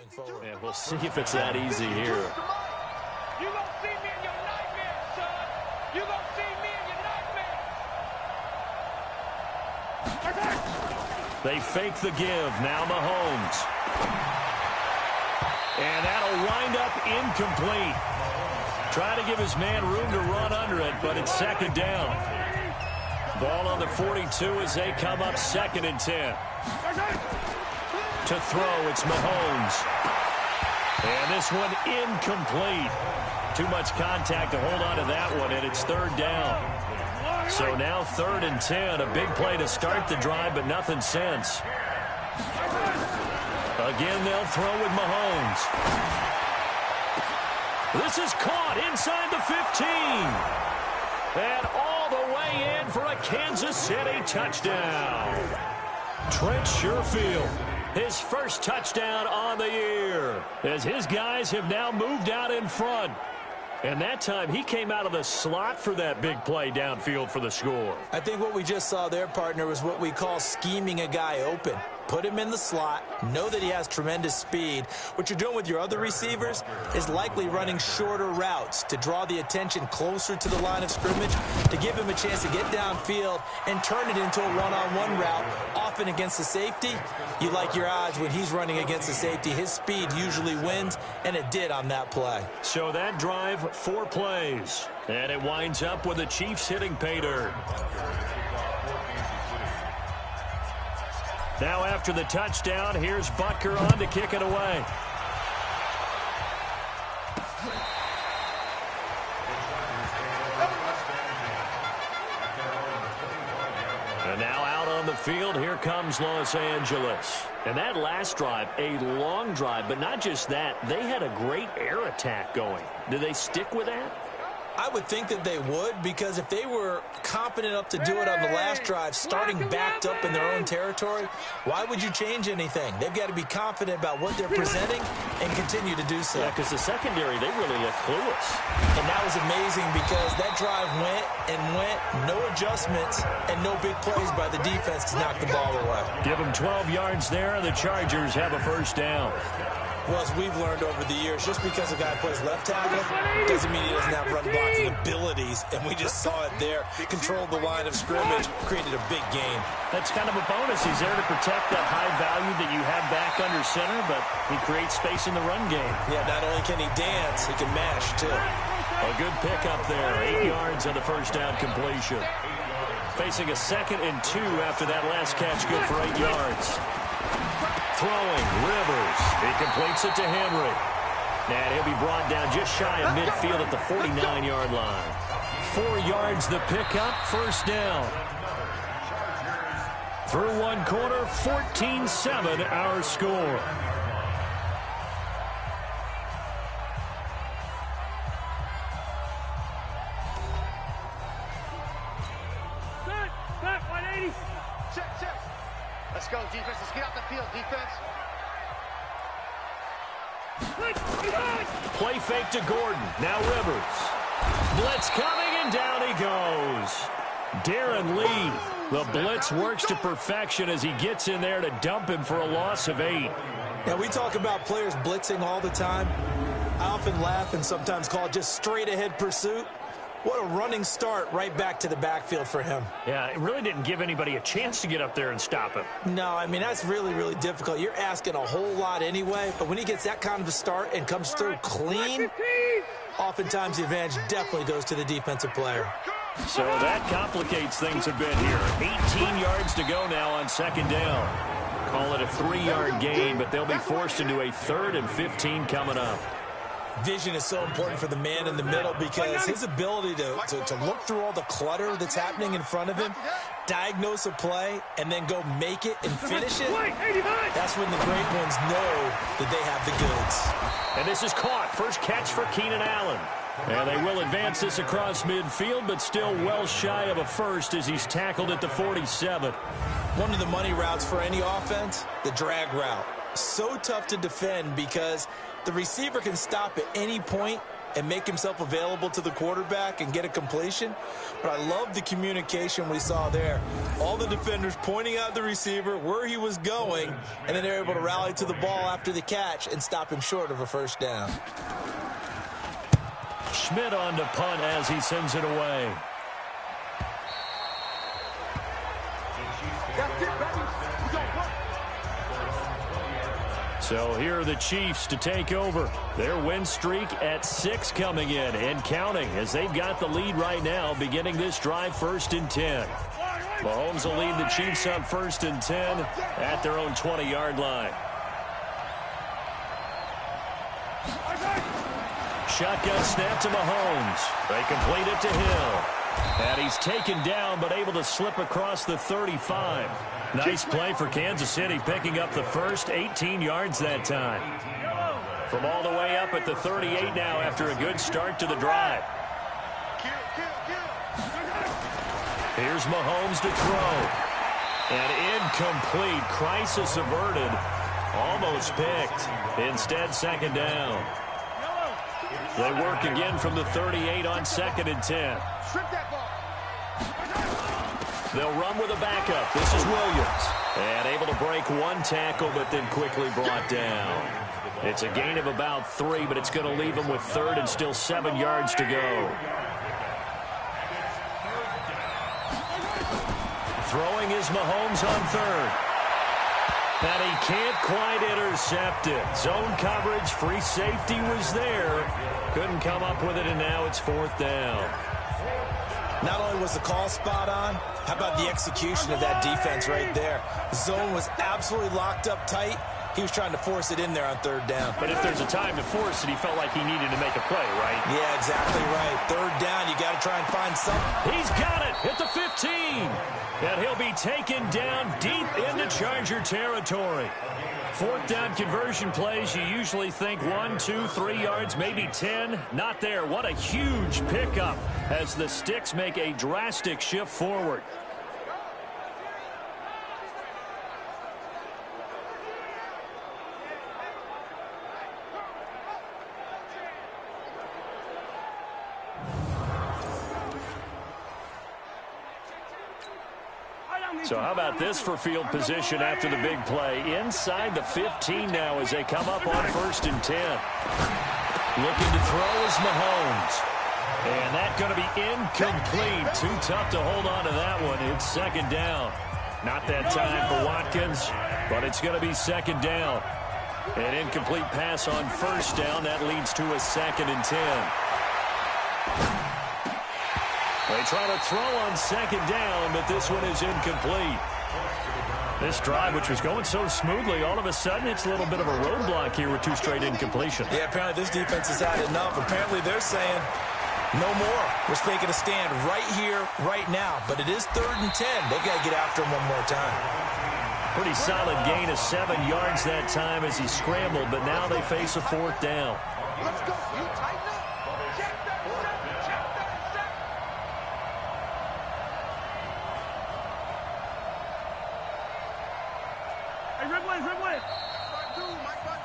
And we'll see if it's that easy here. You gonna see me in your nightmare, son. You gonna see me in your nightmare. They fake the give. Now Mahomes. And that'll wind up incomplete. Trying to give his man room to run under it, but it's second down. Ball on the 42 as they come up 2nd and 10. To throw, it's Mahomes. And this one incomplete. Too much contact to hold on to that one, and it's 3rd down. So now 3rd and 10. A big play to start the drive, but nothing since. Again, they'll throw with Mahomes. This is caught inside the 15. And all the way in for a Kansas City touchdown. Trent Sherfield, his first touchdown on the year, as his guys have now moved out in front. And that time, he came out of the slot for that big play downfield for the score. I think what we just saw there, partner, was what we call scheming a guy open. Put him in the slot, know that he has tremendous speed. What you're doing with your other receivers is likely running shorter routes to draw the attention closer to the line of scrimmage, to give him a chance to get downfield and turn it into a one-on-one route, often against the safety. You like your odds when he's running against the safety. His speed usually wins, and it did on that play. So that drive, 4 plays. And it winds up with the Chiefs hitting pay dirt. Now after the touchdown, here's Butker on to kick it away. And now out on the field, here comes Los Angeles. And that last drive, a long drive, but not just that, they had a great air attack going. Do they stick with that? I would think that they would, because if they were confident enough to do it on the last drive, starting backed up in their own territory, why would you change anything? They've got to be confident about what they're presenting and continue to do so. Yeah, because the secondary, they really look clueless. And that was amazing because that drive went and went, no adjustments, and no big plays by the defense to knock the ball away. Give them 12 yards there, and the Chargers have a first down. Well, as we've learned over the years, just because a guy plays left tackle doesn't mean he doesn't have run blocking abilities, and we just saw it there. Controlled the line of scrimmage, created a big gain. That's kind of a bonus. He's there to protect that high value that you have back under center, but he creates space in the run game. Yeah, not only can he dance, he can mash, too. A good pickup there, 8 yards on the first down completion. Facing a 2nd and 2 after that last catch, good for 8 yards. Throwing, Rivers. He completes it to Henry. And he'll be brought down just shy of midfield at the 49-yard line. 4 yards the pickup, first down. Through one quarter, 14-7 our score. Set, 180. Check. Let's go, defense. Let's get out the field, defense. Play fake to Gordon. Now Rivers. Blitz coming, and down he goes. Darren Lee. The blitz works to perfection as he gets in there to dump him for a loss of 8. Now, we talk about players blitzing all the time. I often laugh and sometimes call it just straight-ahead pursuit. What a running start right back to the backfield for him. Yeah, it really didn't give anybody a chance to get up there and stop him. No, I mean, that's really, really difficult. You're asking a whole lot anyway, but when he gets that kind of a start and comes through clean, oftentimes the advantage definitely goes to the defensive player. So that complicates things a bit here. 18 yards to go now on 2nd down. Call it a 3-yard gain, but they'll be forced into a 3rd and 15 coming up. Vision is so important for the man in the middle because his ability to look through all the clutter that's happening in front of him, diagnose a play, and then go make it and finish it, that's when the great ones know that they have the goods. And this is caught. First catch for Keenan Allen. And they will advance this across midfield, but still well shy of a first as he's tackled at the 47. One of the money routes for any offense, the drag route. So tough to defend because the receiver can stop at any point and make himself available to the quarterback and get a completion. But I love the communication we saw there. All the defenders pointing out the receiver where he was going, and then they're able to rally to the ball after the catch and stop him short of a first down. Schmidt on to punt as he sends it away. So here are the Chiefs to take over. Their win streak at 6 coming in and counting as they've got the lead right now beginning this drive 1st and 10. Mahomes will lead the Chiefs on 1st and 10 at their own 20-yard line. Shotgun snap to Mahomes. They complete it to Hill. And he's taken down but able to slip across the 35. Nice play for Kansas City, picking up the first 18 yards that time. From all the way up at the 38 now after a good start to the drive. Here's Mahomes to throw. And incomplete. Crisis averted. Almost picked. Instead, 2nd down. They work again from the 38 on 2nd and 10. They'll run with a backup. This is Williams. And able to break one tackle, but then quickly brought down. It's a gain of about 3, but it's going to leave them with 3rd and still 7 yards to go. Throwing is Mahomes on 3rd. And he can't quite intercept it. Zone coverage, free safety was there. Couldn't come up with it, and now it's 4th down. Not only was the call spot on, how about the execution of that defense right there? The zone was absolutely locked up tight. He was trying to force it in there on 3rd down. But if there's a time to force it, he felt like he needed to make a play, right? Yeah, exactly right. 3rd down, you got to try and find something. He's got it at the 15. And he'll be taken down deep into Charger territory. 4th down conversion plays, you usually think 1, 2, 3 yards, maybe 10. Not there. What a huge pickup as the Sticks make a drastic shift forward. So how about this for field position after the big play? Inside the 15 now as they come up on 1st and 10. Looking to throw is Mahomes. And that's going to be incomplete. Too tough to hold on to that one. It's 2nd down. Not that time for Watkins, but it's going to be 2nd down. An incomplete pass on 1st down. That leads to a 2nd and 10. They try to throw on 2nd down, but this one is incomplete. This drive, which was going so smoothly, all of a sudden it's a little bit of a roadblock here with 2 straight incompletions. Yeah, apparently this defense has had enough. Apparently they're saying, no more. We're taking a stand right here, right now. But it is 3rd and 10. They've got to get after him one more time. Pretty solid gain of 7 yards that time as he scrambled, but now they face a 4th down. Let's go. You tighten up. Check that.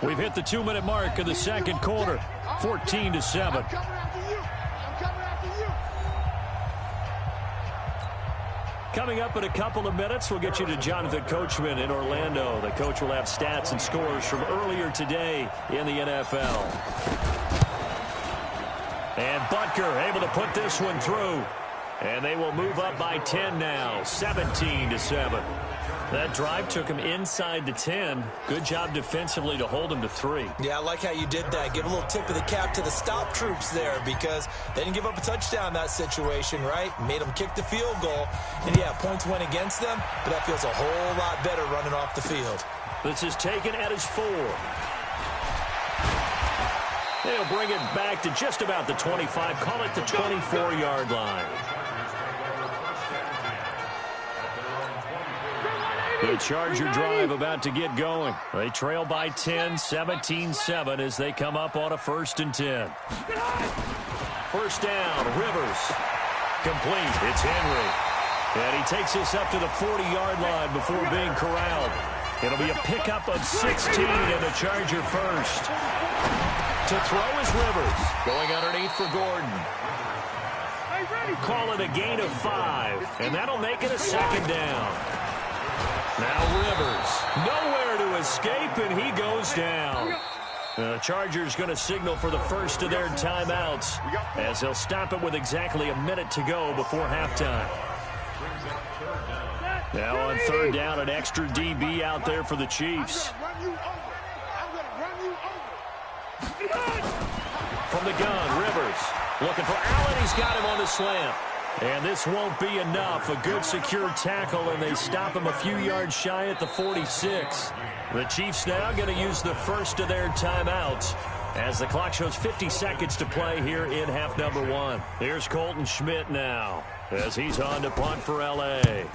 We've hit the 2-minute mark of the 2nd quarter. 14-7. Coming up in a couple of minutes, we'll get you to Jonathan Coachman in Orlando. The coach will have stats and scores from earlier today in the NFL. And Butker able to put this one through. And they will move up by 10 now, 17-7. That drive took him inside the 10. Good job defensively to hold him to 3. Yeah, I like how you did that. Give a little tip of the cap to the stop troops there because they didn't give up a touchdown in that situation, right? Made them kick the field goal. And, yeah, points went against them, but that feels a whole lot better running off the field. This is taken at his 4. They'll bring it back to just about the 25. Call it the 24-yard line. The Charger drive about to get going. They trail by 10, 17-7 as they come up on a 1st and 10. 1st down, Rivers. Complete. It's Henry. And he takes us up to the 40-yard line before being corralled. It'll be a pickup of 16 and a Charger first. To throw is Rivers. Going underneath for Gordon. Call it a gain of 5, and that'll make it a second down. Now Rivers. Nowhere to escape, and he goes down. The Chargers going to signal for the first of their timeouts as they'll stop it with exactly a minute to go before halftime. Now on third down, an extra DB out there for the Chiefs. From the gun, Rivers looking for Allen. He's got him on the slant. And this won't be enough. A good secure tackle, and they stop him a few yards shy at the 46. The Chiefs now going to use the first of their timeouts as the clock shows 50 seconds to play here in half number 1. Here's Colton Schmidt now as he's on to punt for L.A.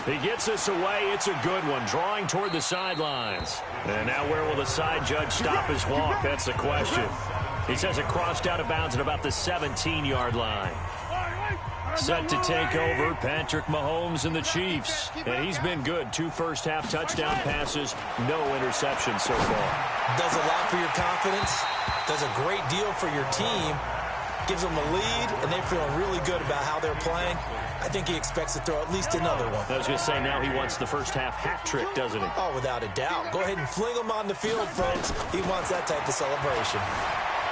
He gets this away. It's a good one, drawing toward the sidelines. And now where will the side judge stop his walk? That's the question. He says it crossed out of bounds at about the 17-yard line. Set to take over, Patrick Mahomes and the Chiefs. And he's been good. 2 first-half touchdown passes, no interceptions so far. Does a lot for your confidence, does a great deal for your team, gives them a lead, and they're feeling really good about how they're playing. I think he expects to throw at least another one. I was going to say, now he wants the first-half hat trick, doesn't he? Oh, without a doubt. Go ahead and fling him on the field, folks. He wants that type of celebration.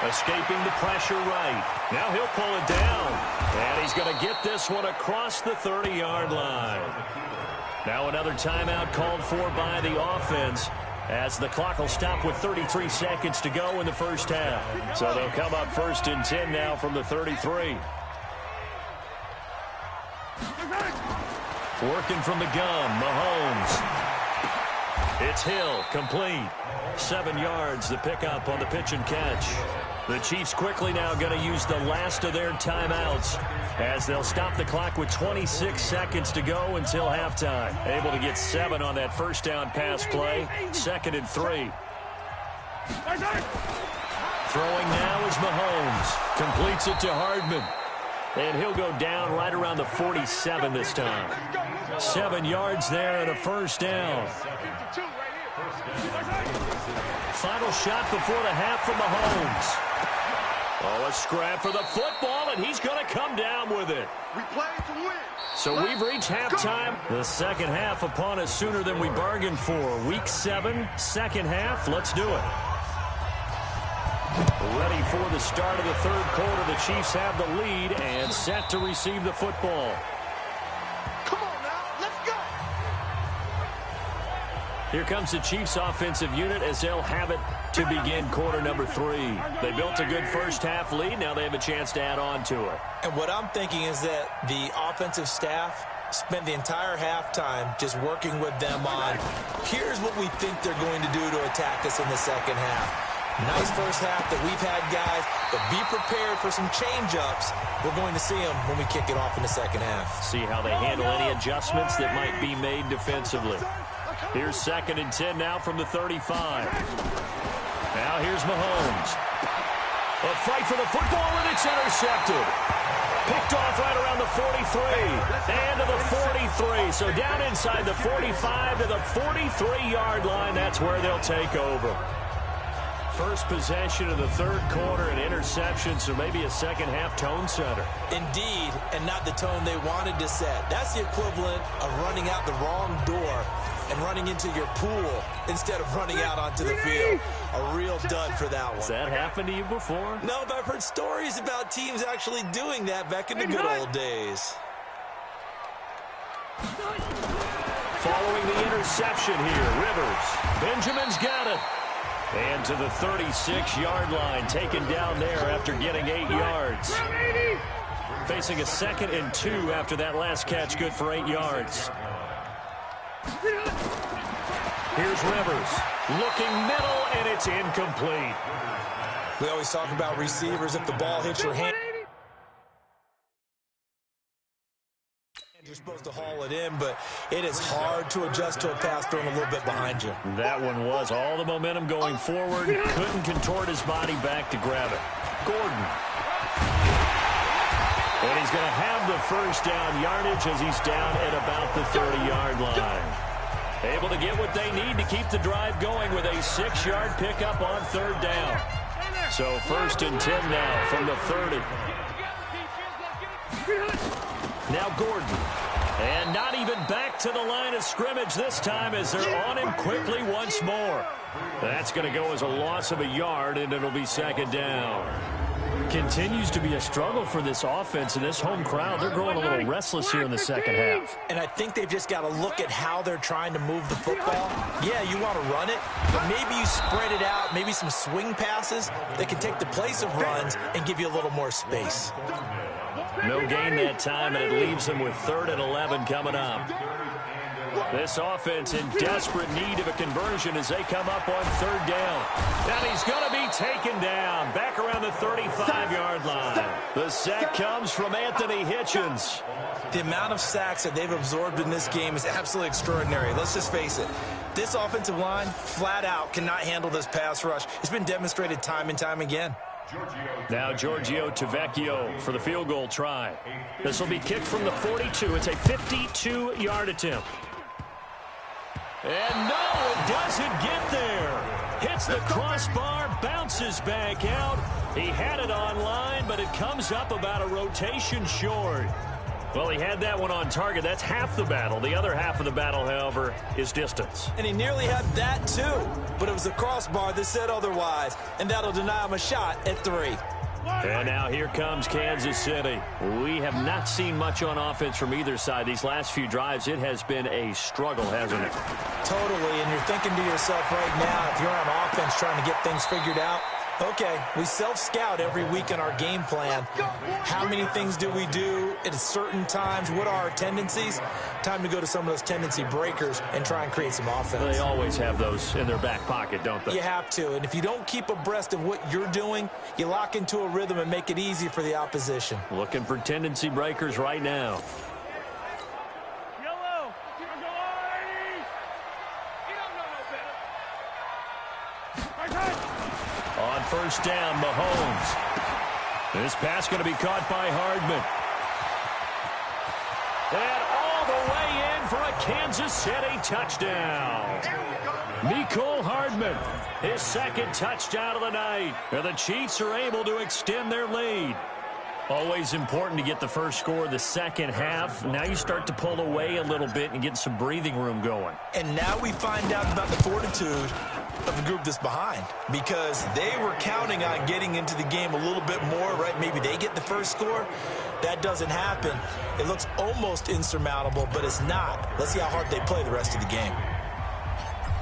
Escaping the pressure right. Now he'll pull it down. And he's going to get this one across the 30-yard line. Now another timeout called for by the offense as the clock will stop with 33 seconds to go in the first half. So they'll come up first and 10 now from the 33. Working from the gun, Mahomes. It's Hill, complete. 7 yards, the pickup on the pitch and catch. The Chiefs quickly now going to use the last of their timeouts as they'll stop the clock with 26 seconds to go until halftime. Able to get 7 on that first down pass play. 2nd and 3. Throwing now is Mahomes. Completes it to Hardman. And he'll go down right around the 47 this time. 7 yards there and a first down. Final shot before the half from Mahomes. Oh, a scrap for the football, and he's going to come down with it. We play to win. So we've reached halftime. The second half upon us sooner than we bargained for. Week 7, second half. Let's do it. Ready for the start of the third quarter. The Chiefs have the lead and set to receive the football. Come on now, let's go. Here comes the Chiefs offensive unit as they'll have it to begin quarter number 3. They built a good first half lead. Now they have a chance to add on to it. And what I'm thinking is that the offensive staff spent the entire halftime just working with them on, here's what we think they're going to do to attack us in the second half. Nice first half that we've had, guys, but be prepared for some change-ups. We're going to see them when we kick it off in the second half. See how they handle any adjustments that might be made defensively. Here's 2nd and 10 now from the 35. Now here's Mahomes. A fight for the football, and it's intercepted. Picked off right around the 43 and to the 43. So down inside the 45 to the 43-yard line. That's where they'll take over. First possession of the third quarter, an interception, so maybe a second-half tone setter. Indeed, and not the tone they wanted to set. That's the equivalent of running out the wrong door and running into your pool instead of running out onto the field. A real dud for that one. Has that happened to you before? No, but I've heard stories about teams actually doing that back in the good old days. Following the interception here, Rivers. Benjamin's got it. And to the 36-yard line, taken down there after getting 8 yards. Facing a 2nd and 2 after that last catch, good for 8 yards. Here's Rivers, looking middle, and it's incomplete. We always talk about receivers. If the ball hits your hand, you're supposed to haul it in, but it is hard to adjust to a pass thrown a little bit behind you. That one was all the momentum going forward. Couldn't contort his body back to grab it. Gordon. And he's going to have the first down yardage as he's down at about the 30-yard line. Able to get what they need to keep the drive going with a 6-yard pickup on third down. So 1st and 10 now from the 30. Now Gordon. And not even back to the line of scrimmage this time as they're on him quickly once more. That's going to go as a loss of a yard, and it'll be 2nd down. Continues to be a struggle for this offense and this home crowd. They're growing a little restless here in the 2nd half. And I think they've just got to look at how they're trying to move the football. Yeah, you want to run it, but maybe you spread it out, maybe some swing passes that can take the place of runs and give you a little more space. No gain that time, and it leaves them with 3rd and 11 coming up. This offense in desperate need of a conversion as they come up on 3rd down. And he's going to be taken down back around the 35-yard line. The sack comes from Anthony Hitchens. The amount of sacks that they've absorbed in this game is absolutely extraordinary. Let's just face it. This offensive line, flat out, cannot handle this pass rush. It's been demonstrated time and time again. Now Giorgio Tavecchio for the field goal try. This will be kicked from the 42. It's a 52-yard attempt. And no, it doesn't get there. Hits the crossbar, bounces back out. He had it on line, but it comes up about a rotation short. Well, he had that one on target. That's half the battle. The other half of the battle, however, is distance. And he nearly had that, too. But it was the crossbar that said otherwise. And that'll deny him a shot at 3. And now here comes Kansas City. We have not seen much on offense from either side. These last few drives, it has been a struggle, hasn't it? Totally. And you're thinking to yourself right now, if you're on offense trying to get things figured out, okay, we self-scout every week in our game plan. How many things do we do at certain times? What are our tendencies? Time to go to some of those tendency breakers and try and create some offense. They always have those in their back pocket, don't they? You have to. And if you don't keep abreast of what you're doing, you lock into a rhythm and make it easy for the opposition. Looking for tendency breakers right now. On 1st down, Mahomes. This pass going to be caught by Hardman. And all the way in for a Kansas City touchdown. Mecole Hardman, his 2nd touchdown of the night. And the Chiefs are able to extend their lead. Always important to get the first score of the 2nd half. Now you start to pull away a little bit and get some breathing room going. And now we find out about the fortitude of the group that's behind, because they were counting on getting into the game a little bit more, right? Maybe they get the first score. That doesn't happen. It looks almost insurmountable, but it's not. Let's see how hard they play the rest of the game.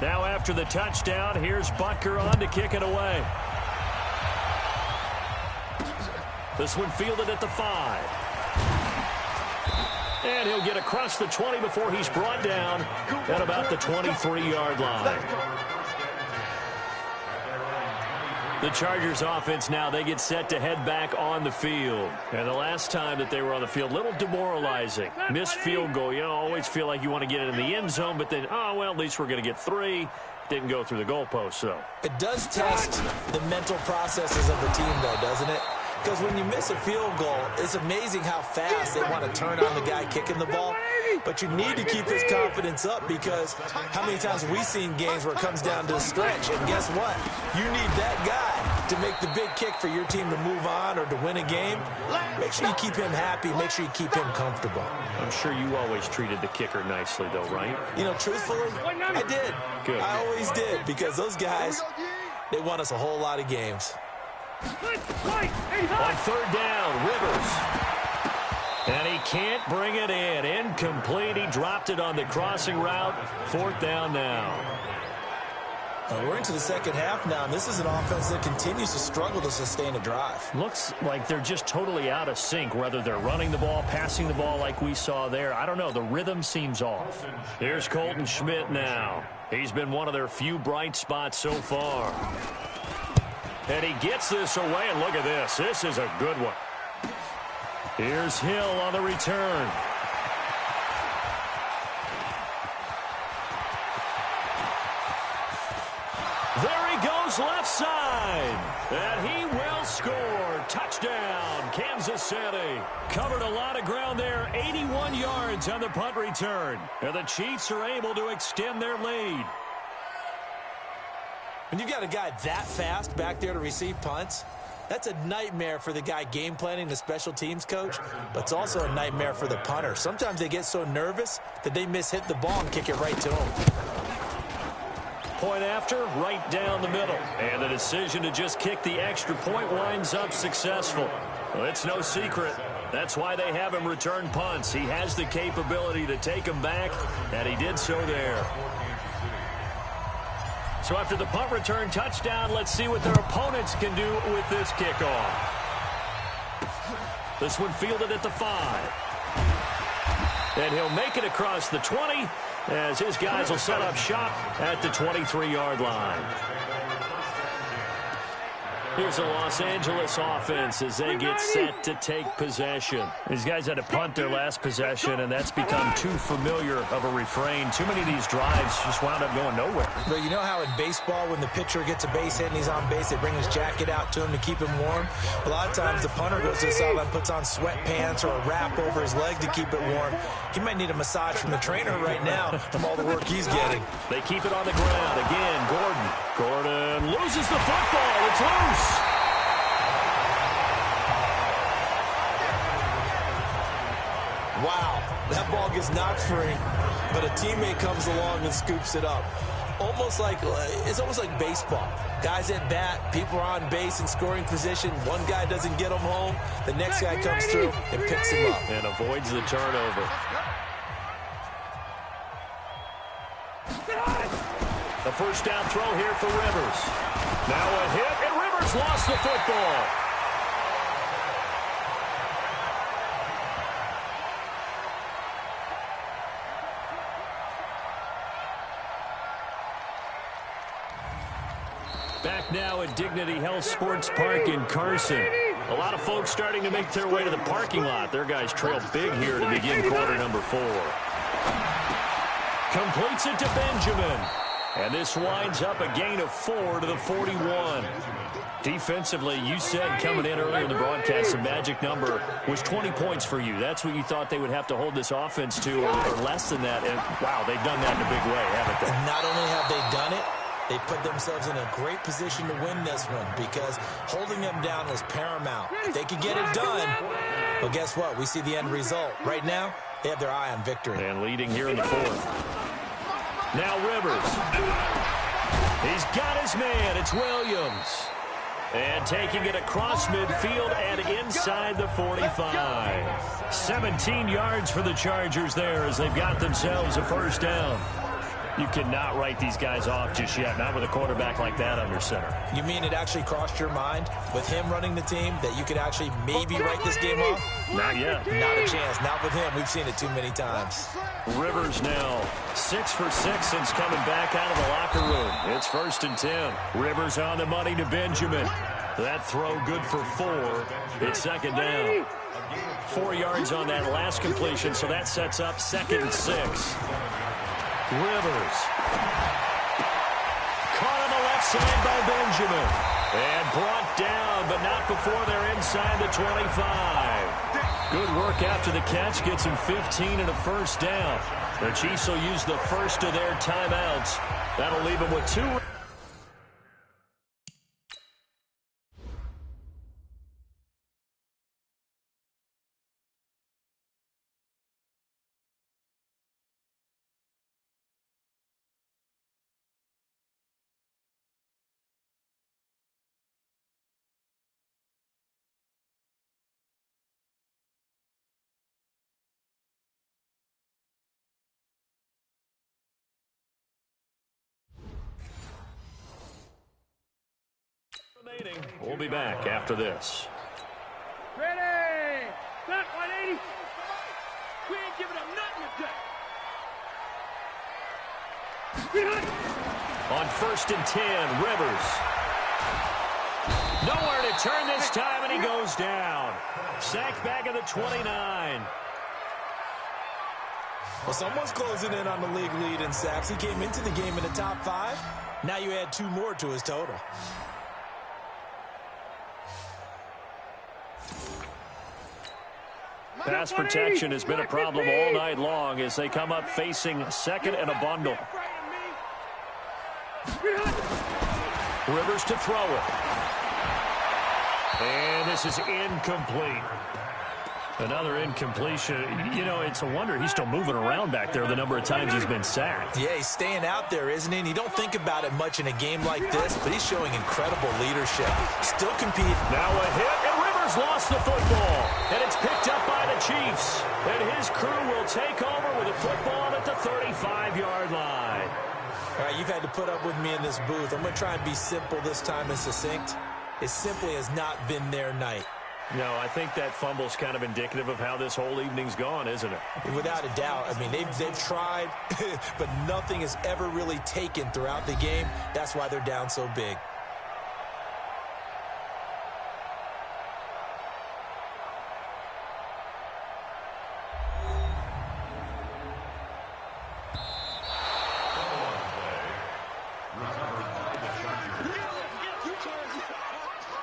Now after the touchdown, here's Butker on to kick it away. This one fielded at the 5. And he'll get across the 20 before he's brought down at about the 23-yard line. The Chargers offense now, they get set to head back on the field. And the last time that they were on the field, a little demoralizing. Missed field goal. You know, always feel like you want to get it in the end zone, but then, oh, well, at least we're going to get 3. Didn't go through the goalpost, though. It does test the mental processes of the team, though, doesn't it? Because when you miss a field goal, it's amazing how fast they want to turn on the guy kicking the ball. But you need to keep his confidence up, because how many times have we seen games where it comes down to the stretch? And guess what? You need that guy to make the big kick for your team to move on or to win a game. Make sure you keep him happy. Make sure you keep him comfortable. I'm sure you always treated the kicker nicely, though, right? You know, truthfully, I did. Good. I always did, because those guys, they won us a whole lot of games. On 3rd down, Rivers. And he can't bring it in. Incomplete. He dropped it on the crossing route. 4th down now. We're into the 2nd half now, and this is an offense that continues to struggle to sustain a drive. Looks like they're just totally out of sync, whether they're running the ball, passing the ball like we saw there. I don't know. The rhythm seems off. Here's Colton Schmidt now. He's been one of their few bright spots so far. And he gets this away, and look at this. This is a good one. Here's Hill on the return. There he goes left side. And he will score. Touchdown, Kansas City. Covered a lot of ground there. 81 yards on the punt return. And the Chiefs are able to extend their lead. When you've got a guy that fast back there to receive punts, that's a nightmare for the guy game planning, the special teams coach, but it's also a nightmare for the punter. Sometimes they get so nervous that they mishit the ball and kick it right to him. Point after, right down the middle. And the decision to just kick the extra point winds up successful. Well, it's no secret. That's why they have him return punts. He has the capability to take them back, and he did so there. So after the punt return touchdown, let's see what their opponents can do with this kickoff. This one fielded at the 5. And he'll make it across the 20 as his guys will set up shop at the 23-yard line. Here's a Los Angeles offense as they get set to take possession. These guys had to punt their last possession, and that's become too familiar of a refrain. Too many of these drives just wound up going nowhere. But you know how in baseball, when the pitcher gets a base hit and he's on base, they bring his jacket out to him to keep him warm? A lot of times the punter goes to the sideline, puts on sweatpants or a wrap over his leg to keep it warm. He might need a massage from the trainer right now from all the work he's getting. They keep it on the ground. Again, Gordon loses the football. It's loose. Wow, that ball gets knocked free, but a teammate comes along and scoops it up. It's almost like baseball. Guys at bat, people are on base in scoring position. One guy doesn't get them home. The next guy comes through and picks him up. And avoids the turnover. The first down throw here for Rivers. Now a hit, and Rivers lost the football. Back now at Dignity Health Sports Park in Carson. A lot of folks starting to make their way to the parking lot. Their guys trail big here to begin quarter number 4. Completes it to Benjamin. And this winds up a gain of 4 to the 41. Defensively, you said coming in earlier in the broadcast, the magic number was 20 points for you. That's what you thought they would have to hold this offense to, or less than that. And, wow, they've done that in a big way, haven't they? And not only have they done it, they put themselves in a great position to win this one because holding them down was paramount. If they could get it done, well, guess what? We see the end result. Right now, they have their eye on victory. And leading here in the 4th. Now Rivers. He's got his man. It's Williams. And taking it across midfield and inside the 45. 17 yards for the Chargers there as they've got themselves a first down. You cannot write these guys off just yet, not with a quarterback like that under center. You mean it actually crossed your mind with him running the team that you could actually maybe write this game off? Not yet. Not a chance. Not with him. We've seen it too many times. Rivers now 6 for 6 since coming back out of the locker room. It's 1st and 10. Rivers on the money to Benjamin. That throw good for 4. It's 2nd down. 4 yards on that last completion, so that sets up 2nd and 6. Rivers. Caught on the left side by Benjamin. And brought down, but not before they're inside the 25. Good work after the catch. Gets him 15 and a first down. The Chiefs will use the first of their timeouts. That'll leave them with 2. We'll be back after this. Ready! Not 180. We ain't giving up nothing today. On 1st and 10, Rivers. Nowhere to turn this time, and he goes down. Sacked back at the 29. Well, someone's closing in on the league lead in sacks. He came into the game in the top 5. Now you add 2 more to his total. Pass protection has been a problem all night long as they come up facing 2nd and a bundle. Rivers to throw it. And this is incomplete. Another incompletion. You know, it's a wonder he's still moving around back there the number of times he's been sacked. Yeah, he's staying out there, isn't he? And you don't think about it much in a game like this, but he's showing incredible leadership. Still competing. Now a hit, and Rivers lost the football. And it's picked up by the Chiefs. And his crew will take over with a football at the 35-yard line. All right, you've had to put up with me in this booth. I'm going to try and be simple this time and succinct. It simply has not been their night. No, I think that fumble's kind of indicative of how this whole evening's gone, isn't it? Without a doubt. I mean, they've tried, but nothing has ever really taken throughout the game. That's why they're down so big.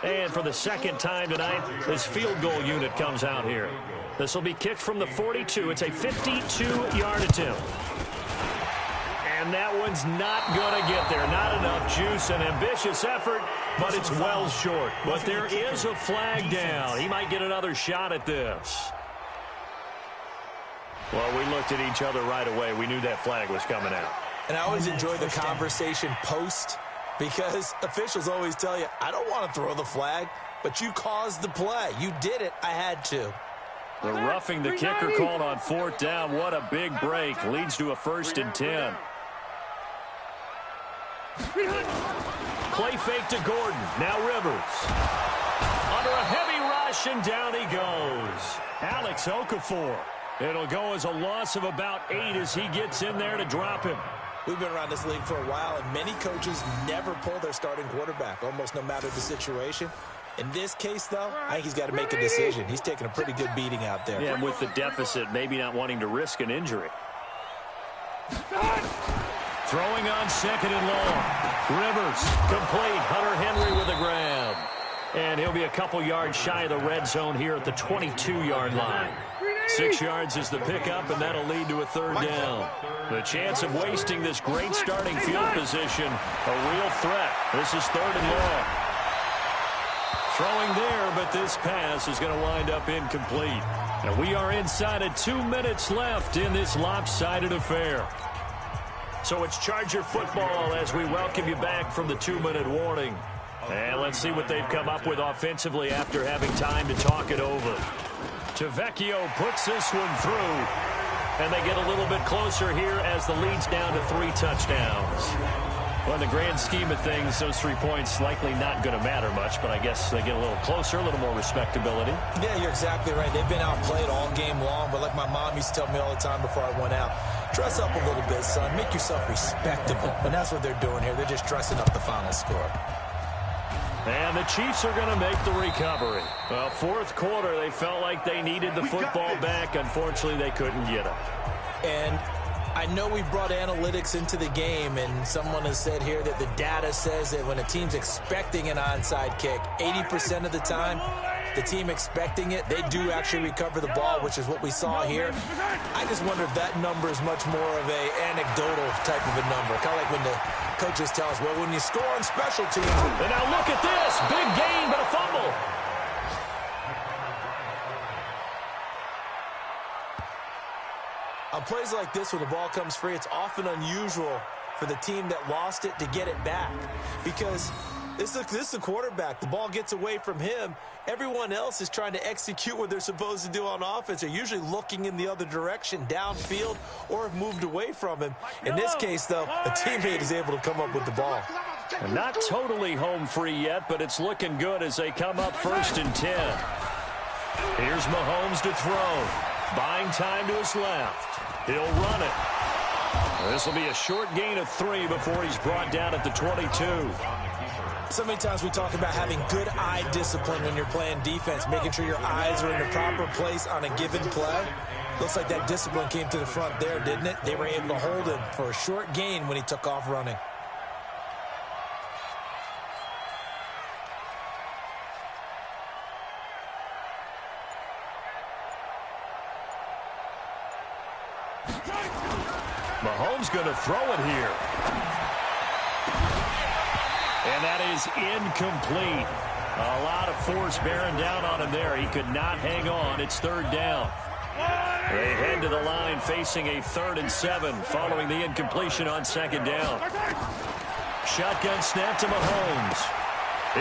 And for the second time tonight, this field goal unit comes out here. This will be kicked from the 42. It's a 52-yard attempt. And that one's not going to get there. Not enough juice, an ambitious effort, but it's well short. But there is a flag down. He might get another shot at this. Well, we looked at each other right away. We knew that flag was coming out. And I always enjoy the conversation post, because officials always tell you, I don't want to throw the flag, but you caused the play. You did it. I had to. The roughing the kicker called on fourth down. What a big break. Leads to a 1st and 10. Play fake to Gordon. Now Rivers. Under a heavy rush, and down he goes. Alex Okafor. It'll go as a loss of about 8 as he gets in there to drop him. We've been around this league for a while, and many coaches never pull their starting quarterback, almost no matter the situation. In this case, though, I think he's got to make a decision. He's taking a pretty good beating out there. Yeah, and with the deficit, maybe not wanting to risk an injury. Throwing on 2nd and long. Rivers, complete. Hunter Henry with a grab. And he'll be a couple yards shy of the red zone here at the 22-yard line. 6 yards is the pickup, and that'll lead to a 3rd down. The chance of wasting this great starting field position, a real threat. This is 3rd and long. Throwing there, but this pass is going to wind up incomplete. And we are inside of 2 minutes left in this lopsided affair. So it's Charger football as we welcome you back from the 2-minute warning. And let's see what they've come up with offensively after having time to talk it over. Tavecchio puts this one through, and they get a little bit closer here as the lead's down to 3 touchdowns. Well, in the grand scheme of things, those 3 points likely not going to matter much, but I guess they get a little closer, a little more respectability. Yeah, you're exactly right. They've been outplayed all game long, but like my mom used to tell me all the time before I went out, dress up a little bit, son. Make yourself respectable. And that's what they're doing here. They're just dressing up the final score. And the Chiefs are going to make the recovery. Well, 4th quarter, they felt like they needed the football back. Unfortunately, they couldn't get it. And I know we brought analytics into the game, and someone has said here that the data says that when a team's expecting an onside kick, 80% of the time, the team expecting it, they do actually recover the ball, which is what we saw here. I just wonder if that number is much more of a anecdotal type of a number. Kind of like when the coaches tell us, well, when you score on special teams. And now look at this. Big gain, but a fumble. On plays like this, when the ball comes free, it's often unusual for the team that lost it to get it back. Because this is the quarterback. The ball gets away from him. Everyone else is trying to execute what they're supposed to do on offense. They're usually looking in the other direction, downfield, or have moved away from him. In this case, though, a teammate is able to come up with the ball. And not totally home free yet, but it's looking good as they come up 1st and 10. Here's Mahomes to throw. Buying time to his left. He'll run it. This will be a short gain of 3 before he's brought down at the 22. So many times we talk about having good eye discipline when you're playing defense, making sure your eyes are in the proper place on a given play. Looks like that discipline came to the front there, didn't it? They were able to hold him for a short gain when he took off running. Mahomes going to throw it here. And that is incomplete. A lot of force bearing down on him there. He could not hang on. It's third down. They head to the line facing a 3rd and 7 following the incompletion on second down. Shotgun snap to Mahomes.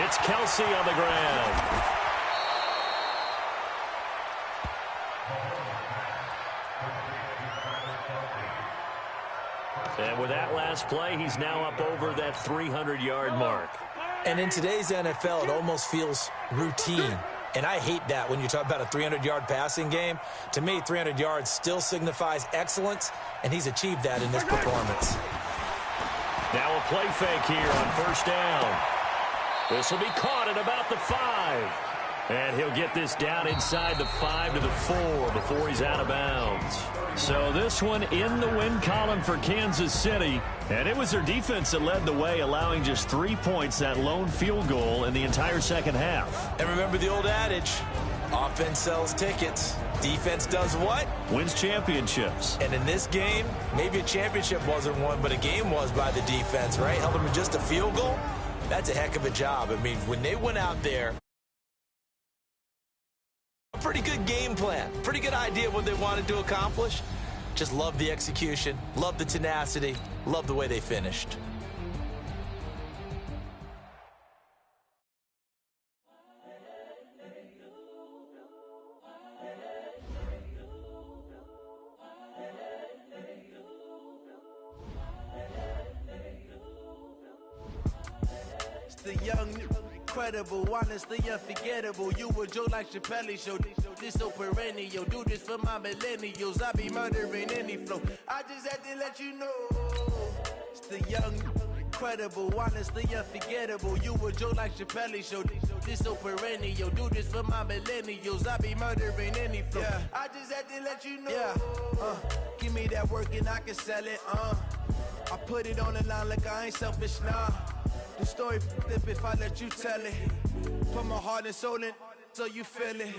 It's Kelsey on the ground. And with that last play, he's now up over that 300-yard mark. And in today's NFL, it almost feels routine. And I hate that when you talk about a 300-yard passing game. To me, 300 yards still signifies excellence, and he's achieved that in this performance. Now a play fake here on first down. This will be caught at about the 5. And he'll get this down inside the 5 to the 4 before he's out of bounds. So this one in the win column for Kansas City. And it was their defense that led the way, allowing just 3 points, that lone field goal in the entire second half. And remember the old adage, offense sells tickets. Defense does what? Wins championships. And in this game, maybe a championship wasn't won, but a game was by the defense, right? Held them to just a field goal. That's a heck of a job. I mean, when they went out there, a pretty good game plan, pretty good idea of what they wanted to accomplish. Just love the execution, love the tenacity, love the way they finished. It's the young, incredible, honestly unforgettable. You a joke like Chappelle show. This so perennial. Do this for my millennials. I be murdering any flow. I just had to let you know. It's the young, incredible, honestly unforgettable. You a joke like Chappelle show. This so perennial. Do this for my millennials. I be murdering any flow. Yeah. I just had to let you know. Yeah. Give me that work and I can sell it. I put it on the line like I ain't selfish, nah. The story flip if I let you tell it. Put my heart and soul in so you feel it.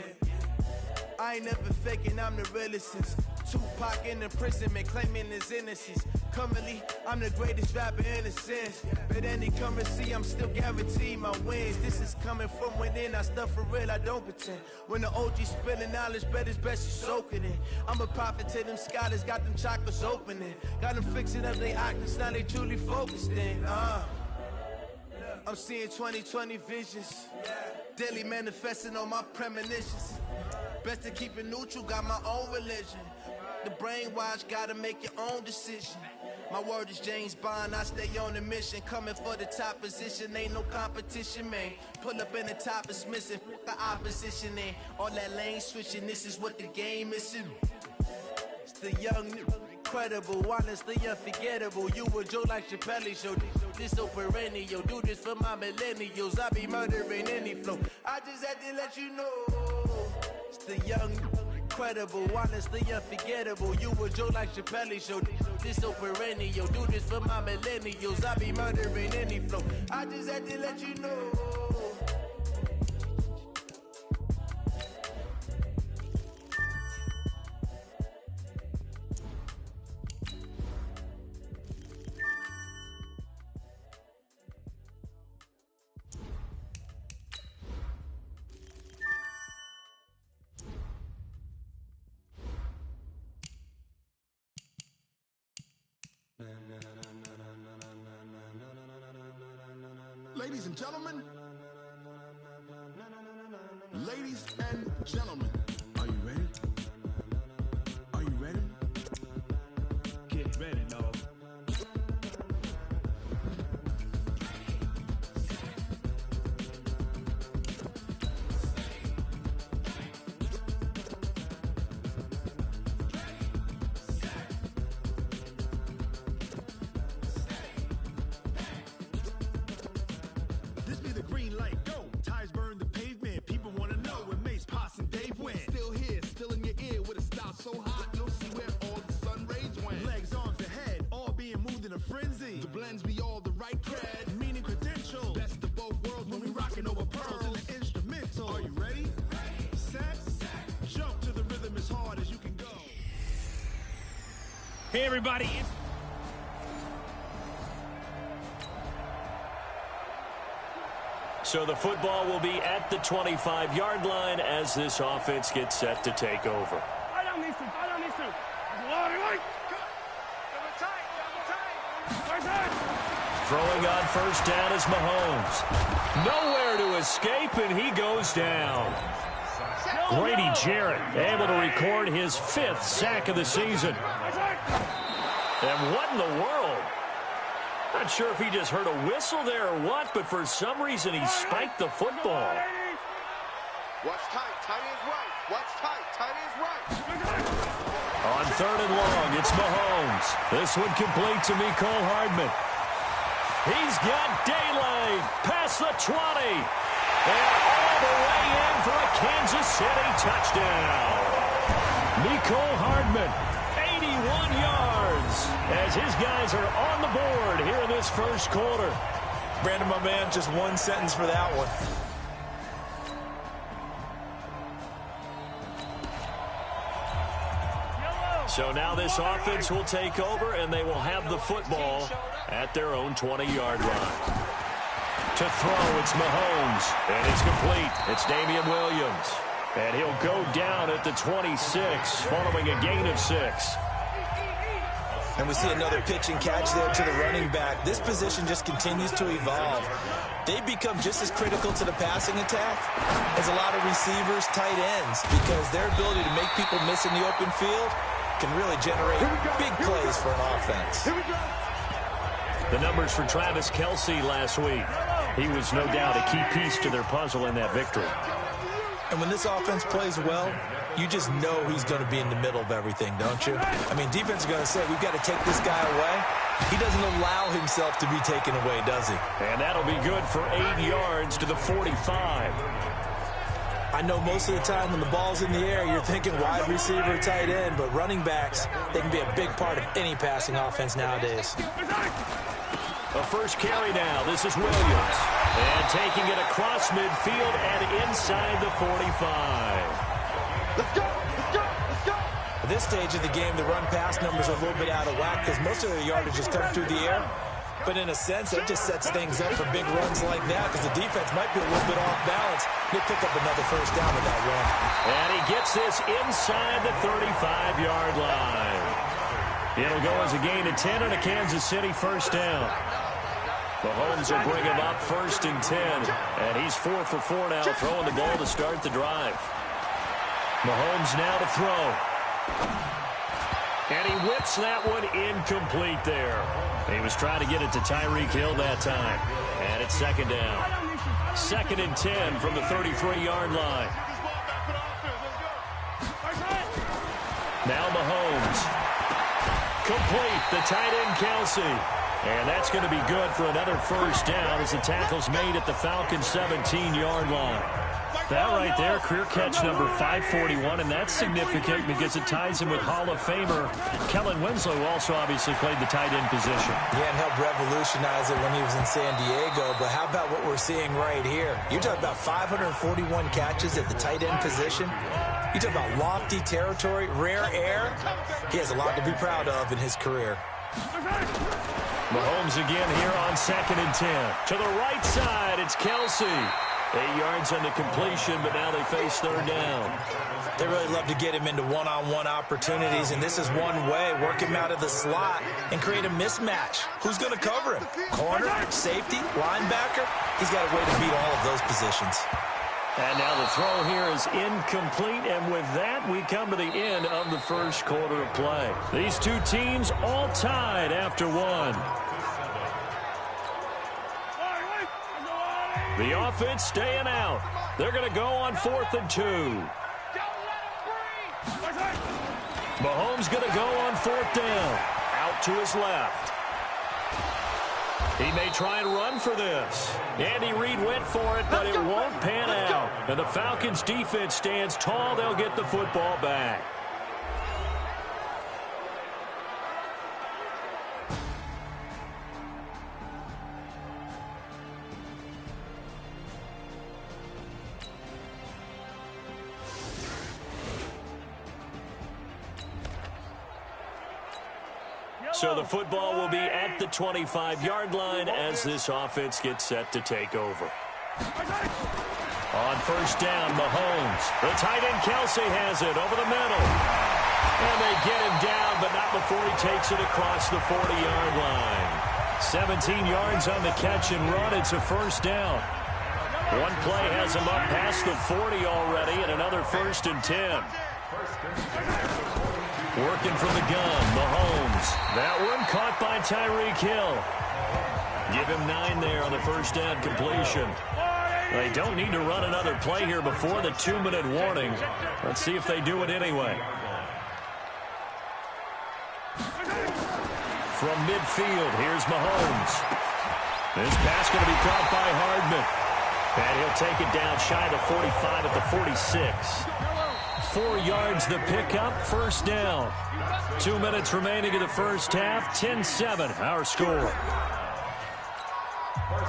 I ain't never faking, I'm the realest since Tupac in imprisonment, claiming his innocence. Currently, I'm the greatest rapper in a sense. But any currency, I'm still guaranteed my wins. This is coming from within, I stuff for real, I don't pretend. When the OG spilling knowledge, bet it's best you soak it in. I'm a prophet to them scholars, got them chakras opening. Got them fixing up their octaves, now they truly focused in. I'm seeing 2020 visions. Daily manifesting on my premonitions. Best to keep it neutral, got my own religion. The brainwash, gotta make your own decision. My word is James Bond, I stay on a mission. Coming for the top position, ain't no competition, man. Pull up in the top is missing, the opposition ain't. All that lane switching, this is what the game is. It's the young, incredible, honestly unforgettable. You a joke like Chappelle show. This so perennial. Do this for my millennials. I be murdering any flow. I just had to let you know. It's the young, incredible, honestly unforgettable. You a joke like Chappelle show. This so perennial. Do this for my millennials. I be murdering any flow. I just had to let you know. Ladies and gentlemen, ladies and gentlemen, are you ready? Are you ready? Get ready, dog. This be the green light, go. Tires burn the pavement. People want to know where Mace, Poss, and Dave went. Still here, still in your ear with a style so hot. You'll see where all the sun rays went. Legs, arms, and head, all being moved in a frenzy. The blends be all the right cred, meaning credentials. Best of both worlds when we rockin' over pearls in the instrumental. Are you ready? Set, jump to the rhythm as hard as you can go. Hey, everybody. So the football will be at the 25-yard line as this offense gets set to take over. Throwing on first down is Mahomes. Nowhere to escape, and he goes down. Grady Jarrett able to record his 5th sack of the season. And what in the world? Not sure if he just heard a whistle there or what, but for some reason he spiked the football. Watch tight, tight is right. Watch tight, tight is right. On 3rd and long, it's Mahomes. This one complete to Mecole Hardman. He's got daylight past the 20. And all the way in for a Kansas City touchdown. Mecole Hardman, 81 yards, as his guys are on the board here in this first quarter. Brandon, my man, just one sentence for that one. So now this offense will take over, and they will have the football at their own 20-yard line. To throw, it's Mahomes, and it's complete. It's Damian Williams, and he'll go down at the 26 following a gain of 6. And we see another pitch and catch there to the running back. This position just continues to evolve. They become just as critical to the passing attack as a lot of receivers, tight ends, because their ability to make people miss in the open field can really generate big plays for an offense. The numbers for Travis Kelce last week. He was no doubt a key piece to their puzzle in that victory. And when this offense plays well, you just know he's going to be in the middle of everything, don't you? I mean, defense is going to say, we've got to take this guy away. He doesn't allow himself to be taken away, does he? And that'll be good for 8 yards to the 45. I know most of the time when the ball's in the air, you're thinking wide receiver, tight end, but running backs, they can be a big part of any passing offense nowadays. A first carry now. This is Williams. And taking it across midfield and inside the 45. Let's go, let's go, let's go. At this stage of the game, the run-pass numbers are a little bit out of whack because most of their yardage just come through the air. But in a sense, that just sets things up for big runs like that because the defense might be a little bit off balance. They pick up another first down with that run. And he gets this inside the 35-yard line. It'll go as a gain of 10 and a Kansas City first down. Mahomes will bring him up 1st and 10. And he's 4 for 4 now, throwing the ball to start the drive. Mahomes now to throw. And he whips that one incomplete there. He was trying to get it to Tyreek Hill that time. And it's 2nd down. 2nd and 10 from the 33-yard line. Now Mahomes. Complete, the tight end Kelce. And that's going to be good for another first down as the tackle's made at the Falcons' 17-yard line. That right there, career catch number 541, and that's significant because it ties him with Hall of Famer Kellen Winslow, who also obviously played the tight end position. Yeah, and helped revolutionize it when he was in San Diego. But how about what we're seeing right here? You're talking about 541 catches at the tight end position. You talk about lofty territory, rare air. He has a lot to be proud of in his career. Mahomes again here on 2nd and 10. To the right side, it's Kelce. 8 yards on the completion, but now they face 3rd down. They really love to get him into one-on-one opportunities, and this is one way. Work him out of the slot and create a mismatch. Who's going to cover him? Corner, safety, linebacker? He's got a way to beat all of those positions. And now the throw here is incomplete, and with that, we come to the end of the first quarter of play. These two teams all tied after one. The offense staying out. They're going to go on 4th and 2. Mahomes going to go on 4th down. Out to his left. He may try and run for this. Andy Reid went for it, but it won't pan out. And the Falcons' defense stands tall. They'll get the football back. So the football will be at the 25-yard line as this offense gets set to take over. On first down, Mahomes. The tight end Kelsey has it over the middle. And they get him down, but not before he takes it across the 40-yard line. 17 yards on the catch and run. It's a first down. One play has him up past the 40 already, and another 1st and 10. Working from the gun, Mahomes. That one caught by Tyreek Hill. Give him 9 there on the first down completion. They don't need to run another play here before the 2-minute warning. Let's see if they do it anyway. From midfield, here's Mahomes. This pass going to be caught by Hardman. And he'll take it down shy of the 45 at the 46. 4 yards the pickup, first down. 2 minutes remaining in the first half, 10-7, our score.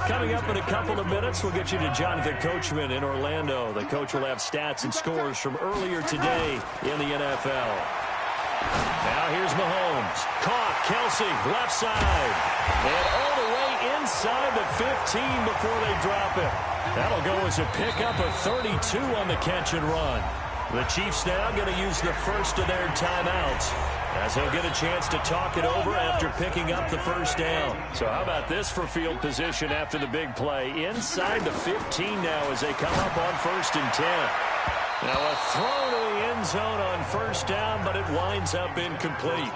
Coming up in a couple of minutes, we'll get you to Jonathan Coachman in Orlando. The coach will have stats and scores from earlier today in the NFL. Now here's Mahomes. Caught, Kelsey, left side. And all the way inside the 15 before they drop it. That'll go as a pickup of 32 on the catch and run. The Chiefs now going to use the first of their timeouts, as he'll get a chance to talk it over after picking up the first down. So how about this for field position after the big play? Inside the 15 now as they come up on 1st and 10. Now a throw to the end zone on first down, but it winds up incomplete.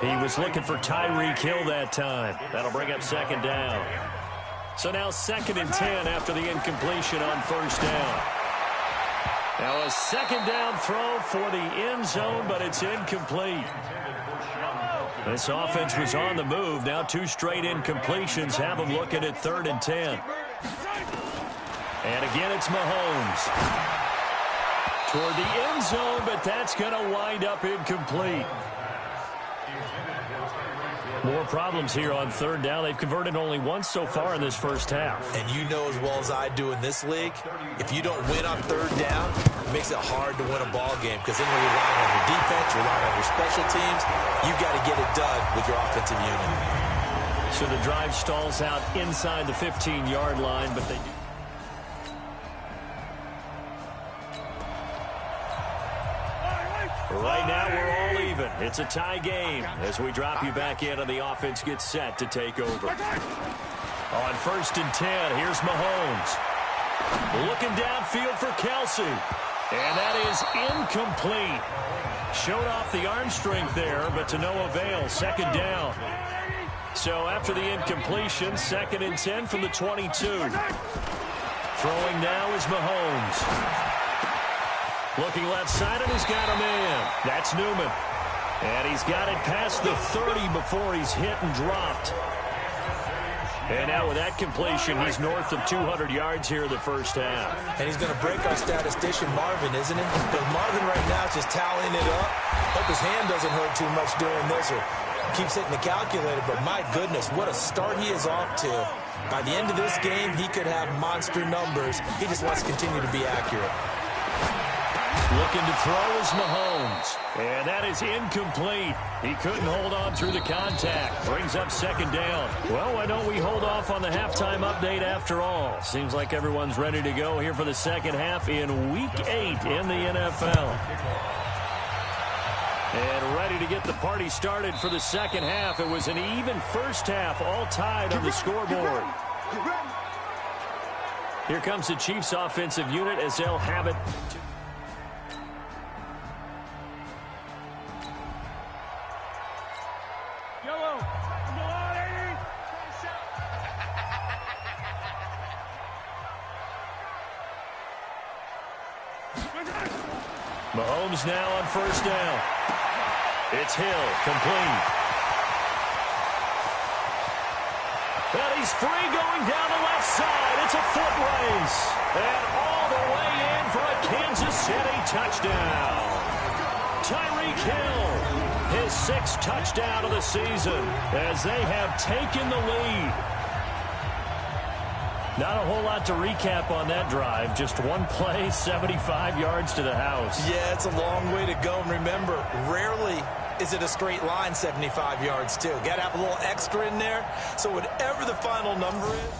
He was looking for Tyreek Hill that time. That'll bring up 2nd down. So now 2nd and 10 after the incompletion on first down. Now a 2nd down throw for the end zone, but it's incomplete. This offense was on the move. Now 2 straight incompletions have them looking at 3rd and 10. And again, it's Mahomes. Toward the end zone, but that's going to wind up incomplete. More problems here on 3rd down. They've converted only once so far in this first half. And you know as well as I do in this league, if you don't win on 3rd down, it makes it hard to win a ball game because then you're relying on your defense, you're relying on your special teams. You've got to get it done with your offensive unit. So the drive stalls out inside the 15-yard line, but they do. Right now, we're all even. It's a tie game as we drop you back in and the offense gets set to take over. On 1st and 10, here's Mahomes. Looking downfield for Kelsey. And that is incomplete. Showed off the arm strength there, but to no avail. 2nd down. So after the incompletion, 2nd and 10 from the 22. Throwing now is Mahomes. Looking left side, and he's got a man. That's Newman. And he's got it past the 30 before he's hit and dropped. And now with that completion, he's north of 200 yards here in the first half. And he's going to break our statistician, Marvin, isn't he? Because Marvin right now is just tallying it up. Hope his hand doesn't hurt too much during this or keeps hitting the calculator. But my goodness, what a start he is off to. By the end of this game, he could have monster numbers. He just wants to continue to be accurate. Looking to throw is Mahomes. And that is incomplete. He couldn't hold on through the contact. Brings up 2nd down. Well, why don't we hold off on the halftime update after all? Seems like everyone's ready to go here for the second half in Week 8 in the NFL. And ready to get the party started for the second half. It was an even first half, all tied on the scoreboard. Here comes the Chiefs offensive unit as they'll have it. Mahomes now on first down. It's Hill, complete. And he's free going down the left side. It's a foot race. And all the way in for a Kansas City touchdown. Tyreek Hill, his 6th touchdown of the season as they have taken the lead. Not a whole lot to recap on that drive. Just one play, 75 yards to the house. Yeah, it's a long way to go. And remember, rarely is it a straight line 75 yards, too. Got to have a little extra in there. So whatever the final number is.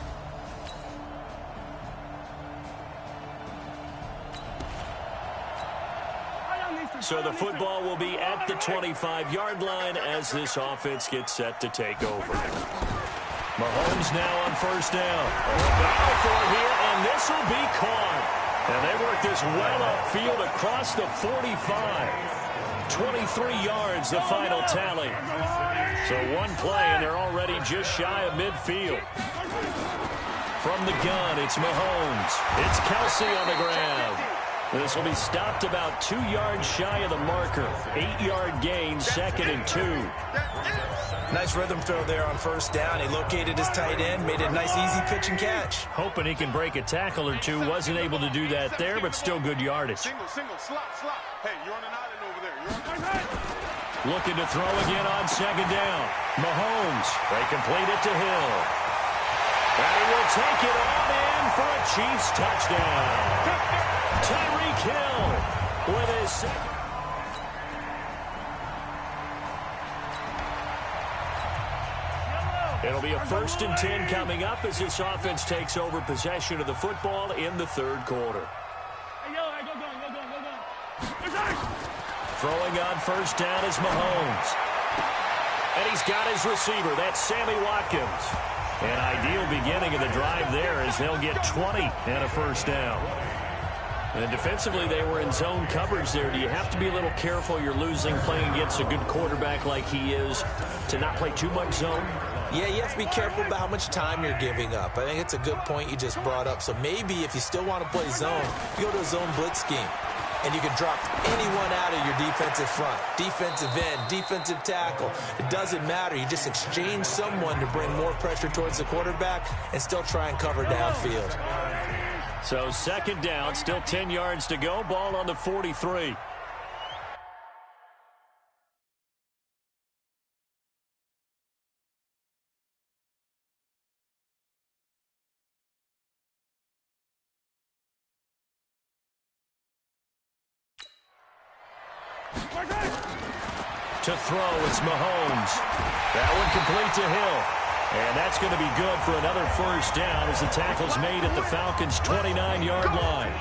So the football will be at the 25-yard line as this offense gets set to take over. Mahomes now on first down. Battle for it here, and this will be caught. And they work this well upfield across the 45. 23 yards, the final tally. So one play, and they're already just shy of midfield. From the gun, it's Mahomes. It's Kelsey on the grab. This will be stopped about 2 yards shy of the marker. 8-yard gain, 2nd and 2. Nice rhythm throw there on first down. He located his tight end, made it a nice easy pitch and catch. Hoping he can break a tackle or two. Wasn't able to do that there, but still good yardage. Single, slot. Hey, you're on an island over there. You're on Looking to throw again on second down. Mahomes, they complete it to Hill. And he will take it on in for a Chiefs touchdown. Tyreek Hill with his second. It'll be a 1st and 10 coming up as this offense takes over possession of the football in the third quarter. Throwing on first down is Mahomes. And he's got his receiver. That's Sammy Watkins. An ideal beginning of the drive there as they'll get 20 and a first down. And defensively, they were in zone coverage there. Do you have to be a little careful? You're losing playing against a good quarterback like he is to not play too much zone? Yeah, you have to be careful about how much time you're giving up. I think it's a good point you just brought up. So maybe if you still want to play zone, you go to a zone blitz scheme. And you can drop anyone out of your defensive front. Defensive end, defensive tackle. It doesn't matter. You just exchange someone to bring more pressure towards the quarterback and still try and cover downfield. So second down, still 10 yards to go. Ball on the 43. To throw, it's Mahomes. That one complete to Hill. And that's going to be good for another first down as the tackle's made at the Falcons' 29-yard line.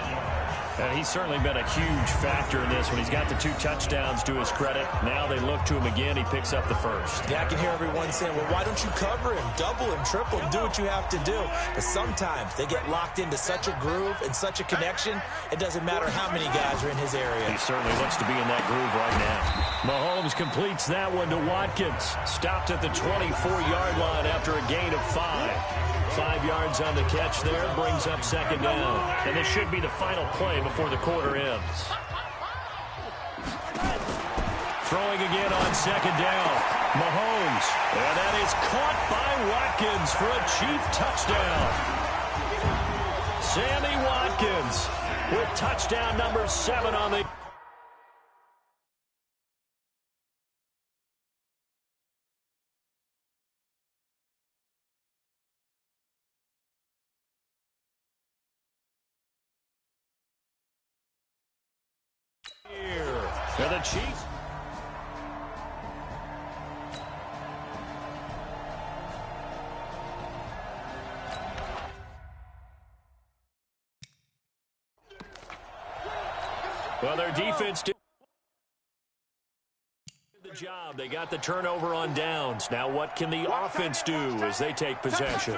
And he's certainly been a huge factor in this when he's got the 2 touchdowns to his credit. Now they look to him again. He picks up the first. Yeah, I can hear everyone saying, well, why don't you cover him, double him, triple him, do what you have to do. But sometimes they get locked into such a groove and such a connection, it doesn't matter how many guys are in his area. He certainly looks to be in that groove right now. Mahomes completes that one to Watkins. Stopped at the 24-yard line after a gain of 5. 5 yards on the catch there, brings up second down. And this should be the final play before the quarter ends. Throwing again on second down. Mahomes. And that is caught by Watkins for a Chief touchdown. Sammy Watkins with touchdown number 7 on the... For the Chiefs. Well, their defense did the job. They got the turnover on downs. Now what can the offense do as they take possession?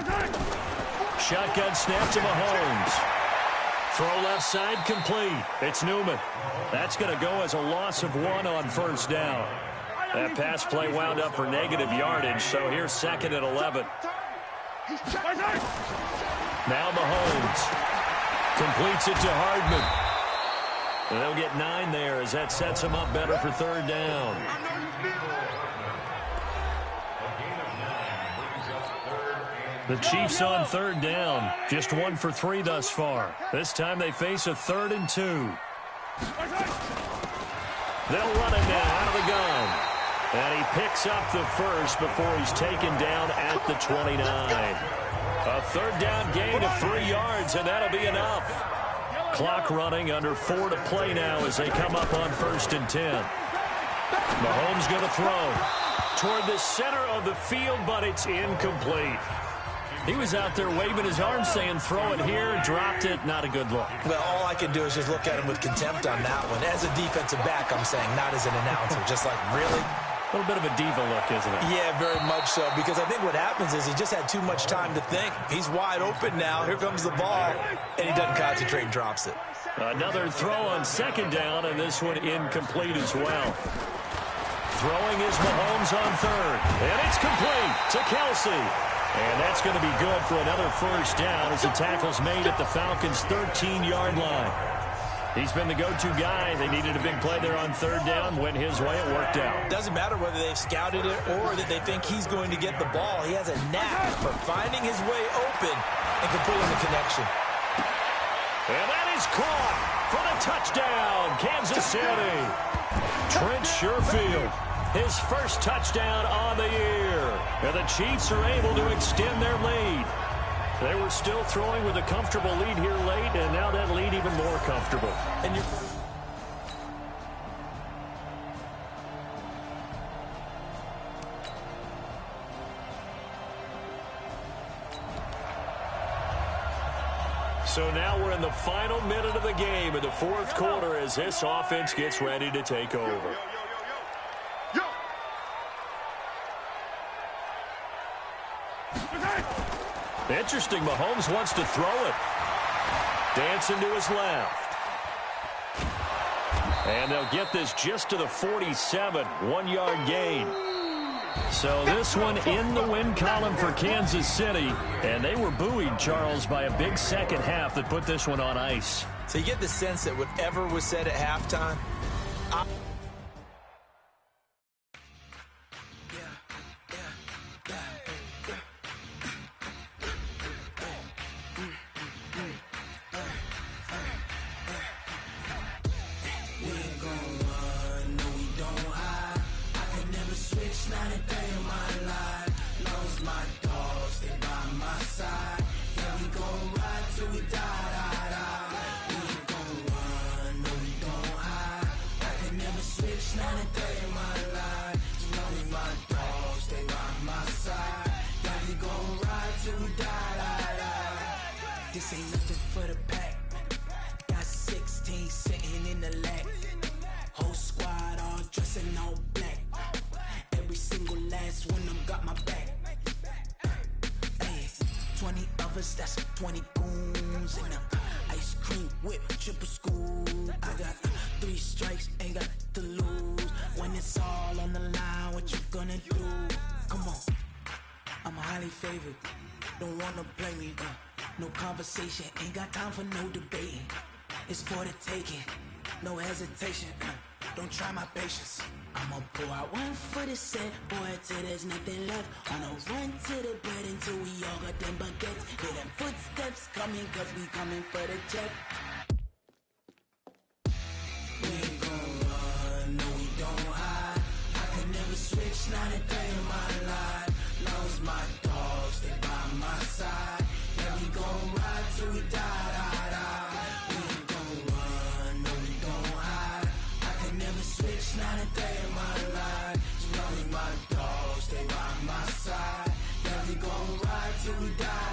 Shotgun snap to Mahomes. Throw left side complete. It's Newman. That's going to go as a loss of 1 on first down. That pass play wound up for negative yardage, so here's 2nd and 11. Now Mahomes completes it to Hardman. And they'll get 9 there as that sets him up better for third down. The Chiefs on third down. Just 1 for 3 thus far. This time they face a 3rd and 2. They'll run him now out of the gun. And he picks up the first before he's taken down at the 29. A third down gain of 3 yards, and that'll be enough. Clock running, under 4 to play now as they come up on 1st and 10. Mahomes going to throw toward the center of the field, but it's incomplete. He was out there waving his arms saying, throw it here, dropped it, not a good look. Well, all I can do is just look at him with contempt on that one. As a defensive back, I'm saying, not as an announcer. Just like, really? A little bit of a diva look, isn't it? Yeah, very much so, because I think what happens is he just had too much time to think. He's wide open now. Here comes the ball, and he doesn't concentrate and drops it. Another throw on second down, and this one incomplete as well. Throwing is Mahomes on third, and it's complete to Kelsey. And that's going to be good for another first down as the tackle's made at the Falcons' 13-yard line. He's been the go-to guy. They needed a big play there on third down. Went his way. It worked out. Doesn't matter whether they've scouted it or that they think he's going to get the ball. He has a knack for finding his way open and completing the connection. And that is caught for the touchdown, Kansas City. Trent Sherfield, his first touchdown on the year. And the Chiefs are able to extend their lead. They were still throwing with a comfortable lead here late, and now that lead even more comfortable. And you're... So now we're in the final minute of the game in the fourth quarter as this offense gets ready to take over. Interesting, Mahomes wants to throw it. Dancing to his left. And they'll get this just to the 47, 1-yard gain. So this one in the win column for Kansas City. And they were buoyed, Charles, by a big second half that put this one on ice. So you get the sense that whatever was said at halftime, This ain't nothing for the pack. Got 16 sitting in the lag. Whole squad all dressing all black. Every single last one of them got my back. Hey, 20 of us, that's 20 goons in the ice cream whip, triple scoop. I got 3 strikes, ain't got to lose. When it's all on the line, what you gonna do? Come on, I'm highly favored. Don't wanna play me, no conversation, ain't got time for no debating. It's for the taking, no hesitation. Don't try my patience. I'ma pour out one for the set, boy, till there's nothing left. On a run to the bread until we all got them baguettes. Hear them footsteps coming, cause we coming for the check. We ain't gon' run, no we don't hide. I can never switch, not a day in my life. Long as my dogs stay by my side. Yeah, we gon' ride till we die. We ain't gon' run, no we don't hide. I can never switch, not a day in my life. As long as my dogs stay by my side. Yeah, we gon' ride till we die.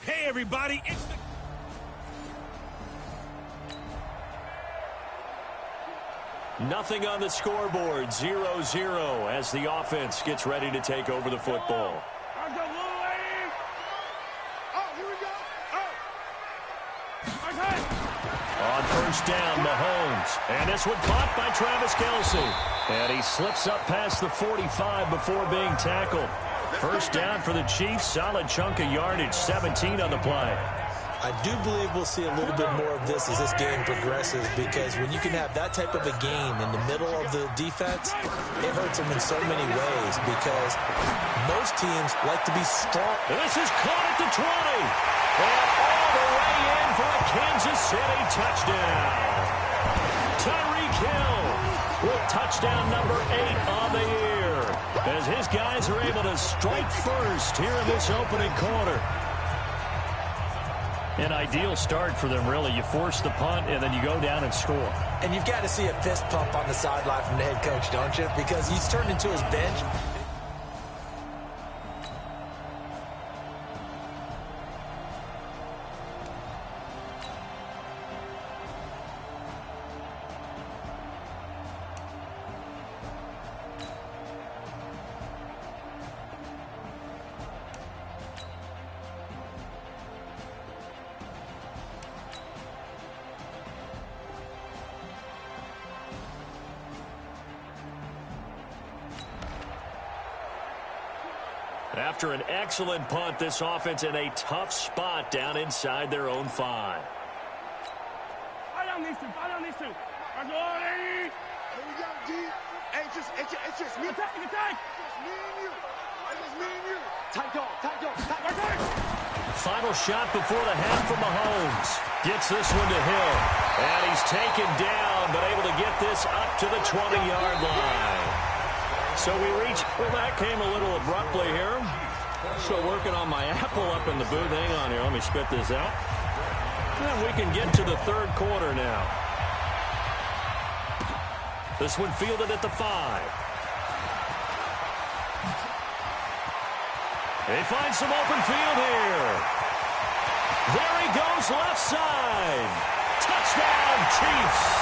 Hey, everybody, it's the... Nothing on the scoreboard, 0-0 as the offense gets ready to take over the football. On first down, Mahomes. And this one caught by Travis Kelce. And he slips up past the 45 before being tackled. First down for the Chiefs. Solid chunk of yardage, 17 on the play. I do believe we'll see a little bit more of this as this game progresses, because when you can have that type of a gain in the middle of the defense, it hurts them in so many ways, because most teams like to be strong. This is caught at the 20. And all the way in for a Kansas City touchdown. Tyreek Hill with touchdown number 8 on the year, as his guys are able to strike first here in this opening quarter. An ideal start for them, really. You force the punt, and then you go down and score. And you've got to see a fist pump on the sideline from the head coach, don't you? Because he's turned into his bench. After an excellent punt, this offense in a tough spot down inside their own 5. Fire on these two. Fire on these two. Here we go, G. Hey, it's just me. Attack. It's just me and you. It's just me and you. Tight dog. Final shot before the half from Mahomes. Gets this one to Hill. And he's taken down, but able to get this up to the 20-yard line. So we reach, well, that came a little abruptly here. So working on my apple up in the booth. Hang on here, let me spit this out. And we can get to the third quarter now. This one fielded at the 5. They find some open field here. There he goes, left side. Touchdown, Chiefs.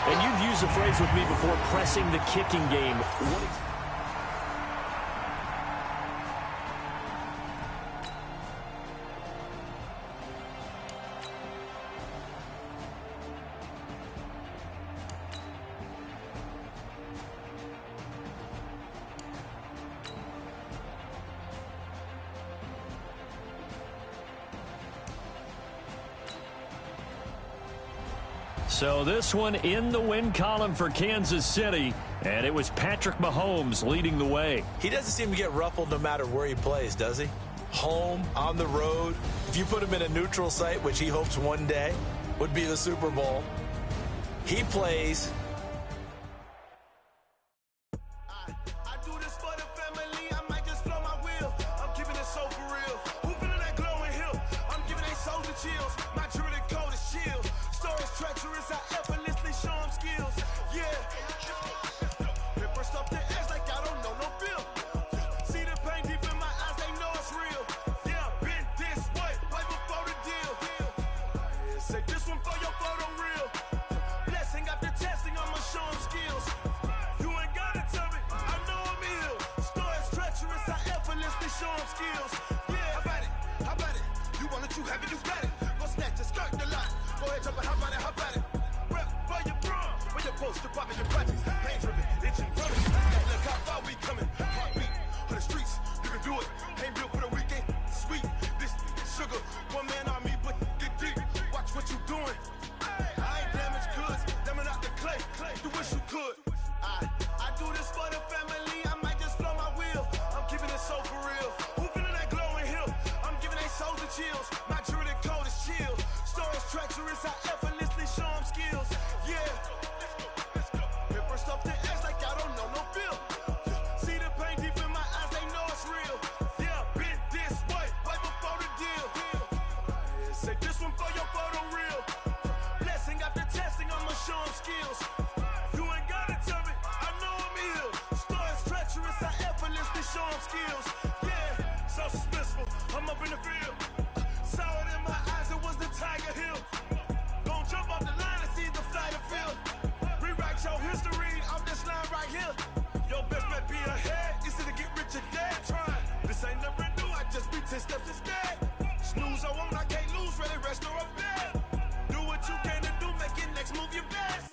And you've used the phrase with me before, pressing the kicking game. So this one in the win column for Kansas City, and it was Patrick Mahomes leading the way. He doesn't seem to get ruffled no matter where he plays, does he? Home, on the road. If you put him in a neutral site, which he hopes one day would be the Super Bowl, he plays. cash, no affair. Do what you can to do, make it next move your best.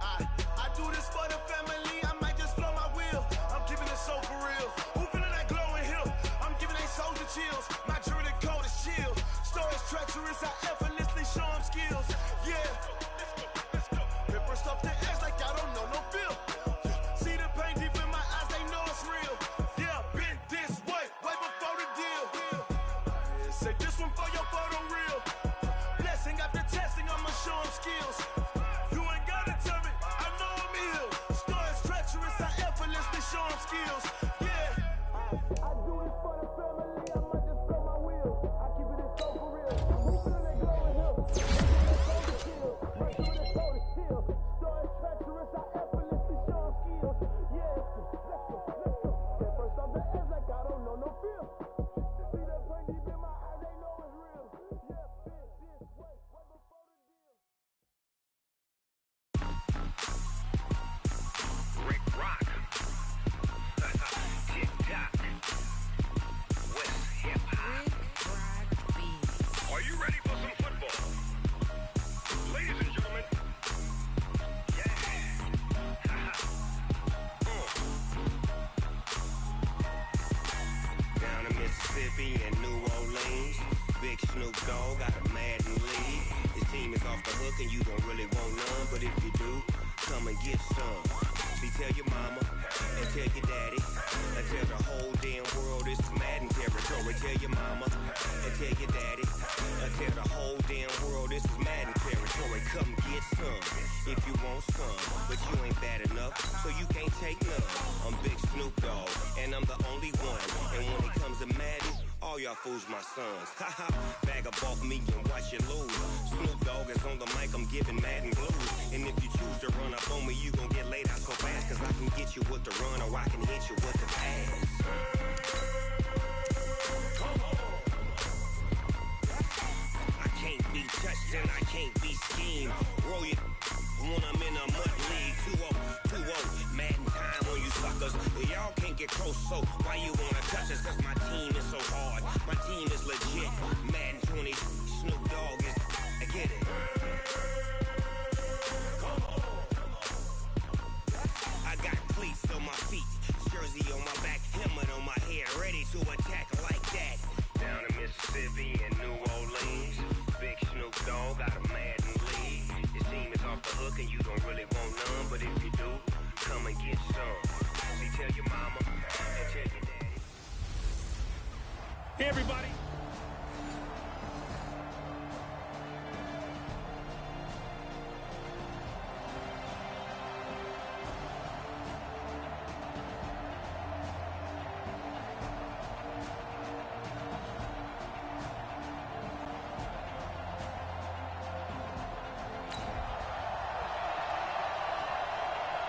I do this for the family, I might just blow my wheel. I'm keeping it so for real. Who feeling that glowing hill? I'm giving they soldier chills. My jewelry cold as chill. Stories treacherous, I effortlessly show them skills. Yeah. Hit first off the edge like I don't know no feel. See the pain deep in my eyes, they know it's real. Yeah, been this way before the deal. Say this one for your photo reel. Blessing after testing, I'ma show them skills. You ain't gotta tell me, I know I'm ill. Stories treacherous, I effortlessly show them skills. Yeah. I do this for the family, I might just blow my wheel. I keep it so for real. Who feeling that glowing hill? My jewelry cold as chill. Stories treacherous, I effortlessly show them skills. Yeah. Let's go. Hit first off the edge like I don't know no feel. See that pain deep in my eyes, they know it's real. Yeah, been this way before the deal. Rick Rock. TikTok. West Hip Hop. Are you ready for some football? Ladies and gentlemen. Yeah. Down in Mississippi and New Orleans, Big Snoop Dogg got a Madden lead. His team is off the hook and you don't really want none, but if you do, come and get some. See, tell your mama and tell your daddy and tell the whole damn world this is Madden territory. Tell your mama and tell your daddy and tell the whole damn world this is Madden territory. Come get some if you want some, but you ain't bad enough, so you can't take none. I'm Big Snoop Dogg and I'm the only one. And when it comes to Madden, all y'all fools my sons. Haha, bag up off me and watch you lose. Snoop Dogg is on the mic, I'm giving Madden blues. And if you choose to run up on me, you gon' get laid out so fast. Cause I can get you with the run or I can hit you with the pass. I can't be touched and I can't be schemed. Roll you when I'm in a mud league. 2-0, Madden time on you suckers. Y'all can't get close, so why you wanna touch us? Cause my team is so hard, my team is legit. Madden 20, Snoop Dogg is, I get it. I got cleats on my feet, jersey on my back, helmet on my head, ready to attack like that. Down in Mississippi and New Orleans, Big Snoop Dogg got a Madden lead. Your team is off the hook and you don't really want none, but if you do, come and get some. See, tell your mama and tell your daddy. Hey, everybody.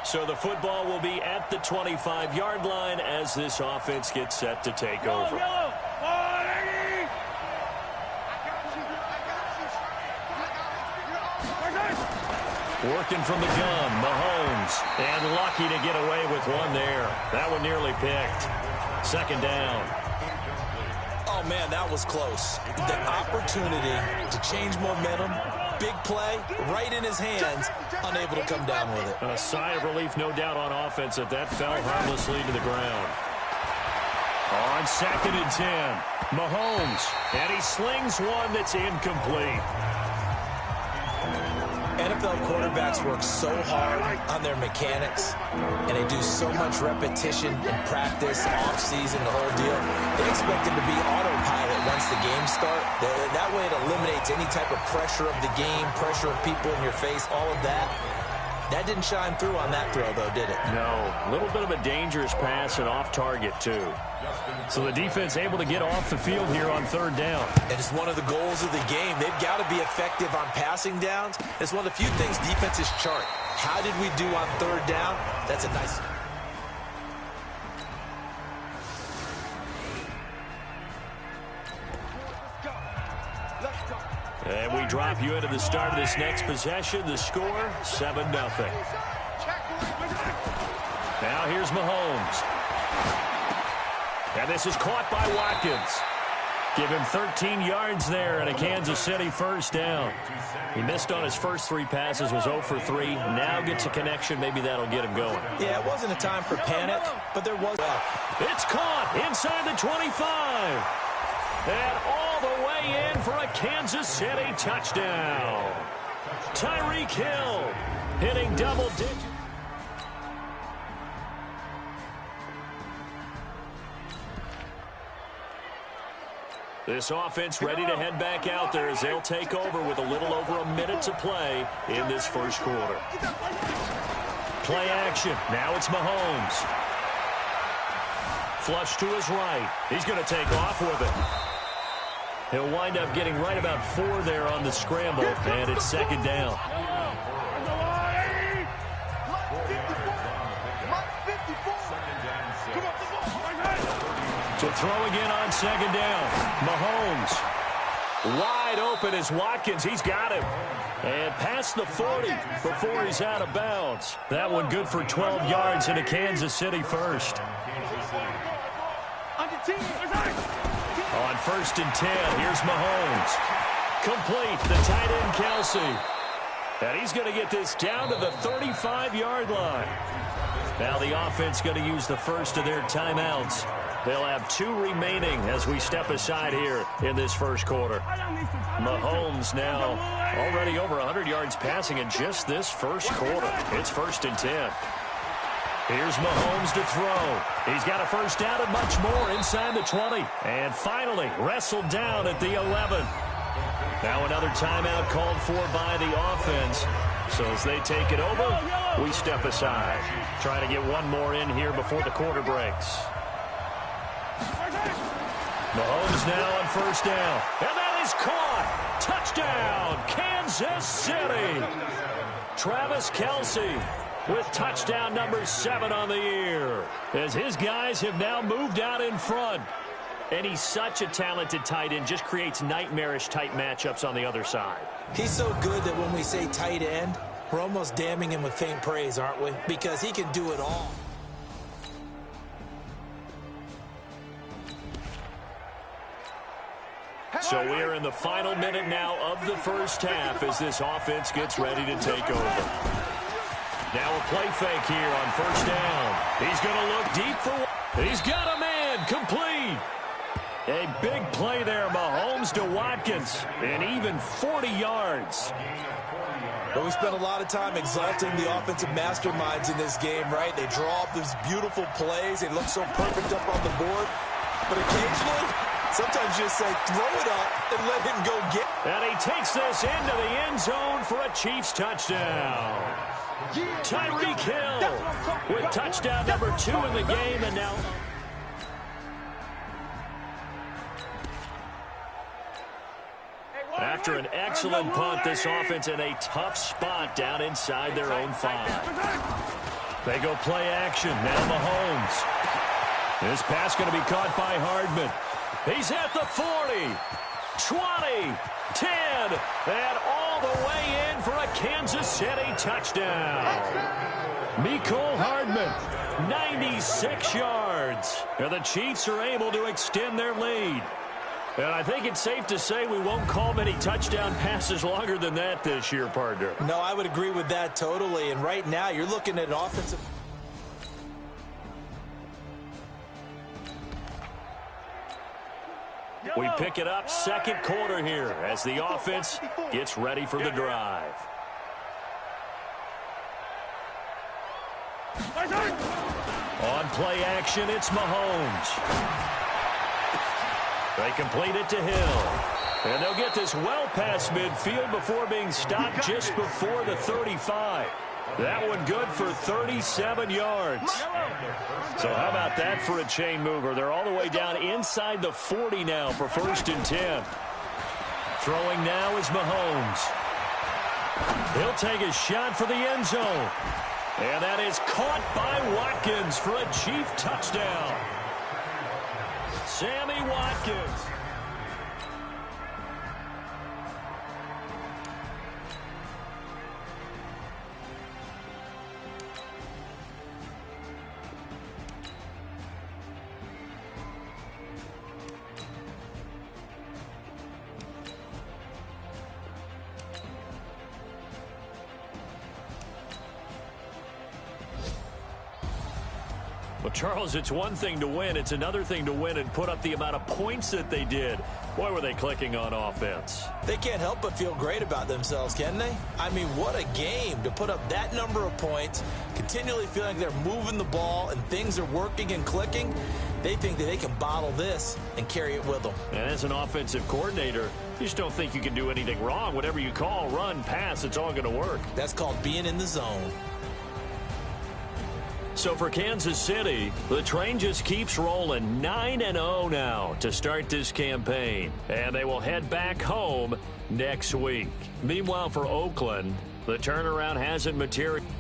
So the football will be at the 25-yard line as this offense gets set to take over. Working from the gun, Mahomes, and lucky to get away with one there. That one nearly picked. Second down. Oh, man, that was close. The opportunity to change momentum, big play, right in his hands, unable to come down with it. A sigh of relief, no doubt, on offense that fell harmlessly to the ground. On 2nd and 10, Mahomes, and he slings one that's incomplete. NFL quarterbacks work so hard on their mechanics, and they do so much repetition in practice, off-season, the whole deal. They expect it to be autopilot once the games start. That way it eliminates any type of pressure of the game, pressure of people in your face, all of that. That didn't shine through on that throw, though, did it? No. A little bit of a dangerous pass and off target, too. So the defense able to get off the field here on 3rd down. And it's one of the goals of the game. They've got to be effective on passing downs. It's one of the few things defenses chart. How did we do on 3rd down? That's a nice... And we drop you into the start of this next possession. The score, 7-0. Now here's Mahomes. And this is caught by Watkins. Give him 13 yards there and a Kansas City first down. He missed on his first 3 passes, was 0 for 3. Now gets a connection. Maybe that'll get him going. Yeah, it wasn't a time for panic, but there was. It's caught inside the 25. And all the way in for a Kansas City touchdown. Tyreek Hill hitting double digits. This offense ready to head back out there as they'll take over with a little over a minute to play in this first quarter. Play action. Now it's Mahomes. Flush to his right. He's going to take off with it. He'll wind up getting right about 4 there on the scramble, and it's second down. To throw again on second down. Mahomes wide open is Watkins. He's got him. And past the 40 before he's out of bounds. That one good for 12 yards in a Kansas City first. On first and 10, here's Mahomes. Complete, the tight end Kelsey. And he's going to get this down to the 35-yard line. Now the offense going to use the first of their timeouts. They'll have 2 remaining as we step aside here in this first quarter. Mahomes now already over 100 yards passing in just this first quarter. It's first and 10. Here's Mahomes to throw. He's got a first down and much more inside the 20. And finally wrestled down at the 11. Now another timeout called for by the offense. So as they take it over, we step aside. Trying to get one more in here before the quarter breaks. Mahomes now on first down. And that is caught. Touchdown, Kansas City. Travis Kelsey with touchdown number 7 on the year. As his guys have now moved out in front. And he's such a talented tight end, just creates nightmarish-type matchups on the other side. He's so good that when we say tight end, we're almost damning him with faint praise, aren't we? Because he can do it all. So we're in the final minute now of the first half as this offense gets ready to take over. Now a play fake here on first down. He's going to look deep for... He's got a man complete. A big play there, Mahomes to Watkins, and even 40 yards. But we spent a lot of time exalting the offensive masterminds in this game, right? They draw up these beautiful plays. They look so perfect up on the board. But occasionally, sometimes you just say, throw it up and let him go get it. And he takes this into the end zone for a Chiefs touchdown. Tyreek Hill with touchdown number 2 in the game, and now... After an excellent punt, this offense in a tough spot down inside their own 5. They go play action. Now Mahomes. This pass going to be caught by Hardman. He's at the 40, 20, 10, and all the way in for a Kansas City touchdown. Mecole Hardman, 96 yards. And the Chiefs are able to extend their lead. And I think it's safe to say we won't call many touchdown passes longer than that this year, partner. No, I would agree with that totally. And right now, you're looking at offensive... We pick it up second quarter here as the offense gets ready for the drive. On play action, it's Mahomes. They complete it to Hill. And they'll get this well past midfield before being stopped just before the 35. That one good for 37 yards. So how about that for a chain mover? They're all the way down inside the 40 now for first and 10. Throwing now is Mahomes. He'll take a shot for the end zone. And that is caught by Watkins for a Chief touchdown. Sammy Watkins. Well, Charles, it's one thing to win. It's another thing to win and put up the amount of points that they did. Boy, were they clicking on offense. They can't help but feel great about themselves, can they? I mean, what a game to put up that number of points, continually feeling like they're moving the ball and things are working and clicking. They think that they can bottle this and carry it with them. And as an offensive coordinator, you just don't think you can do anything wrong. Whatever you call, run, pass, it's all going to work. That's called being in the zone. So for Kansas City, the train just keeps rolling 9-0 now to start this campaign. And they will head back home next week. Meanwhile, for Oakland, the turnaround hasn't materialized.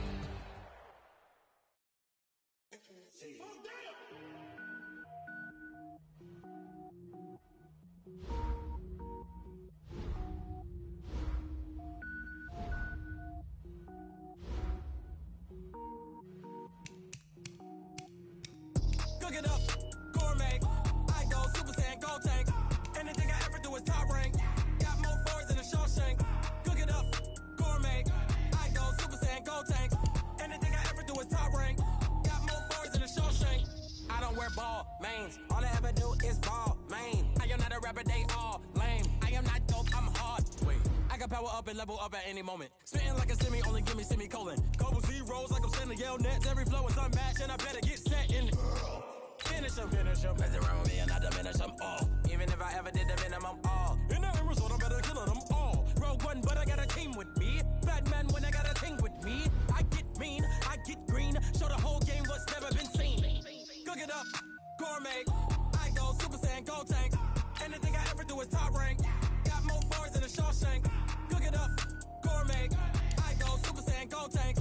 Cook it up, gourmet. I go Super Saiyan, go tank. Anything I ever do is top rank. Got more boards than a Shawshank. Cook it up, gourmet. I go Super Saiyan, go tank. Anything I ever do is top rank. Got more boards than a Shawshank. I don't wear ball mains. All I ever do is ball main. I am not a rapper, they all lame. I am not dope, I'm hard. Wait, I can power up and level up at any moment. Spitting like a semi, only give me semicolon. Couple zeros like I'm sending yell nets. Every flow is unmatched and I better get set in. Finish them. Mess around with me and I diminish them all. Even if I ever did the minimum all. In the end result, I'm better killing them all. Rogue One, but I got a team with me. Batman when I got a thing with me. I get mean, I get green. Show the whole game what's never been seen. Cook it up, gourmet. I go Super Saiyan, go tank. Anything I ever do is top rank. Got more bars than a Shawshank. Cook it up, gourmet. I go Super Saiyan, go tank.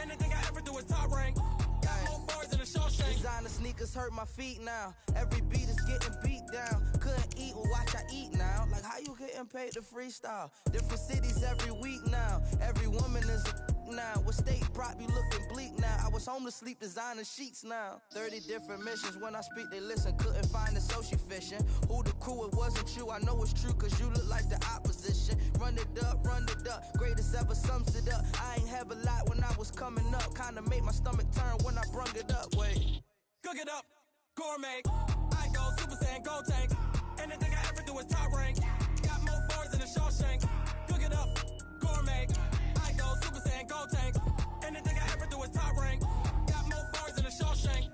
Anything I ever do is top rank. Got more bars than a Shawshank. Designer sneakers hurt my feet now. Every beat is getting beat down. Couldn't eat, well watch I eat now. Like how you getting paid to freestyle? Different cities every week now. Every woman is a now. What state prop you looking bleak now? I was home to sleep designer sheets now. 30 different missions. When I speak they listen. Couldn't find it so she fishing. Who the crew, it wasn't you. I know it's true cause you look like the opposition. Run it up. Greatest ever sums it up. I ain't have a lot when I was coming up. Kinda made my stomach turn when I brung it up. Wait. Cook it up, gourmet. I go Super Saiyan, go tank. Anything I ever do is top rank. Got more bars than a Shawshank. Cook it up, gourmet. I go Super Saiyan, go tank. Anything I ever do is top rank. Got more bars than a Shawshank.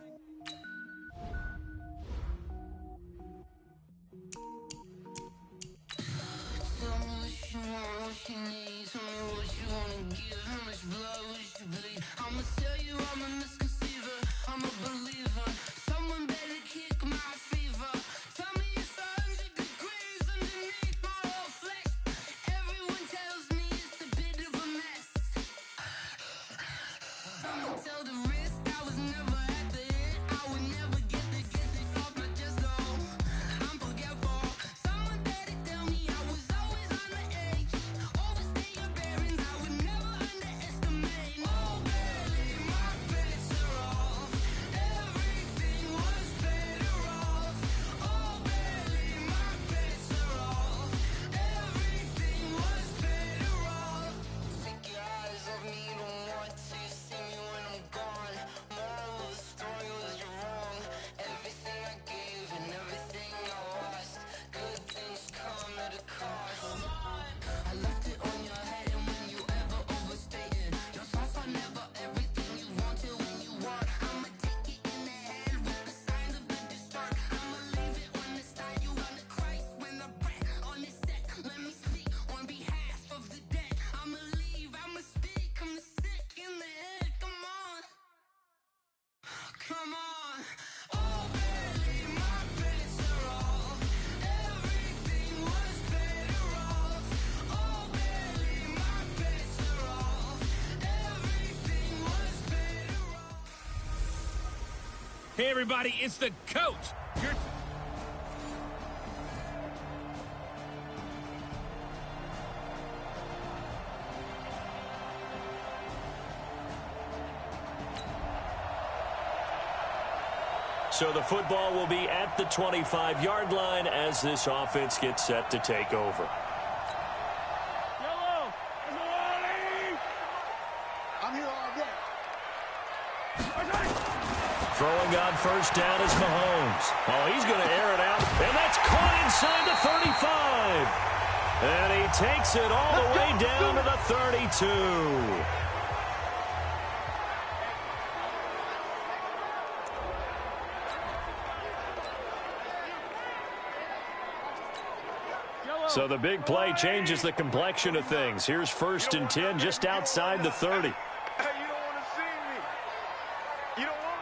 Tell me what you want, what you need. Tell me what you wanna give. How much blood would you bleed? I'ma tell you I'm a misconceiver. I'm a believer. Someone better kick my fever. Tell me it's 100 degrees underneath my whole flesh. Everyone tells me it's a bit of a mess. I'ma tell the risk I was never at the end. I would never get it off my chest though. I'm forgetful. Someone better tell me I was always on the edge. Overstay your bearings, I would never underestimate. Oh baby, my bets are off. Everything was better off. Oh baby, my bets are off. Everything was better off. Take your eyes off me, don't want to see me when I'm gone. Moral of the story was you're wrong. Everything I gave and everything I lost. Good things come at a cost. I left it on your head and when you ever overstated. Your thoughts are never everything you wanted when you want. I'ma take it in the head with the signs of the distort. I'ma leave it on the side. You on the Christ when I breath on this set. Let me speak on behalf of the dead. I'ma leave, I'ma speak. I'm the sick in the head. Come on. Come on. Oh baby, my bets are off. Everything was better off. Oh baby, my bets are off. Everything was better off. Hey everybody, it's the coach. So the football will be at the 25-yard line as this offense gets set to take over. Yellow, I'm here all day. Throwing on first down is Mahomes. Oh, he's going to air it out, and that's caught inside the 35. And he takes it all the way down to the 32. So the big play changes the complexion of things. Here's 1st and 10 just outside the 30. Hey, you don't want to see me. You don't want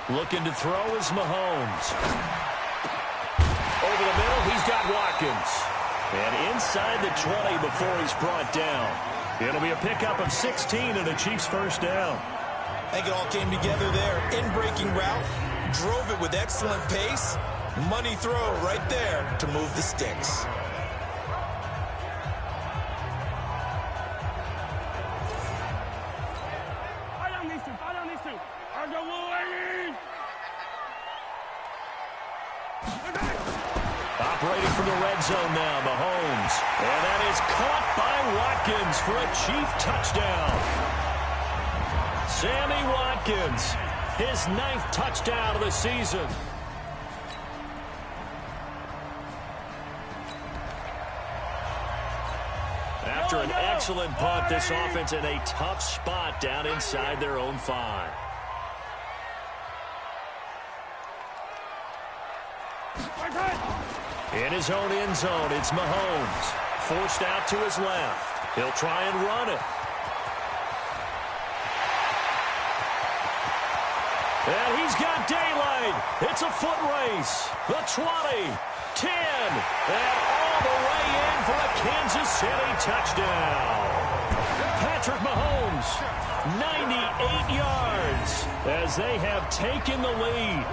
me. Looking to throw is Mahomes. Over the middle, he's got Watkins. And inside the 20 before he's brought down. It'll be a pickup of 16 and a Chiefs first down. I think it all came together there. In-breaking route. Drove it with excellent pace. Money throw right there to move the sticks. Operating from the red zone now, Mahomes. And that is caught by Watkins for a Chief touchdown. Sammy Watkins, his 9th touchdown of the season. After an excellent punt, this offense in a tough spot down inside their own 5. In his own end zone, it's Mahomes. Forced out to his left. He'll try and run it. And he's got daylight. It's a foot race. The 20, 10, and all the way in for a Kansas City touchdown. Patrick Mahomes, 98 yards as they have taken the lead.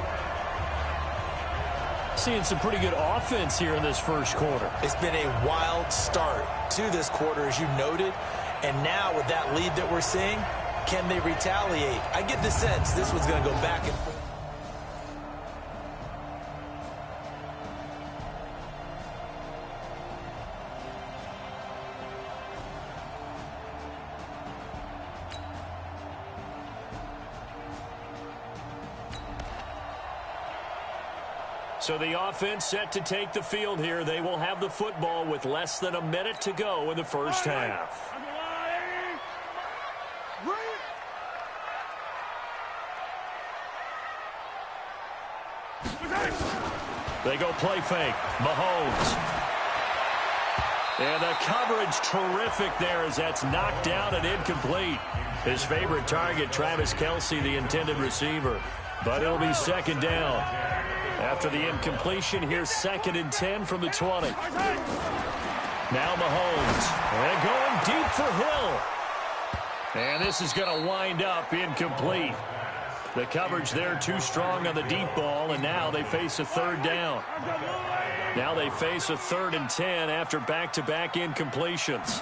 Seeing some pretty good offense here in this first quarter. It's been a wild start to this quarter, as you noted. And now with that lead that we're seeing, can they retaliate? I get the sense this one's going to go back and forth. So the offense set to take the field here. They will have the football with less than a minute to go in the first half. They go play fake. Mahomes. And the coverage terrific there as that's knocked down and incomplete. His favorite target, Travis Kelce, the intended receiver. But it'll be second down. After the incompletion, here's 2nd and 10 from the 20. Now Mahomes. And going deep for Hill. And this is going to wind up incomplete. The coverage there too strong on the deep ball, and now they face a 3rd down. Now they face a 3rd and 10 after back-to-back incompletions.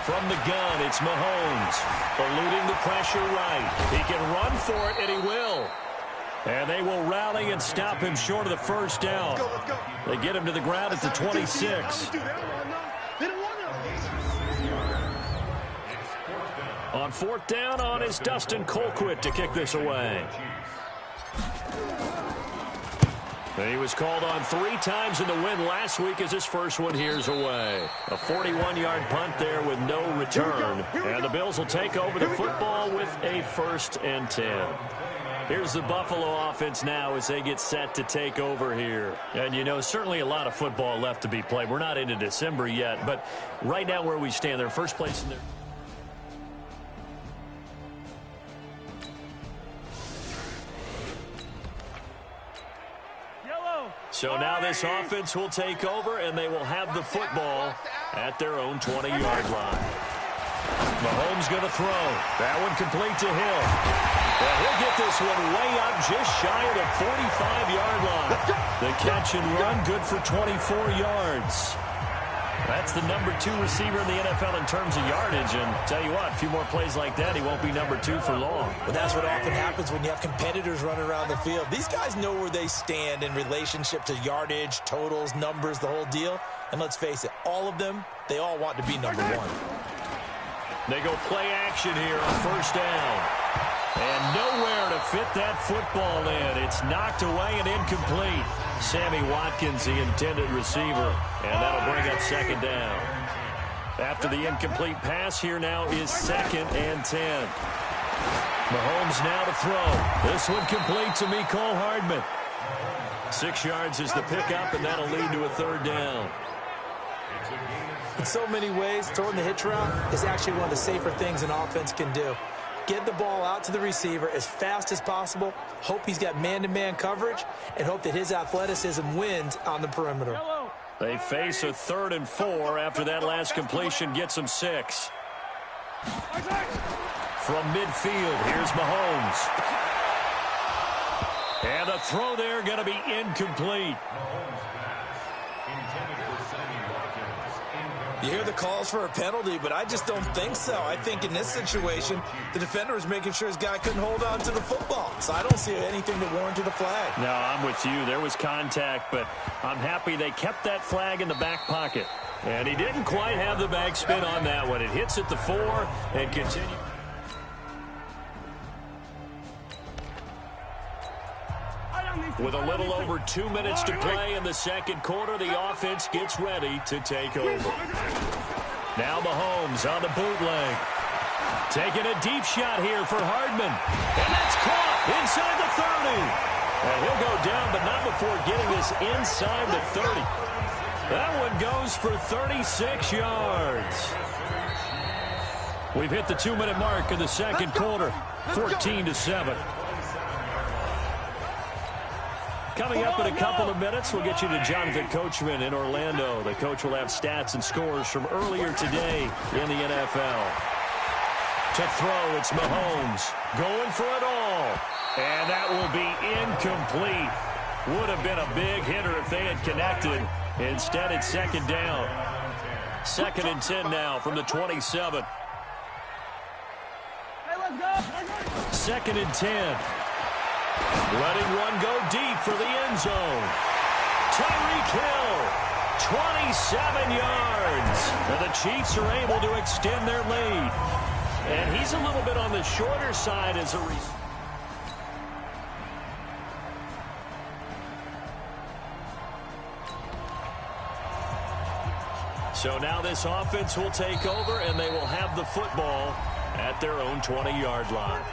From the gun, it's Mahomes. Eluding the pressure right. He can run for it, and he will. And they will rally and stop him short of the first down. They get him to the ground at the 26. On 4th down on is Dustin Colquitt to kick this away. He was called on 3 times in the win last week as his first one here's away. A 41-yard punt there with no return. And the Bills will take over the football with a 1st and 10. Here's the Buffalo offense now as they get set to take over here. And, you know, certainly a lot of football left to be played. We're not into December yet, but right now where we stand, they're first place in their... So now this offense will take over, and they will have the football at their own 20-yard line. Mahomes going to throw. That one complete to Hill. Well, he'll get this one way up just shy of the 45-yard line. The catch and run good for 24 yards. That's the number 2 receiver in the NFL in terms of yardage. And tell you what, a few more plays like that, he won't be number 2 for long. But that's what often happens when you have competitors running around the field. These guys know where they stand in relationship to yardage, totals, numbers, the whole deal. And let's face it, all of them, they all want to be number 1. They go play action here on first down. And nowhere to fit that football in. It's knocked away and incomplete. Sammy Watkins, the intended receiver. And that'll bring up second down. After the incomplete pass, here now is 2nd and 10. Mahomes now to throw. This one complete to Mecole Hardman. 6 yards is the pickup, and that'll lead to a 3rd down. In so many ways, throwing the hitch route is actually one of the safer things an offense can do. Get the ball out to the receiver as fast as possible, hope he's got man-to-man coverage, and hope that his athleticism wins on the perimeter. They face a 3rd and 4 after that last completion gets them 6. From midfield, here's Mahomes. And the throw there going to be incomplete. You hear the calls for a penalty, but I just don't think so. I think in this situation, the defender was making sure his guy couldn't hold on to the football. So I don't see anything that warranted a flag. No, I'm with you. There was contact, but I'm happy they kept that flag in the back pocket. And he didn't quite have the backspin on that one. It hits at the 4 and continues. With a little over 2 minutes to play in the second quarter, the offense gets ready to take over. Now Mahomes on the bootleg. Taking a deep shot here for Hardman. And that's caught inside the 30. And he'll go down, but not before getting this inside the 30. That one goes for 36 yards. We've hit the 2-minute mark in the second quarter. 14-7. Coming up in a couple of minutes, we'll get you to Jonathan Coachman in Orlando. The coach will have stats and scores from earlier today in the NFL. To throw, it's Mahomes going for it all. And that will be incomplete. Would have been a big hitter if they had connected. Instead, it's 2nd down. 2nd and 10 now from the 27. 2nd and 10. Letting one go deep for the end zone. Tyreek Hill, 27 yards. And the Chiefs are able to extend their lead. And he's a little bit on the shorter side as a result. So now this offense will take over, and they will have the football at their own 20-yard line.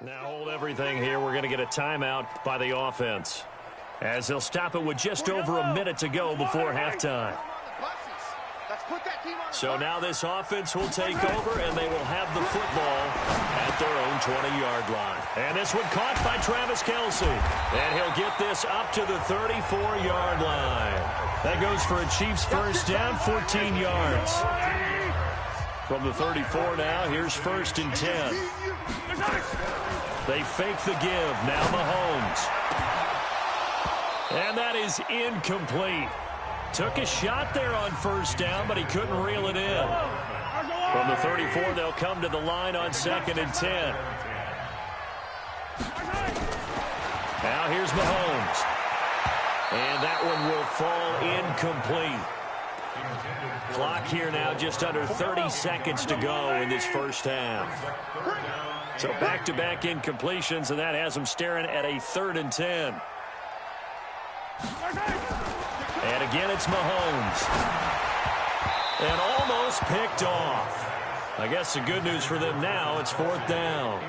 Now hold everything here. We're going to get a timeout by the offense, as they'll stop it with just over a minute to go before halftime. So now this offense will take over, and they will have the football at their own 20-yard line. And this one caught by Travis Kelce. And he'll get this up to the 34-yard line. That goes for a Chiefs first down, 14 yards. From the 34 now, here's 1st and 10. They fake the give. Now Mahomes. And that is incomplete. Took a shot there on 1st down, but he couldn't reel it in. From the 34, they'll come to the line on 2nd and 10. Now here's Mahomes. And that one will fall incomplete. Clock here now just under 30 seconds to go in this first half. So back-to-back incompletions, and that has them staring at a 3rd and 10. And again, it's Mahomes. And almost picked off. I guess the good news for them now, it's 4th down.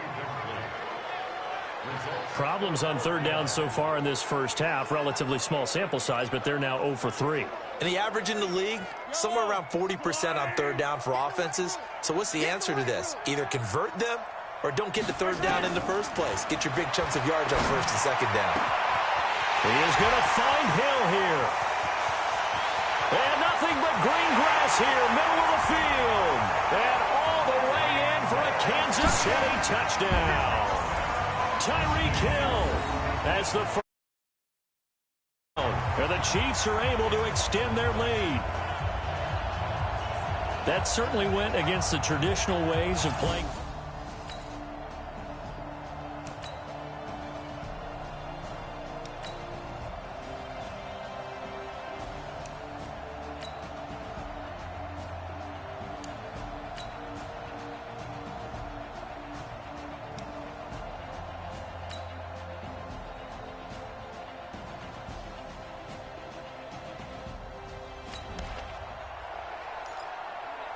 Problems on 3rd down so far in this first half. Relatively small sample size, but they're now 0 for 3. And the average in the league, somewhere around 40% on 3rd down for offenses. So what's the answer to this? Either convert them or don't get to 3rd down in the first place. Get your big chunks of yards on 1st and 2nd down. He is going to find Hill here. And nothing but green grass here, middle of the field. And all the way in for a Kansas City touchdown. Tyreek Hill as the first. And the Chiefs are able to extend their lead. That certainly went against the traditional ways of playing.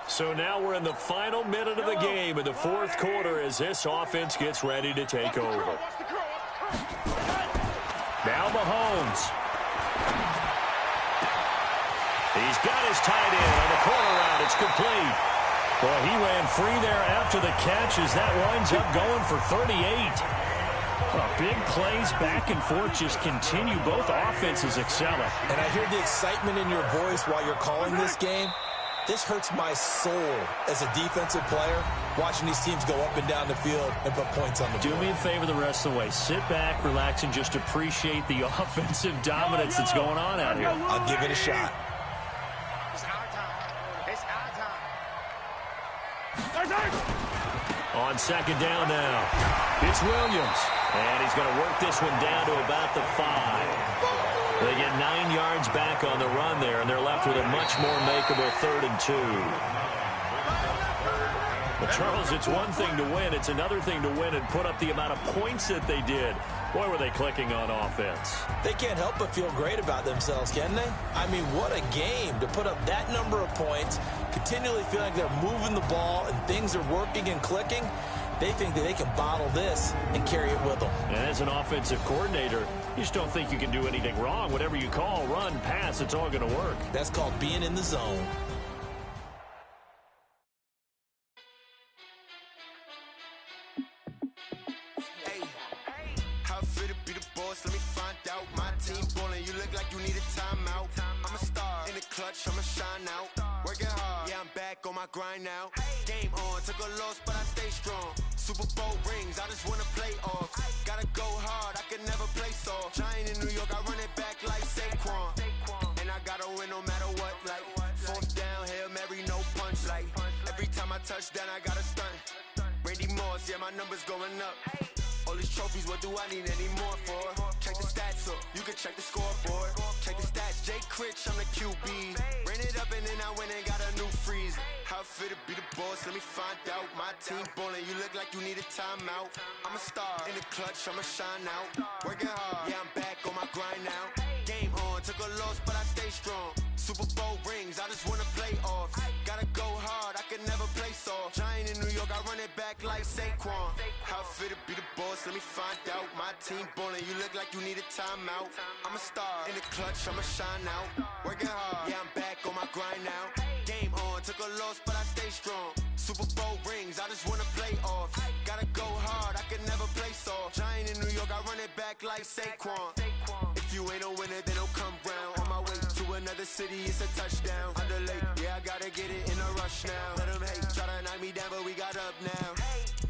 So now we're in the final minute of the game in the 4th quarter as this offense gets ready to take over. Now Mahomes. He's got his tight end on the corner route. It's complete. Boy, he ran free there after the catch as that winds up going for 38. Big plays back and forth just continue. Both offenses excelling. And I hear the excitement in your voice while you're calling this game. This hurts my soul as a defensive player, watching these teams go up and down the field and put points on the board. Do me a favor the rest of the way. Sit back, relax, and just appreciate the offensive dominance that's going on out here. I'll give it a shot. It's our time. It's our time. On 2nd down now, it's Williams. And he's going to work this one down to about the 5. They get 9 yards back on the run there, and they're left with a much more makeable 3rd and 2. But Charles, it's one thing to win. It's another thing to win and put up the amount of points that they did. Boy, were they clicking on offense. They can't help but feel great about themselves, can they? I mean, what a game to put up that number of points, continually feeling like they're moving the ball and things are working and clicking. They think that they can bottle this and carry it with them. And as an offensive coordinator, you just don't think you can do anything wrong. Whatever you call, run, pass, it's all going to work. That's called being in the zone. Hey, how fit to be the boss? Let me find out. My team ballin', you look like you need a timeout. I'm a star in the clutch, I'ma shine out. Working hard, yeah, I'm back on my grind now. Game on, took a loss, but I stay strong. Super Bowl rings, I just wanna play off. Gotta go hard, I can never play soft. Giant in New York, I run it back like Saquon. And I gotta win no matter what, like 4th down, Hail Mary, no punch. Like every time I touch down, I gotta stunt. Randy Moss, yeah, my numbers going up. All these trophies, what do I need any more for? Check the stats up, you can check the scoreboard. Check the stats, Jay Critch, I'm the QB. Ran it up and then I went and got a new freeze. How fit to be the boss, let me find out. My team ballin', you look like you need a timeout. I'm a star in the clutch, I'ma shine out. Working hard, yeah, I'm back on my grind now. Game on, took a loss, but I stay strong. Super Bowl rings, I just wanna play off. Gotta go hard, I can never play soft. Giant in New York, I run it back like Saquon. How fit to be the boss, let me find out. My team ballin', you look like you need a timeout. I'm a star, in the clutch, I'ma shine out. Working hard, yeah, I'm back on my grind now. Game on, took a loss, but I stay strong. Super Bowl rings, I just wanna play off. Gotta go hard, I can never play soft. Giant in New York, I run it back like Saquon. If you ain't a winner, then don't come round. On my way to another city, it's a touchdown. Underlay, yeah, I gotta get it in a rush now. Let them hate, try to knock me down, but we got up now.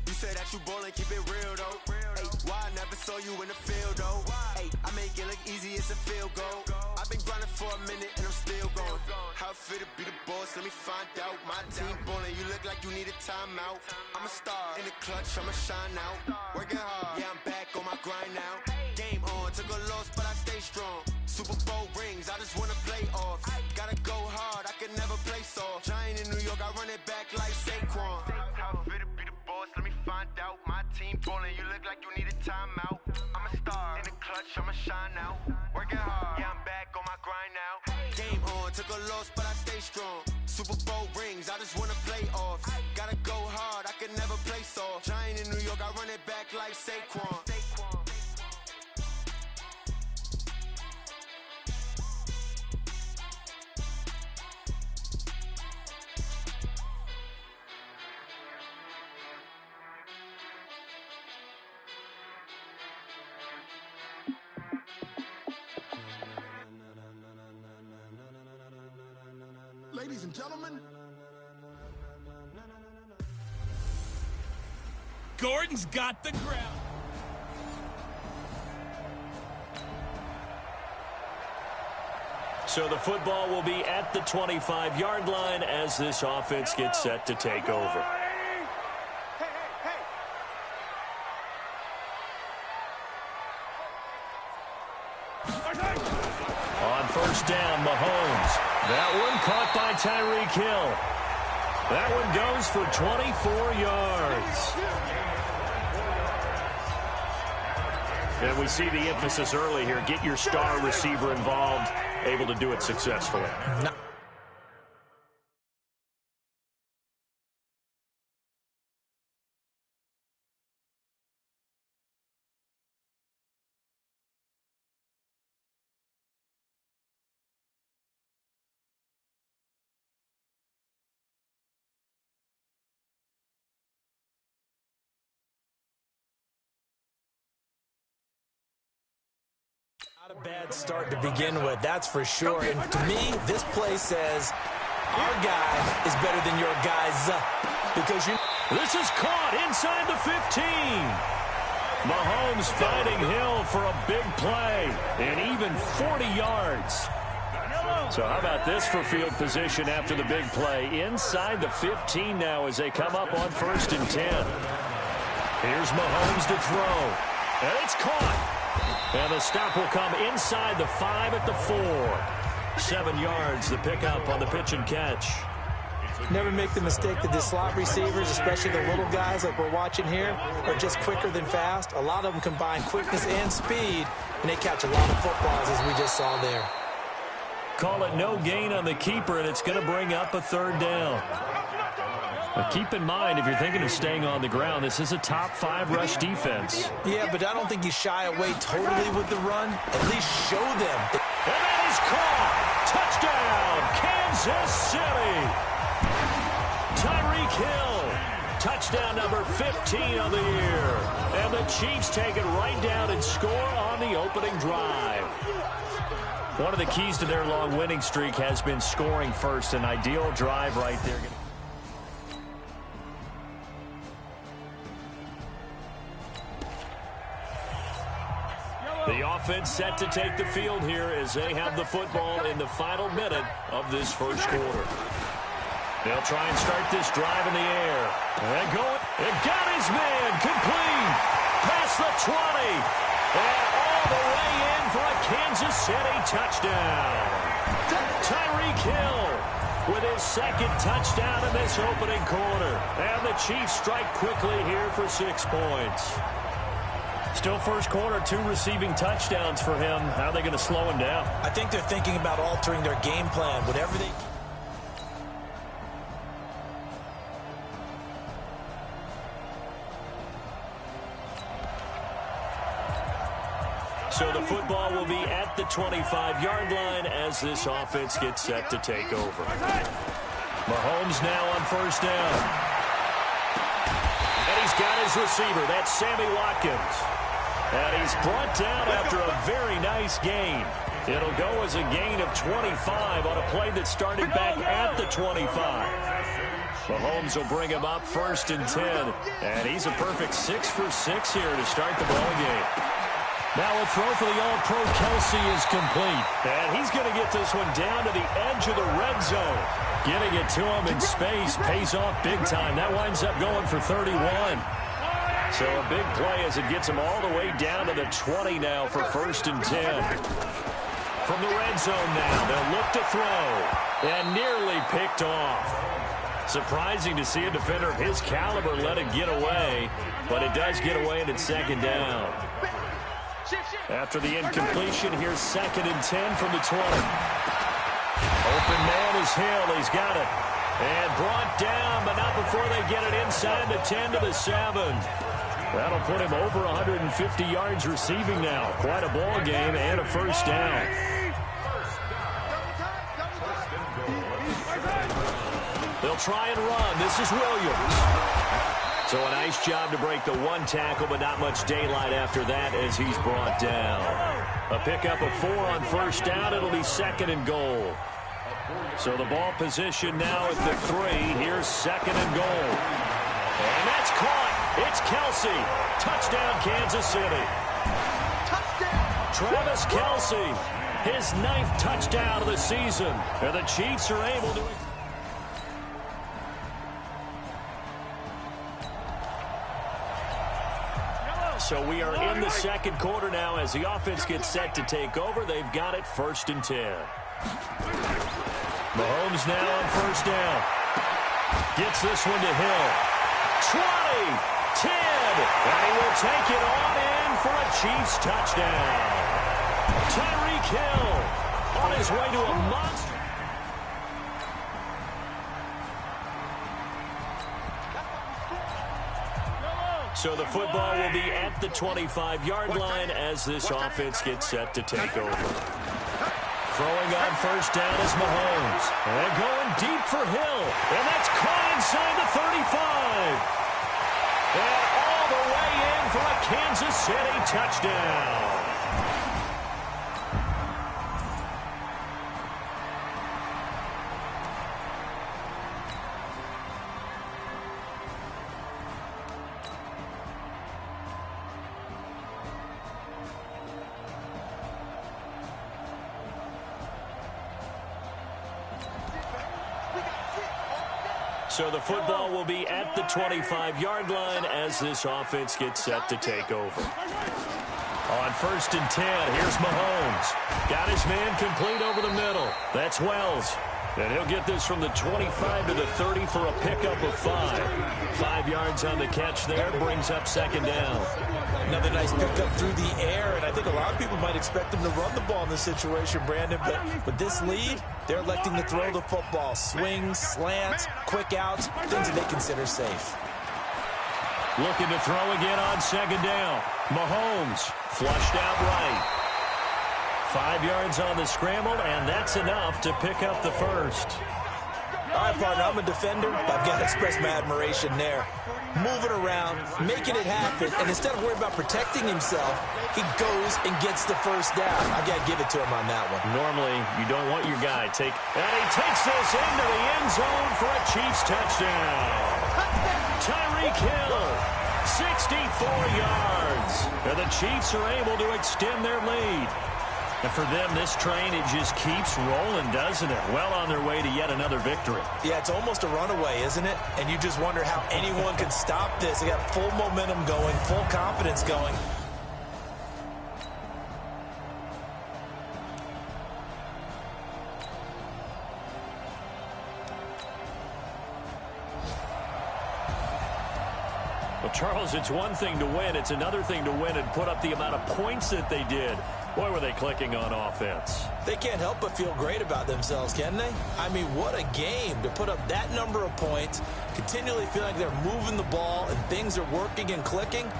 You said that you ballin', keep it real though. Hey, why I never saw you in the field though? Hey, I make it look easy, it's a field goal. I've been grinding for a minute and I'm still going. How fit to be the boss, let me find out. My team ballin', you look like you need a timeout. I'm a star, in the clutch, I'ma shine out. Working hard, yeah, I'm back on my grind now. Game on, took a loss, but I stay strong. Super Bowl rings, I just wanna play off. Gotta go hard, I can never play soft. Giant in New York, I run it back like Saquon. How fit to be the boss, let me find out. My team ballin', you look like you need a timeout. I'm a star, in the clutch, I'ma shine out. Working hard, yeah, I'm back on my grind now. Game on, took a loss, but I stay strong. Super Bowl rings, I just wanna play off. Gotta go hard, I can never play soft. Giant in New York, I run it back like Saquon. Ladies and gentlemen, Gordon's got the ground. So the football will be at the 25-yard line as this offense gets set to take over. On first down, Mahomes. That one caught by Tyreek Hill. That one goes for 24 yards. And we see the emphasis early here. Get your star receiver involved, able to do it successfully. No. Not a bad start to begin with, that's for sure. And to me, this play says our guy is better than your guys. Because This is caught inside the 15. Mahomes fighting Hill for a big play and even 40 yards. So how about this for field position after the big play? Inside the 15 now as they come up on first and 10. Here's Mahomes to throw. And it's caught. And the stop will come inside the 5 at the 4. 7 yards, the pickup on the pitch and catch. Never make the mistake that the slot receivers, especially the little guys like we're watching here, are just quicker than fast. A lot of them combine quickness and speed, and they catch a lot of footballs, as we just saw there. Call it no gain on the keeper, and it's going to bring up a third down. Now keep in mind, if you're thinking of staying on the ground, this is a top 5 rush defense. Yeah, but I don't think you shy away totally with the run. At least show them. And that is caught. Touchdown, Kansas City. Tyreek Hill. Touchdown number 15 of the year. And the Chiefs take it right down and score on the opening drive. One of the keys to their long winning streak has been scoring first. An ideal drive right there. The offense set to take the field here as they have the football in the final minute of this first quarter. They'll try and start this drive in the air. And going. It got his man complete. Past the 20. And all the way in for a Kansas City touchdown. Tyreek Hill with his second touchdown in this opening quarter. And the Chiefs strike quickly here for 6 points. Still first quarter, 2 receiving touchdowns for him. How are they going to slow him down? I think they're thinking about altering their game plan. Whatever they... So the football will be at the 25-yard line as this offense gets set to take over. Mahomes now on first down. And he's got his receiver. That's Sammy Watkins. And he's brought down after a very nice gain. It'll go as a gain of 25 on a play that started back at the 25. Mahomes will bring him up first and 10. And he's a perfect 6 for 6 here to start the ball game. Now a throw for the All-Pro Kelsey is complete. And he's going to get this one down to the edge of the red zone. Getting it to him in space pays off big time. That winds up going for 31. So a big play as it gets him all the way down to the 20 now for first and 10. From the red zone now, they'll look to throw. And nearly picked off. Surprising to see a defender of his caliber let it get away. But it does get away and it's second down. After the incompletion, here's second and 10 from the 20. Open man is Hill. He's got it. And brought down, but not before they get it inside the 10 to the 7. That'll put him over 150 yards receiving now. Quite a ball game and a first down. They'll try and run. This is Williams. So a nice job to break the 1 tackle, but not much daylight after that as he's brought down. A pickup of 4 on first down. It'll be second and goal. So the ball position now at the 3. Here's second and goal. And that's caught. It's Kelsey. Touchdown, Kansas City. Touchdown. Travis Kelsey. His 9th touchdown of the season. And the Chiefs are able to... So we are in the second quarter now as the offense gets set to take over. They've got it first and 10. Mahomes now on first down. Gets this one to Hill. 20, 10, and he will take it on in for a Chiefs touchdown. Tyreek Hill on his way to a monster. So the football will be at the 25-yard line as this offense gets set to take over. Throwing on first down is Mahomes. And going deep for Hill. And that's caught inside the 35. And all the way in for a Kansas City touchdown. So the football will be at the 25-yard line as this offense gets set to take over. On first and 10, here's Mahomes. Got his man complete over the middle. That's Wells. And he'll get this from the 25 to the 30 for a pickup of 5. 5 yards on the catch there, brings up second down. Another nice pickup through the air, and I think a lot of people might expect him to run the ball in this situation, Brandon, but with this lead, they're electing to throw the football. Swings, slants, quick outs, things that they consider safe. Looking to throw again on second down. Mahomes flushed out right. 5 yards on the scramble, and that's enough to pick up the first. All right, partner, I'm a defender, but I've got to express my admiration there. Moving around, making it happen, and instead of worrying about protecting himself, he goes and gets the first down. I've got to give it to him on that one. Normally, you don't want your guy take... And he takes this into the end zone for a Chiefs touchdown. Tyreek Hill, 64 yards. And the Chiefs are able to extend their lead. And for them, this train, it just keeps rolling, doesn't it? Well on their way to yet another victory. Yeah, it's almost a runaway, isn't it? And you just wonder how anyone can stop this. They got full momentum going, full confidence going. Well, Charles, it's one thing to win. It's another thing to win and put up the amount of points that they did. Boy, were they clicking on offense. They can't help but feel great about themselves, can they? I mean, what a game to put up that number of points, continually feel like they're moving the ball and things are working and clicking.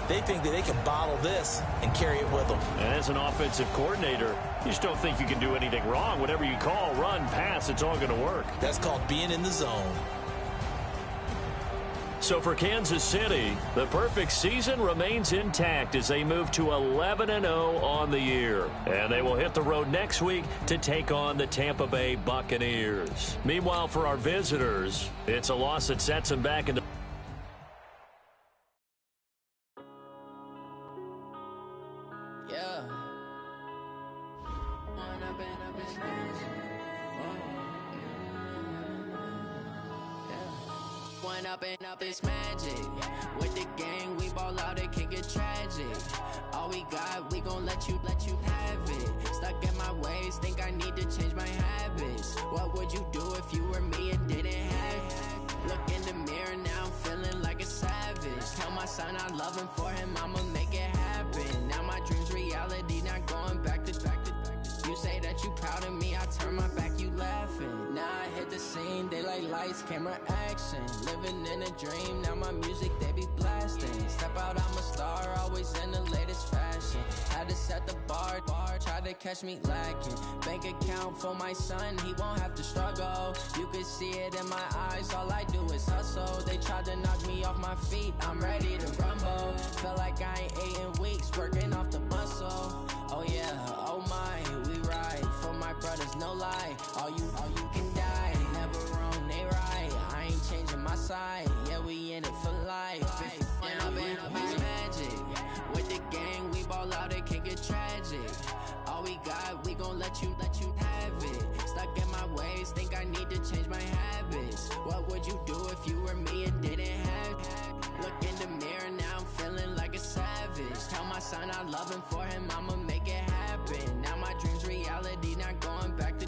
They think that they can bottle this and carry it with them. And as an offensive coordinator, you just don't think you can do anything wrong. Whatever you call, run, pass, it's all going to work. That's called being in the zone. So for Kansas City, the perfect season remains intact as they move to 11-0 on the year. And they will hit the road next week to take on the Tampa Bay Buccaneers. Meanwhile, for our visitors, it's a loss that sets them back in the... Up this magic with the gang, we ball out, it can get tragic. All we got, we gon' let you have it. Stuck in my ways, think I need to change my habits. What would you do if you were me and didn't have it? Look in the mirror, now I'm feeling like a savage. Tell my son I love him, for him I'ma make it happen. Now my dream's reality, not going back to. You say that you proud of me, I turn my back, you laughing. Now I hit the scene, they like lights, camera, action. Living in a dream, now my music, they be blasting. Step out, I'm a star, always in the latest fashion. Had to set the bar, try to catch me lacking. Bank account for my son, he won't have to struggle. You can see it in my eyes, all I do is hustle. They tried to knock me off my feet, I'm ready to rumble. Feel like I ain't ate in weeks, working off the muscle. Oh yeah, oh my, we ride for my brothers, no lie. All you can die, never wrong, they right. I ain't changing my side, yeah, we in it for life. When up in up is magic, with the gang, we ball out, it can get tragic. All we got, we gon' let you have it. Stuck in my ways, think I need to change my habits. What would you do if you were me and didn't have it? Look in the mirror, now I'm feeling like a savage. Tell my son I love him, for him I'ma make it happen. Now my dream's reality, not going back to.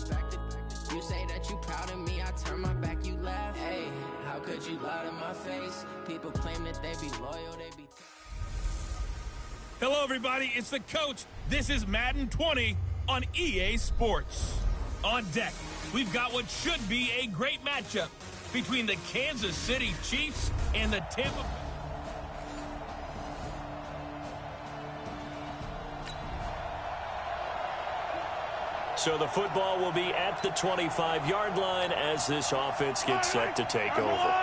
You say that you proud of me, I turn my back, you laugh. Hey, how could you lie to my face? People claim that they be loyal, they be... Hello, everybody. It's the coach. This is Madden 20 on EA Sports. On deck, we've got what should be a great matchup between the Kansas City Chiefs and the Tampa... So the football will be at the 25-yard line as this offense gets set to take over.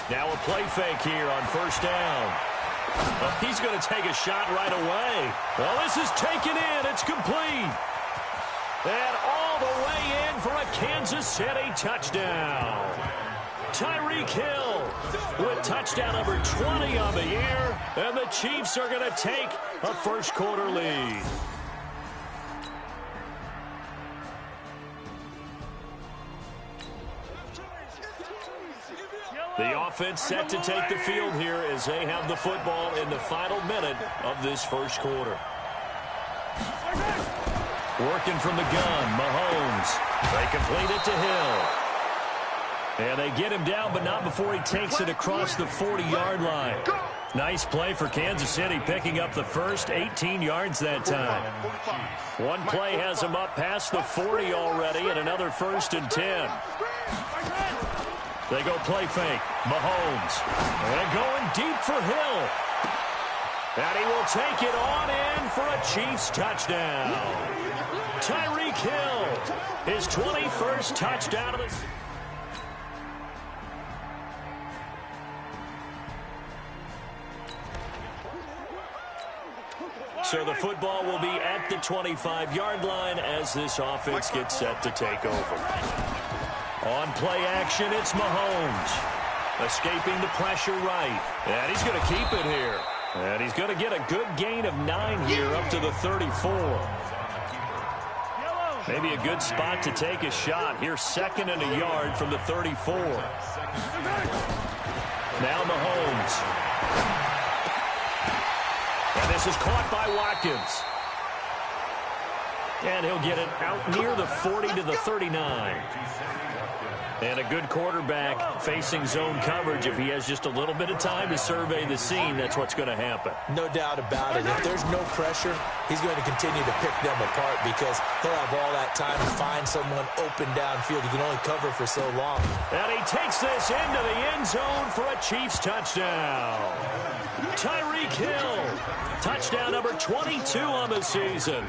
Now a play fake here on first down. Well, he's going to take a shot right away. Well, this is taken in. It's complete. And all the way in for a Kansas City touchdown. Tyreek Hill with touchdown number 20 on the year, and the Chiefs are going to take a first-quarter lead. The offense set to take the field here as they have the football in the final minute of this first quarter. Working from the gun, Mahomes. They complete it to Hill. And they get him down, but not before he takes it across the 40-yard line. Nice play for Kansas City, picking up the first 18 yards that time. One play has him up past the 40 already, and another 1st and 10. They go play fake. Mahomes. And going deep for Hill. And he will take it on in for a Chiefs touchdown. Tyreek Hill, his 21st touchdown of the season. So the football will be at the 25-yard line as this offense gets set to take over. On play action, it's Mahomes. Escaping the pressure right. And he's going to keep it here. And he's going to get a good gain of 9 here up to the 34. Maybe a good spot to take a shot. Here, 2nd and a yard from the 34. Now Mahomes. And this is caught by Watkins. And he'll get it out near the 40 to the 39. And a good quarterback facing zone coverage, if he has just a little bit of time to survey the scene, that's what's going to happen. No doubt about it. If there's no pressure, he's going to continue to pick them apart because he'll have all that time to find someone open downfield. He can only cover for so long. And he takes this into the end zone for a Chiefs touchdown. Tyreek Hill, touchdown number 22 on the season.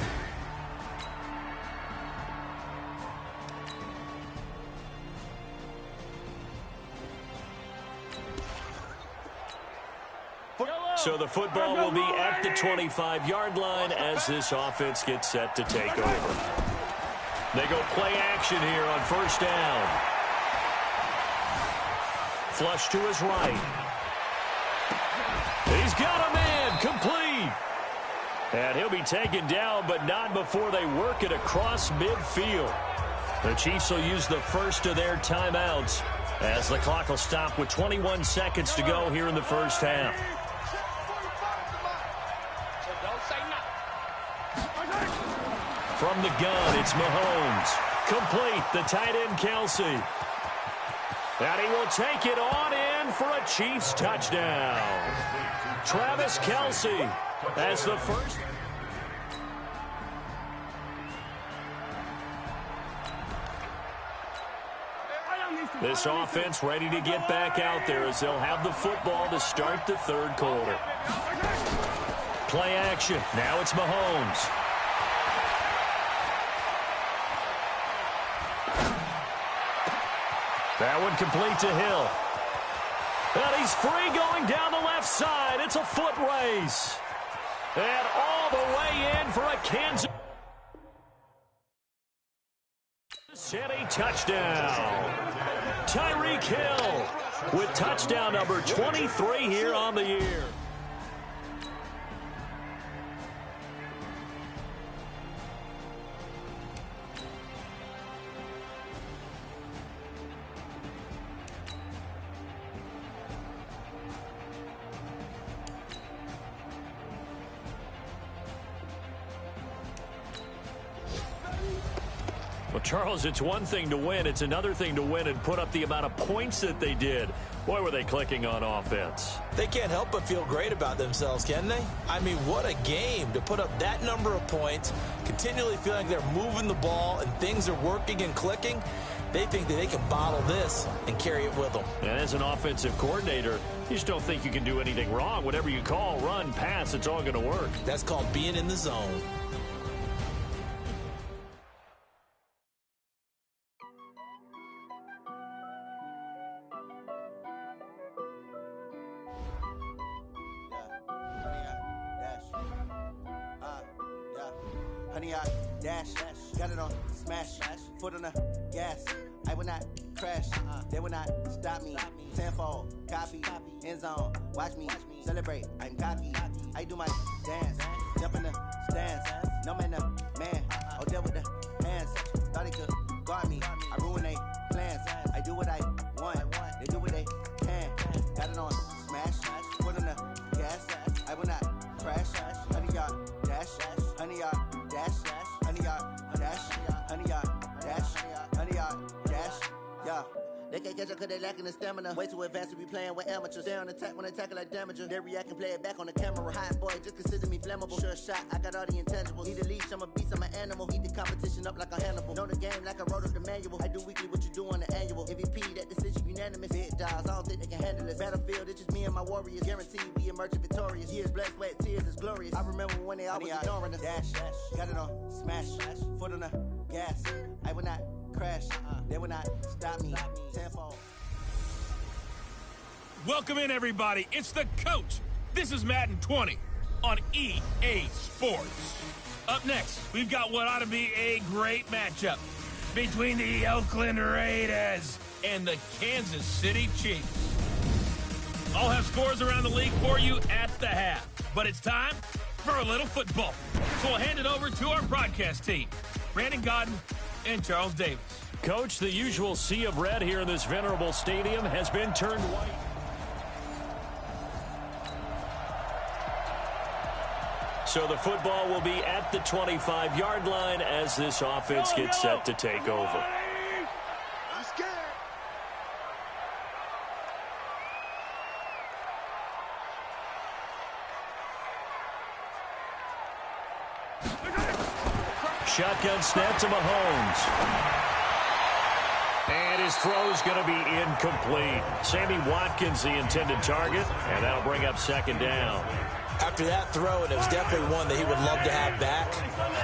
So the football will be at the 25-yard line as this offense gets set to take over. They go play action here on first down. Flush to his right. He's got a man, complete. And he'll be taken down, but not before they work it across midfield. The Chiefs will use the first of their timeouts as the clock will stop with 21 seconds to go here in the first half. From the gun, it's Mahomes. Complete, the tight end, Kelsey. And he will take it on in for a Chiefs touchdown. Travis Kelsey as the first. This offense ready to get back out there as they'll have the football to start the third quarter. Play action. Now it's Mahomes. That one complete to Hill. And he's free going down the left side. It's a foot race. And all the way in for a Kansas City touchdown. Tyreek Hill with touchdown number 23 here on the year. Well, Charles, it's one thing to win. It's another thing to win and put up the amount of points that they did. Boy, were they clicking on offense. They can't help but feel great about themselves, can they? I mean, what a game to put up that number of points, continually feeling like they're moving the ball and things are working and clicking. They think that they can bottle this and carry it with them. And as an offensive coordinator, you just don't think you can do anything wrong. Whatever you call, run, pass, it's all going to work. That's called being in the zone. Honey, I dash, got it on smash, foot on the gas. I will not crash, they will not stop me. Tenfold, copy, end zone, watch me celebrate. I'm cocky, I do my dance, jump in the stands. No man, man, oh there with the hands. Thought they could guard me, I ruin they plans. I do what I want, they do what they can. Got it on smash, foot on the gas. I will not crash, honey, y'all dash, honey, y'all dash, honey, y'all dash, honey, y'all dash, honey, y'all dash, yeah. They can't catch up cause they lacking the stamina. Way too advanced to be playing with amateurs. They on attack when they tackle like damager. They react and play it back on the camera. Hot boy, just consider me flammable. Sure shot, I got all the intangibles. Need a leash, I'm a beast, I'm an animal. Eat the competition up like a Hannibal. Know the game like I wrote up the manual. I do weekly what you do on the annual. MVP, that decision unanimous. Big dials, I don't think they can handle this. Battlefield, it's just me and my warriors. Guaranteed we emerge victorious. Years, blood, sweat, tears, is glorious. I remember when they always ignoring us. Dash, got it on smash, foot on the gas. I will not crash, they will not stop me. Tenfold. Welcome in, everybody. It's the coach. This is Madden 20 on EA Sports. Up next, we've got what ought to be a great matchup between the Oakland Raiders and the Kansas City Chiefs. I'll have scores around the league for you at the half, but it's time for a little football. So we'll hand it over to our broadcast team, Brandon Godden and Charles Davis. Coach, the usual sea of red here in this venerable stadium has been turned white. So the football will be at the 25-yard line as this offense gets set to take over. Shotgun snap to Mahomes. And his throw's going to be incomplete. Sammy Watkins, the intended target, and that'll bring up second down. After that throw, and it was definitely one that he would love to have back,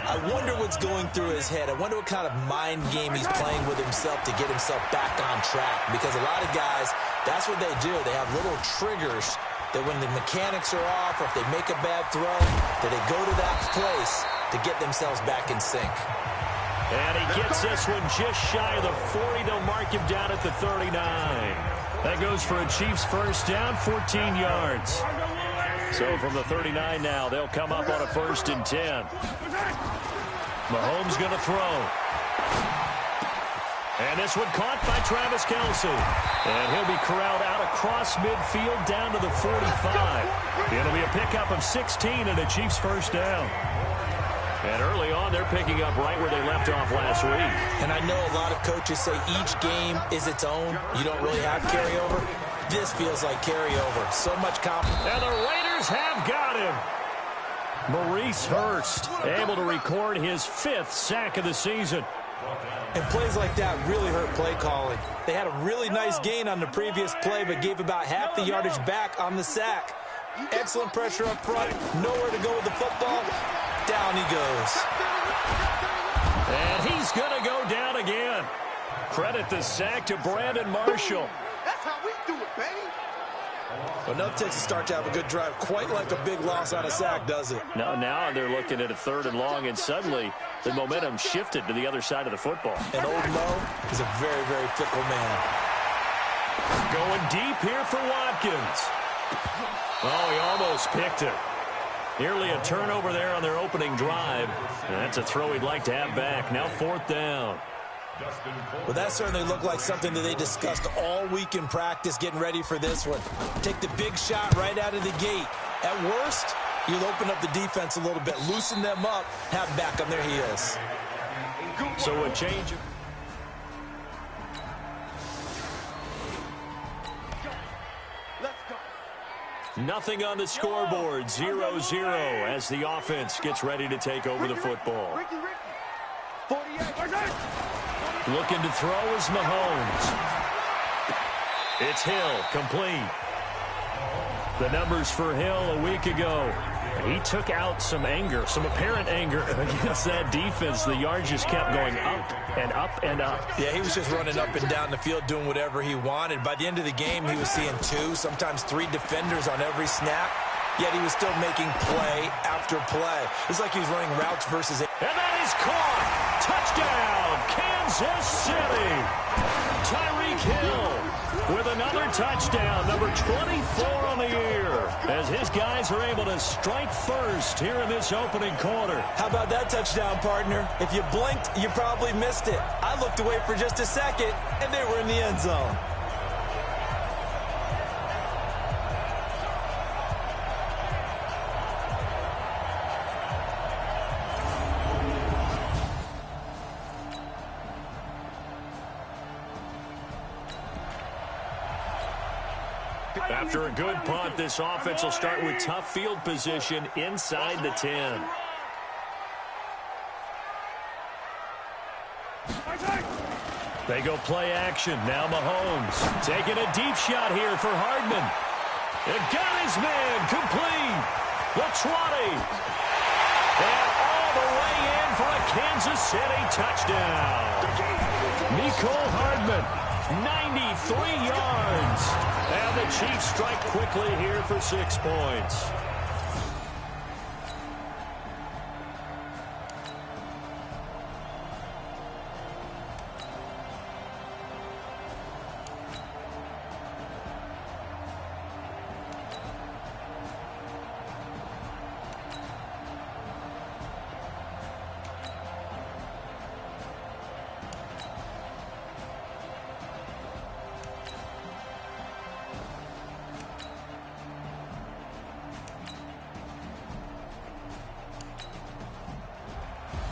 I wonder what's going through his head. I wonder what kind of mind game he's playing with himself to get himself back on track. Because a lot of guys, that's what they do. They have little triggers that when the mechanics are off or if they make a bad throw, that they go to that place to get themselves back in sync. And he gets this one just shy of the 40. They'll mark him down at the 39. That goes for a Chiefs first down, 14 yards. So from the 39 now, they'll come up on a 1st and 10. Mahomes going to throw. And this one caught by Travis Kelce. And he'll be corralled out across midfield down to the 45. It'll be a pickup of 16 and a Chiefs first down. And early on, they're picking up right where they left off last week. And I know a lot of coaches say each game is its own. You don't really have carryover. This feels like carryover. So much confidence. And the Raiders have got him. Maurice Hurst able to record his 5th sack of the season. And plays like that really hurt play calling. They had a really nice gain on the previous play, but gave about half the yardage back on the sack. Excellent pressure up front. Nowhere to go with the football. Down he goes. And he's going to go down again. Credit the sack to Brandon Marshall. That's how we do it, baby. Enough takes to start to have a good drive. Quite like a big loss on a sack, does it? Now they're looking at a 3rd and long, and suddenly the momentum shifted to the other side of the football. And old Mo is a very, very fickle man. Going deep here for Watkins. Oh, he almost picked it. Nearly a turnover there on their opening drive. And that's a throw he'd like to have back. Now 4th down. Well, that certainly looked like something that they discussed all week in practice getting ready for this one. Take the big shot right out of the gate. At worst, you'll open up the defense a little bit, loosen them up, have back on their heels. So a change. Nothing on the scoreboard, 0-0 as the offense gets ready to take over the football. Looking to throw is Mahomes. It's Hill, complete. The numbers for Hill a week ago. He took out some anger, some apparent anger against that defense. The yards just kept going up and up and up. Yeah, he was just running up and down the field doing whatever he wanted. By the end of the game, he was seeing 2, sometimes 3 defenders on every snap. Yet he was still making play after play. It's like he was running routes versus... And that is caught! Touchdown, Kansas City! Tyreek Hill with another touchdown, number 24 on the year, as his guys are able to strike first here in this opening quarter. How about that touchdown, partner? If you blinked, you probably missed it. I looked away for just a second, and they were in the end zone. After a good punt, this offense will start with tough field position inside the 10. They go play action. Now Mahomes taking a deep shot here for Hardman. It got his man complete. The 20. And all the way in for a Kansas City touchdown. Mecole Hardman, 93 yards. And the Chiefs strike quickly here for 6 points.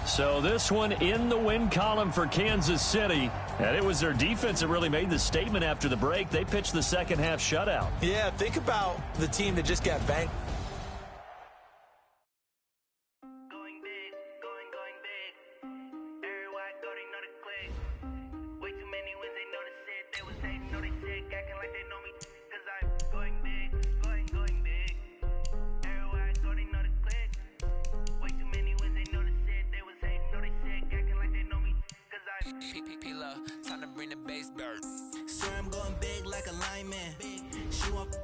So this one in the win column for Kansas City. And it was their defense that really made the statement after the break. They pitched the second half shutout. Yeah, think about the team that just got banked. Going big. like they know me, cause I'm going big, going big. Everywhere I go, they know the click. Way too many wins, they know the shit. They was hating, know they sick, acting like they know me, cause I'm P-P-P-Love, time to bring the bass bird. Swear I'm going big like a lineman. She want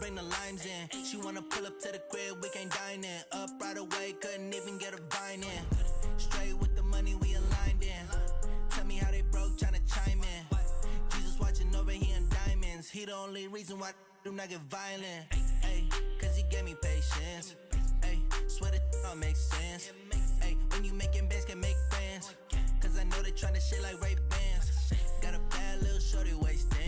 bring the limes in. She wanna pull up to the crib, we can't dine in. Up right away, couldn't even get a vine in. Straight with the money we aligned in. Tell me how they broke, tryna chime in. Jesus watching over, he in diamonds. He the only reason why do not get violent. Ay, cause he gave me patience. Ay, swear that all makes sense. Ay, when you making bands, can make friends. Cause I know they tryna shit like Ray Bans. Got a bad little shorty wasting.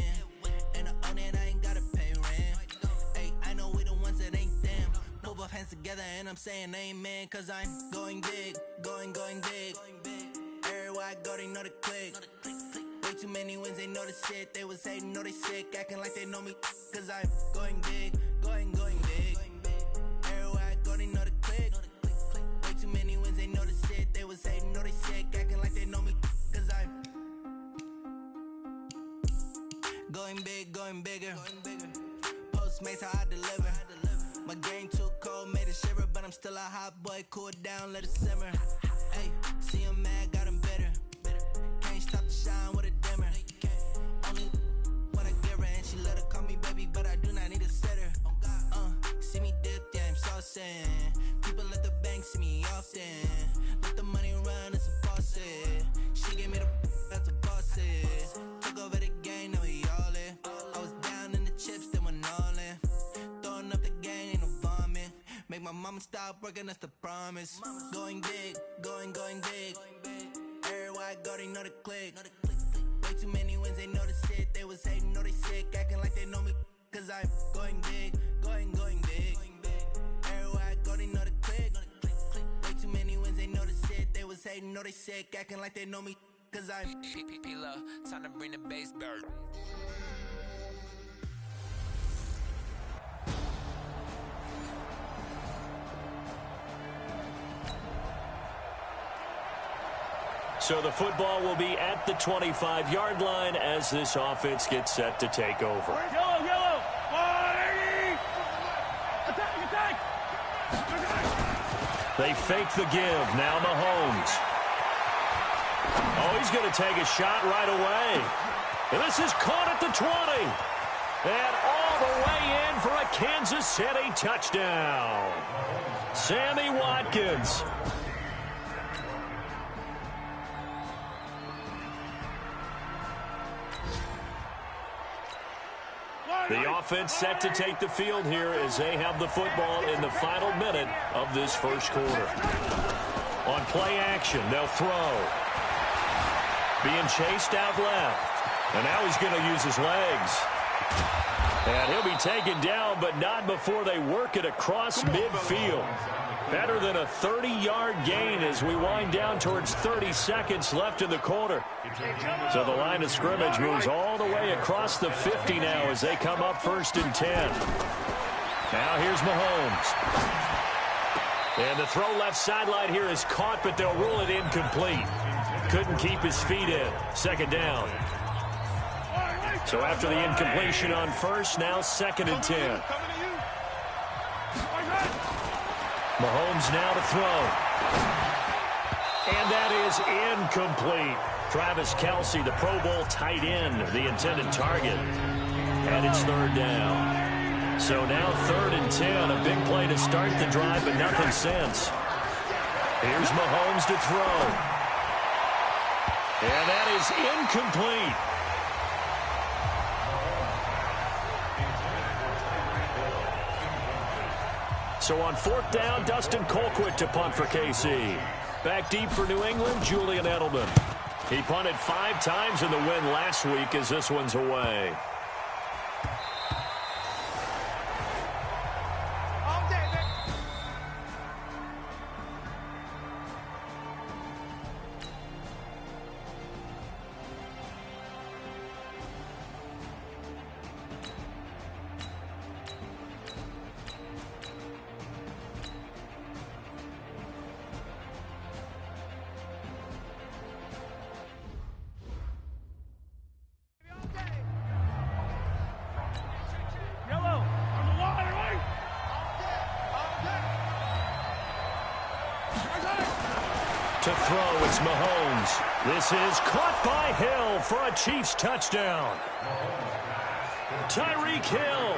And I own it, I ain't gotta pay rent. Ay, I know we the ones that ain't them. Put both hands together and I'm saying amen. Cause I'm going big, going big. Everywhere I go, they know the click. Way too many wins, they know the shit. They was hating, know they sick, acting like they know me. Cause I'm going big, going big. Everywhere I go, they know the click. Way too many wins, they know the shit. They was hating, know they sick, acting like they know me. Cause I'm going bigger. Postmates how I deliver. My game too cold, made it shiver, but I'm still a hot boy. Cool it down, let it simmer. Hey, see him mad, got him bitter. Can't stop the shine with a dimmer. Only what I give her, and she let her call me baby, but I do not need a sitter. See me dip, yeah, I'm saucing. People at the bank see me often. Let the money run, it's a faucet. She gave me the that's a boss it. Took over the game, now we all in. I was down in the chips, then went all in. Throwing up the game, ain't no vomit. Make my mama stop working, that's the promise. Going big, going big. Everywhere I go, they know the click. Way too many wins, they know the shit. They was hating, know they sick, acting like they know me. Cause I'm going big, going big. Everywhere I go, they know the click. Way too many wins, they know the shit. They was hating, know they sick, acting like they know me. Cause I'm P-P-P-Love, time to bring the bass bird. So the football will be at the 25-yard line as this offense gets set to take over. Yellow. 180. Attack. They fake the give. Now Mahomes. Oh, he's going to take a shot right away. And this is caught at the 20. And all the way in for a Kansas City touchdown. Sammy Watkins. The offense set to take the field here as they have the football in the final minute of this first quarter. On play action, they'll throw. Being chased out left. And now he's going to use his legs. And he'll be taken down, but not before they work it across midfield. Better than a 30-yard gain as we wind down towards 30 seconds left in the quarter. So the line of scrimmage moves all the way across the 50 now as they come up 1st and 10. Now here's Mahomes. And the throw left sideline here is caught, but they'll rule it incomplete. Couldn't keep his feet in. 2nd down. So after the incompletion on first, now 2nd and 10. Mahomes now to throw. And that is incomplete. Travis Kelce, the Pro Bowl tight end, the intended target. And it's 3rd down. So now 3rd and 10. A big play to start the drive, but nothing since. Here's Mahomes to throw. And that is incomplete. So on 4th down, Dustin Colquitt to punt for KC. Back deep for New England, Julian Edelman. He punted 5 times in the win last week as this one's away. To throw, it's Mahomes. This is caught by Hill for a Chiefs touchdown. Tyreek Hill,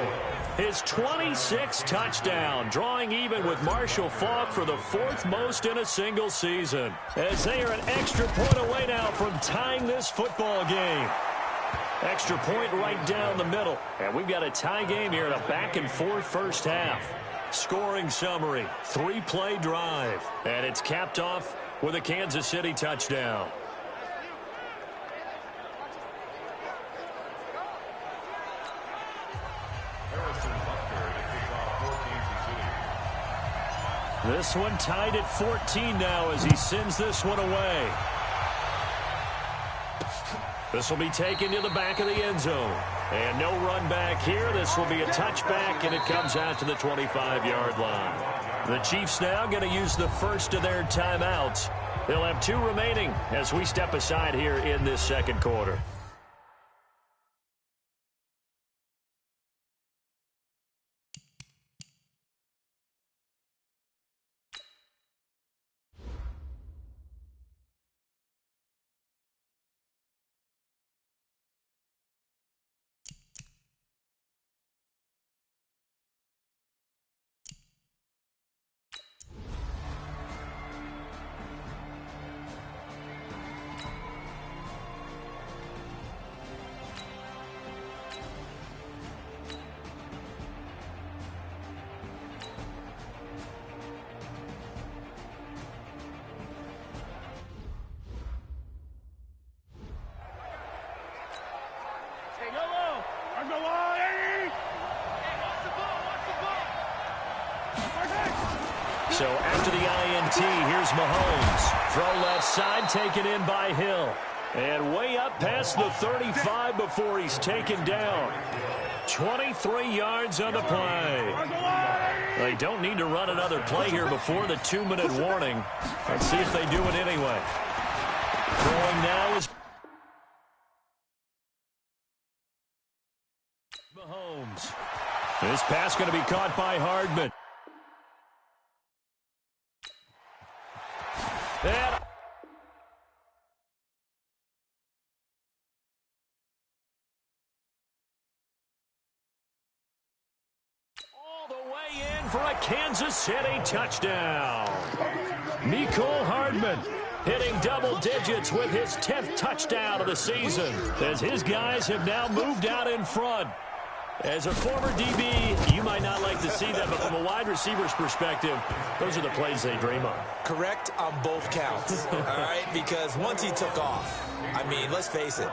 his 26th touchdown, drawing even with Marshall Faulk for the 4th most in a single season, as they are an extra point away now from tying this football game. Extra point right down the middle, and we've got a tie game here in a back-and-forth first half. Scoring summary, 3-play drive, and it's capped off with a Kansas City touchdown. This one tied at 14 now as he sends this one away. This will be taken to the back of the end zone. And no run back here. This will be a touchback, and it comes out to the 25-yard line. The Chiefs now going to use the first of their timeouts. They'll have 2 remaining as we step aside here in this second quarter. So after the INT, here's Mahomes. Throw left side, taken in by Hill. And way up past the 35 before he's taken down. 23 yards on the play. They don't need to run another play here before the 2-minute warning. Let's see if they do it anyway. Throwing now is Mahomes. This pass going to be caught by Hardman. And all the way in for a Kansas City touchdown. Mecole Hardman hitting double digits with his 10th touchdown of the season, as his guys have now moved out in front. As a former DB, you might not like to see that, but from a wide receiver's perspective, those are the plays they dream of. Correct on both counts, all right? Because once he took off, I mean, let's face it,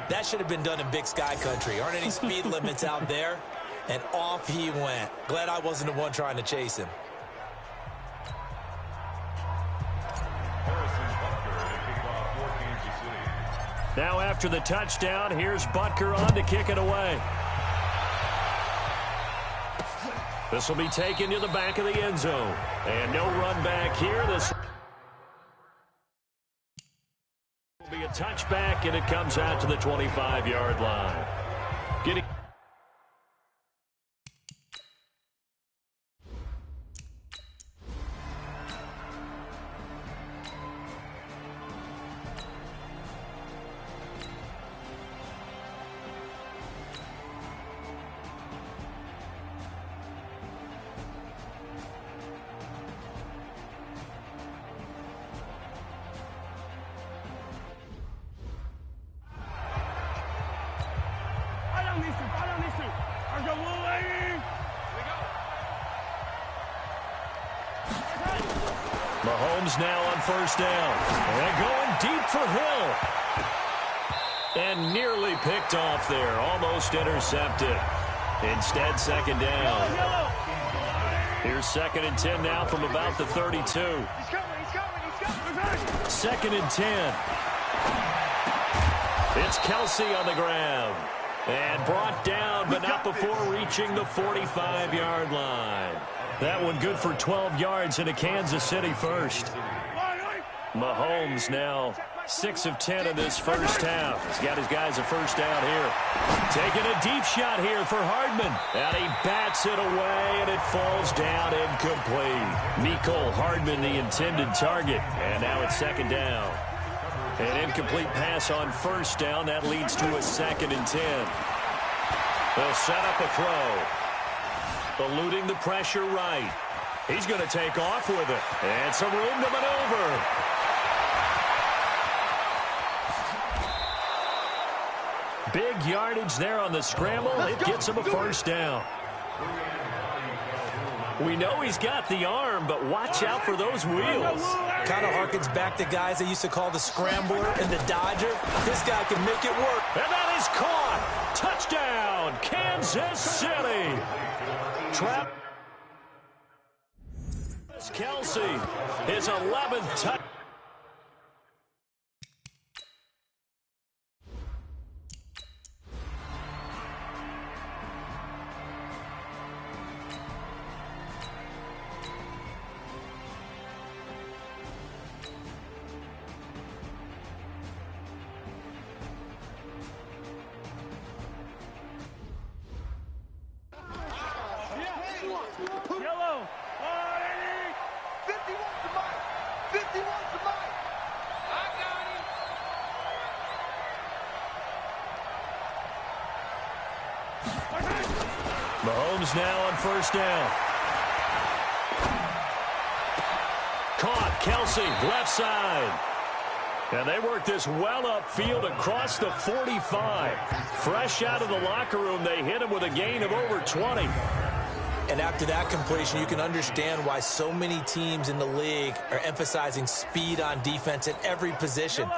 that should have been done in Big Sky Country. Aren't any speed limits out there? And off he went. Glad I wasn't the one trying to chase him. Now after the touchdown, here's Butker on to kick it away. This will be taken to the back of the end zone. And no run back here. This will be a touchback, and it comes out to the 25-yard line. Getting Mahomes now on first down. And going deep for Hill. And nearly picked off there. Almost intercepted. Instead, second down. Here's 2nd and 10 now from about the 32. He's coming. 2nd and 10. It's Kelsey on the ground. And brought down, but not before reaching the 45-yard line. That one good for 12 yards into Kansas City first. Mahomes now 6 of 10 in this first half. He's got his guys a first down here. Taking a deep shot here for Hardman. And he bats it away, and it falls down incomplete. Mecole Hardman, the intended target. And now it's second down. An incomplete pass on first down. That leads to a 2nd and 10. They'll set up a throw. Eluding the pressure right. He's going to take off with it. And some room to maneuver. Big yardage there on the scramble. It gets him a first down. We know he's got the arm, but watch out for those wheels. Kind of harkens back to guys they used to call the scrambler and the dodger. This guy can make it work. And that is caught. Touchdown, Kansas City. Trap. Kelsey, his 11th touchdown. Yellow. 50 wants the mic. 50 wants the mic. I got him. Mahomes now on first down. Caught. Kelsey, left side. And they work this well upfield across the 45. Fresh out of the locker room, they hit him with a gain of over 20. And after that completion, you can understand why so many teams in the league are emphasizing speed on defense at every position.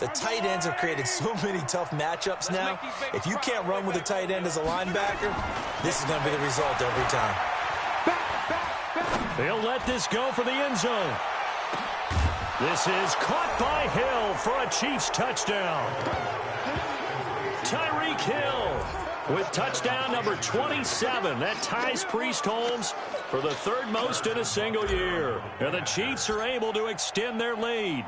The tight ends have created so many tough matchups now. If you can't run with a tight end as a linebacker, this is going to be the result every time. They'll let this go for the end zone. This is caught by Hill for a Chiefs touchdown. Tyreek Hill with touchdown number 27. That ties Priest Holmes for the 3rd most in a single year. And the Chiefs are able to extend their lead.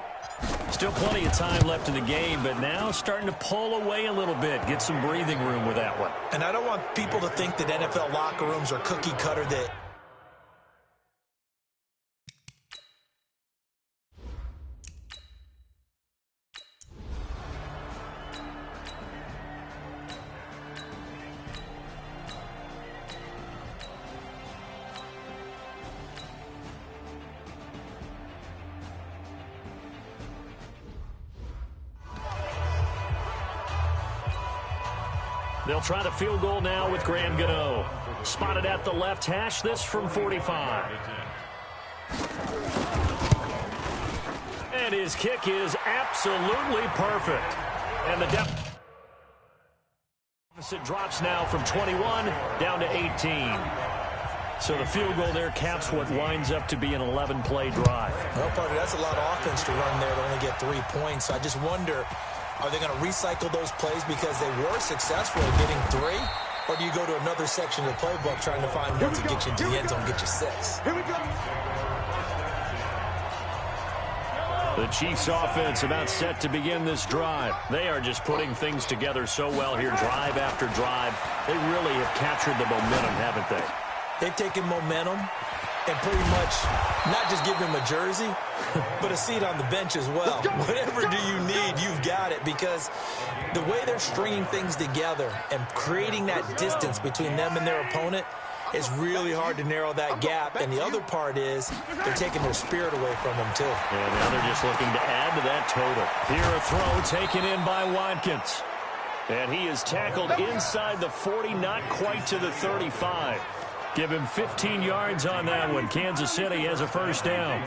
Still plenty of time left in the game, but now starting to pull away a little bit. Get some breathing room with that one. And I don't want people to think that NFL locker rooms are cookie cutter, that they'll try the field goal now with Graham Gano. Spotted at the left hash, this from 45. And his kick is absolutely perfect. And the depth deficit drops now from 21 down to 18. So the field goal there caps what winds up to be an 11-play drive. Well, partner, that's a lot of offense to run there to only get 3 points. I just wonder, are they going to recycle those plays because they were successful at getting 3? Or do you go to another section of the playbook trying to find one to get you into the end zone and get you 6? Here we go. The Chiefs offense about set to begin this drive. They are just putting things together so well here, drive after drive. They really have captured the momentum, haven't they? They've taken momentum and pretty much not just give him a jersey, but a seat on the bench as well. Whatever do you need, you've got it, because the way they're stringing things together and creating that distance between them and their opponent is really hard to narrow that gap. And the other part is they're taking their spirit away from them, too. And now they're just looking to add to that total. Here a throw taken in by Watkins. And he is tackled inside the 40, not quite to the 35. Give him 15 yards on that one. Kansas City has a first down.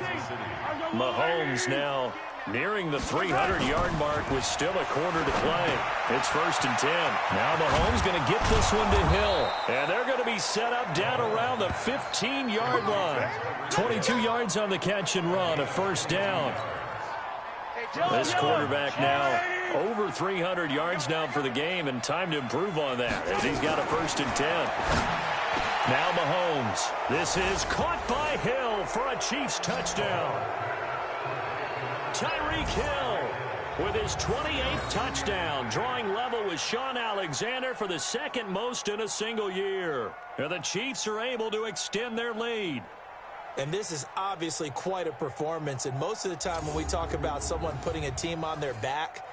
Mahomes now nearing the 300-yard mark with still a quarter to play. It's 1st and 10. Now Mahomes going to get this one to Hill. And they're going to be set up down around the 15-yard line. 22 yards on the catch and run, a first down. This quarterback now over 300 yards now for the game, and time to improve on that as he's got a 1st and 10. Now Mahomes. This is caught by Hill for a Chiefs touchdown. Tyreek Hill with his 28th touchdown, drawing level with Sean Alexander for the second most in a single year. And the Chiefs are able to extend their lead. And this is obviously quite a performance. And most of the time when we talk about someone putting a team on their back,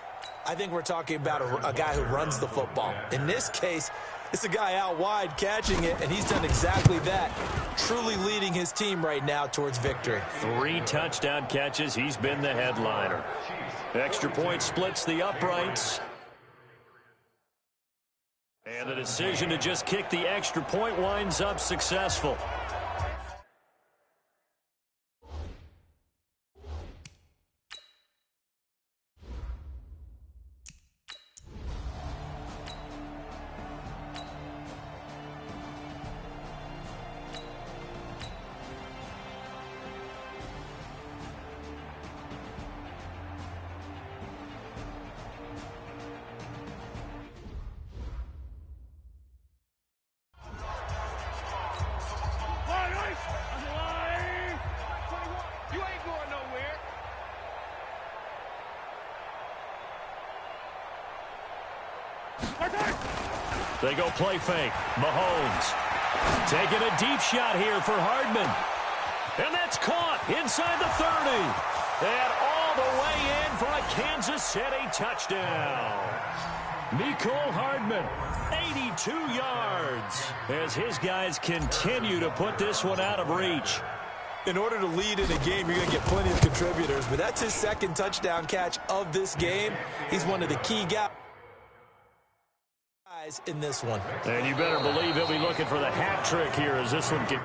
I think we're talking about a guy who runs the football. In this case, it's a guy out wide catching it, and he's done exactly that, truly leading his team right now towards victory. 3 touchdown catches. He's been the headliner. Extra point splits the uprights. And the decision to just kick the extra point winds up successful. They go play fake. Mahomes taking a deep shot here for Hardman. And that's caught inside the 30. And all the way in for a Kansas City touchdown. Mecole Hardman, 82 yards, as his guys continue to put this one out of reach. In order to lead in a game, you're going to get plenty of contributors, but that's his second touchdown catch of this game. He's one of the key guys in this one. And you better believe he'll be looking for the hat trick here as this one can...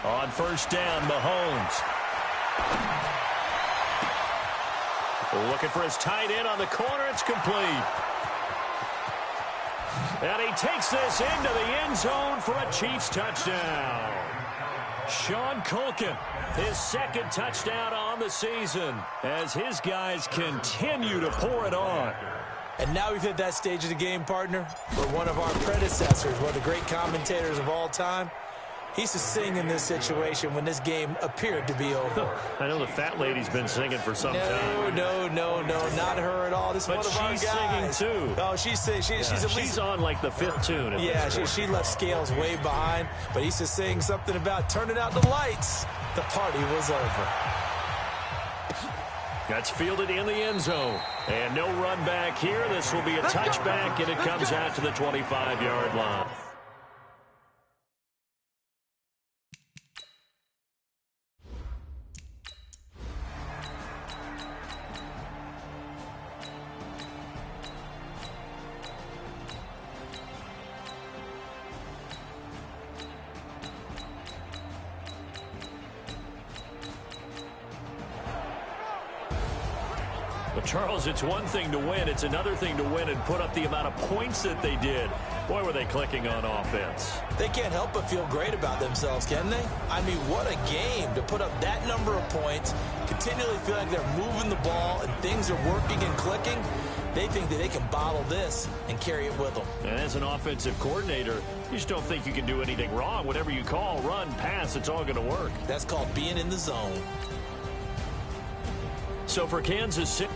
On first down, Mahomes. Looking for his tight end on the corner. It's complete. And he takes this into the end zone for a Chiefs touchdown. Sean Culkin, his second touchdown on the season, as his guys continue to pour it on. And now we've hit that stage of the game, partner, where one of our predecessors, one of the great commentators of all time, he used to sing in this situation when this game appeared to be over. I know the fat lady's been singing for some time. No, not her at all. This is one of our guys. But she's singing, too. Oh, she's at least... She's on, like, the 5th tune. Yeah, she left Scales way behind, but he used to sing something about turning out the lights. The party was over. That's fielded in the end zone. And no run back here. This will be a touchback, and it comes out to the 25-yard line. Charles, it's one thing to win. It's another thing to win and put up the amount of points that they did. Boy, were they clicking on offense. They can't help but feel great about themselves, can they? I mean, what a game to put up that number of points, continually feel like they're moving the ball and things are working and clicking. They think that they can bottle this and carry it with them. And as an offensive coordinator, you just don't think you can do anything wrong. Whatever you call, run, pass, it's all going to work. That's called being in the zone. So for Kansas City...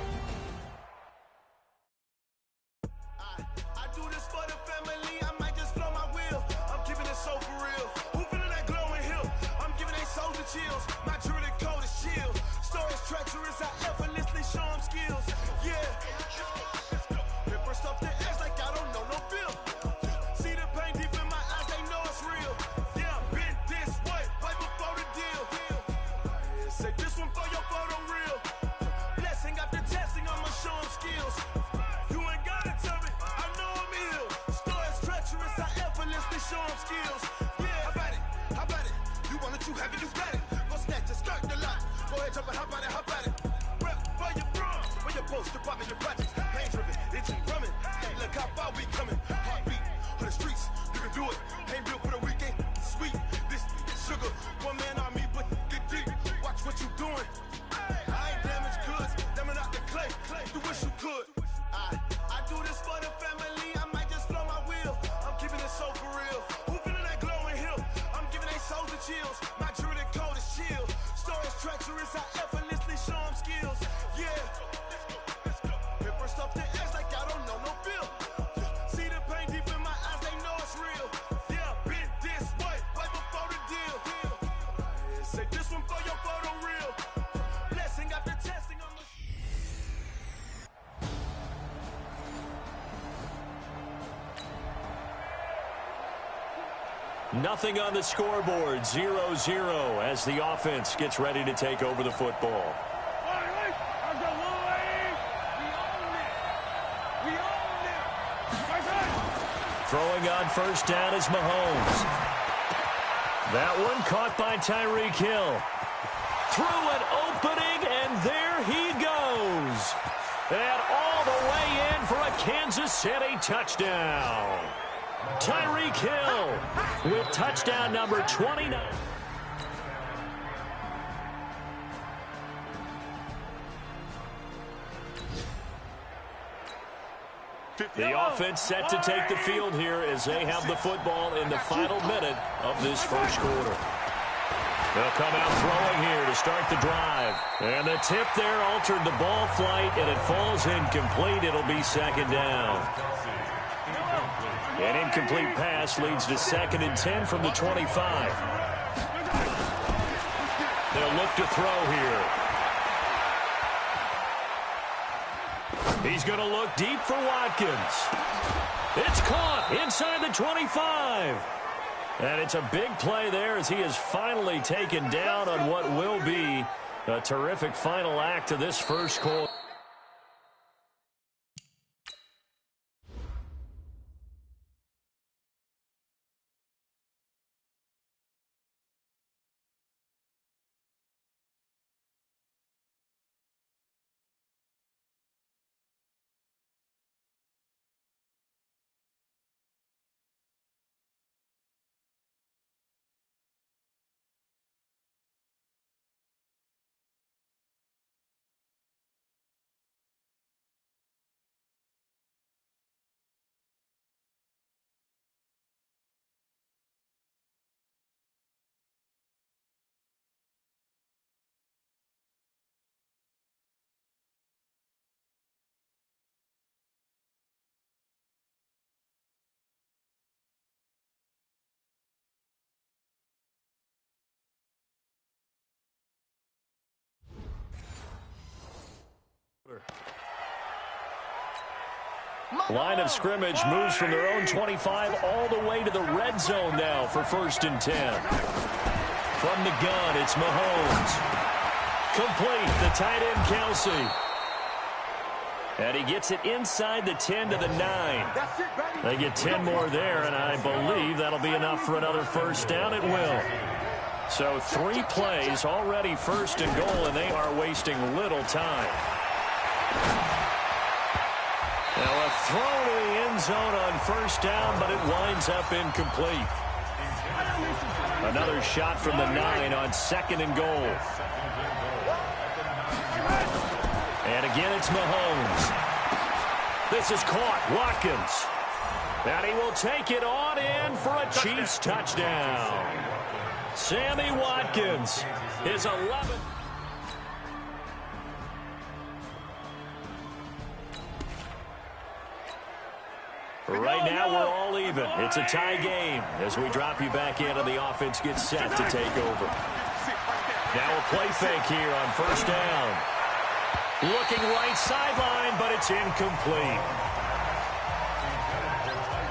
Chills, my truly cold is chill. Stories treacherous, I effortlessly show them skills. Yeah, paper stuff that acts like I don't know no bill. you have it, you got it. Go snatch it, skirt the lot. Go ahead, jump and hop on it, hop at it. Rep where you from, where you post, you're popping your projects. Pain driven, itchy, drumming. Look how far we coming. Heartbeat on the streets, you can do it. Ain't built for the weekend, sweet. This sugar, one man on me, but get deep. Watch what you doing. I ain't damaged goods, damn it out the clay. You wish you could. I do this for the family. I might just blow my wheel. I'm keeping it so for real. Who feeling that glowing hill? I'm giving they souls the chills. My jewelry code is chill. Stories treacherous, I effortlessly show them skills. Yeah. Hit first up the edge like I don't know no feel. See the pain deep in my eyes, they know it's real. Yeah, been this way, right before the deal. Say this one for your photo real. Blessing after testing on the... Nothing on the scoreboard, 0-0 as the offense gets ready to take over the football. Throwing on first down is Mahomes. That one caught by Tyreek Hill. Through an opening, and there he goes. And all the way in for a Kansas City touchdown. Tyreek Hill with touchdown number 29. The offense set to take the field here as they have the football in the final minute of this first quarter. They'll come out throwing here to start the drive. And the tip there altered the ball flight, and it falls incomplete. It'll be second down. An incomplete pass leads to 2nd and 10 from the 25. They'll look to throw here. He's going to look deep for Watkins. It's caught inside the 25. And it's a big play there as he is finally taken down on what will be a terrific final act of this first quarter. Line of scrimmage moves from their own 25 all the way to the red zone now for 1st and 10. From the gun, it's Mahomes. Complete, the tight end Kelsey. And he gets it inside the 10 to the 9. They get 10 more there, and I believe that'll be enough for another first down. It will. So 3 plays, already 1st and goal, and they are wasting little time. Now a throw to the end zone on 1st down, but it winds up incomplete. Another shot from the 9 on 2nd and goal. And again, it's Mahomes. This is caught. Watkins. And he will take it on in for a Chiefs touchdown. Sammy Watkins is 11th. Right now, we're all even. It's a tie game as we drop you back in and the offense gets set to take over. Now a play fake here on 1st down. Looking right sideline, but it's incomplete.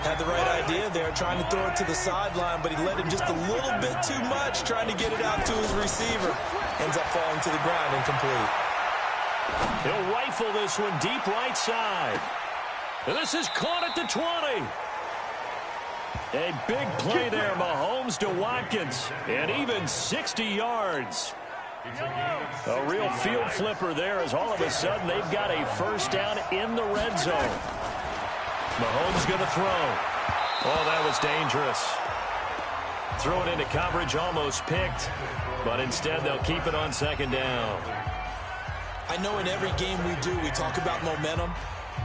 Had the right idea there, trying to throw it to the sideline, but he let him just a little bit too much, trying to get it out to his receiver. Ends up falling to the ground, incomplete. He'll rifle this one deep right side. And this is caught at the 20. A big play there, Mahomes to Watkins, and even 60 yards. A real field flipper there as all of a sudden they've got a first down in the red zone. Mahomes going to throw. Oh, that was dangerous. Throw it into coverage, almost picked, but instead they'll keep it on second down. I know in every game we do, we talk about momentum.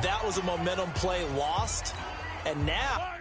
That was a momentum play lost, and now...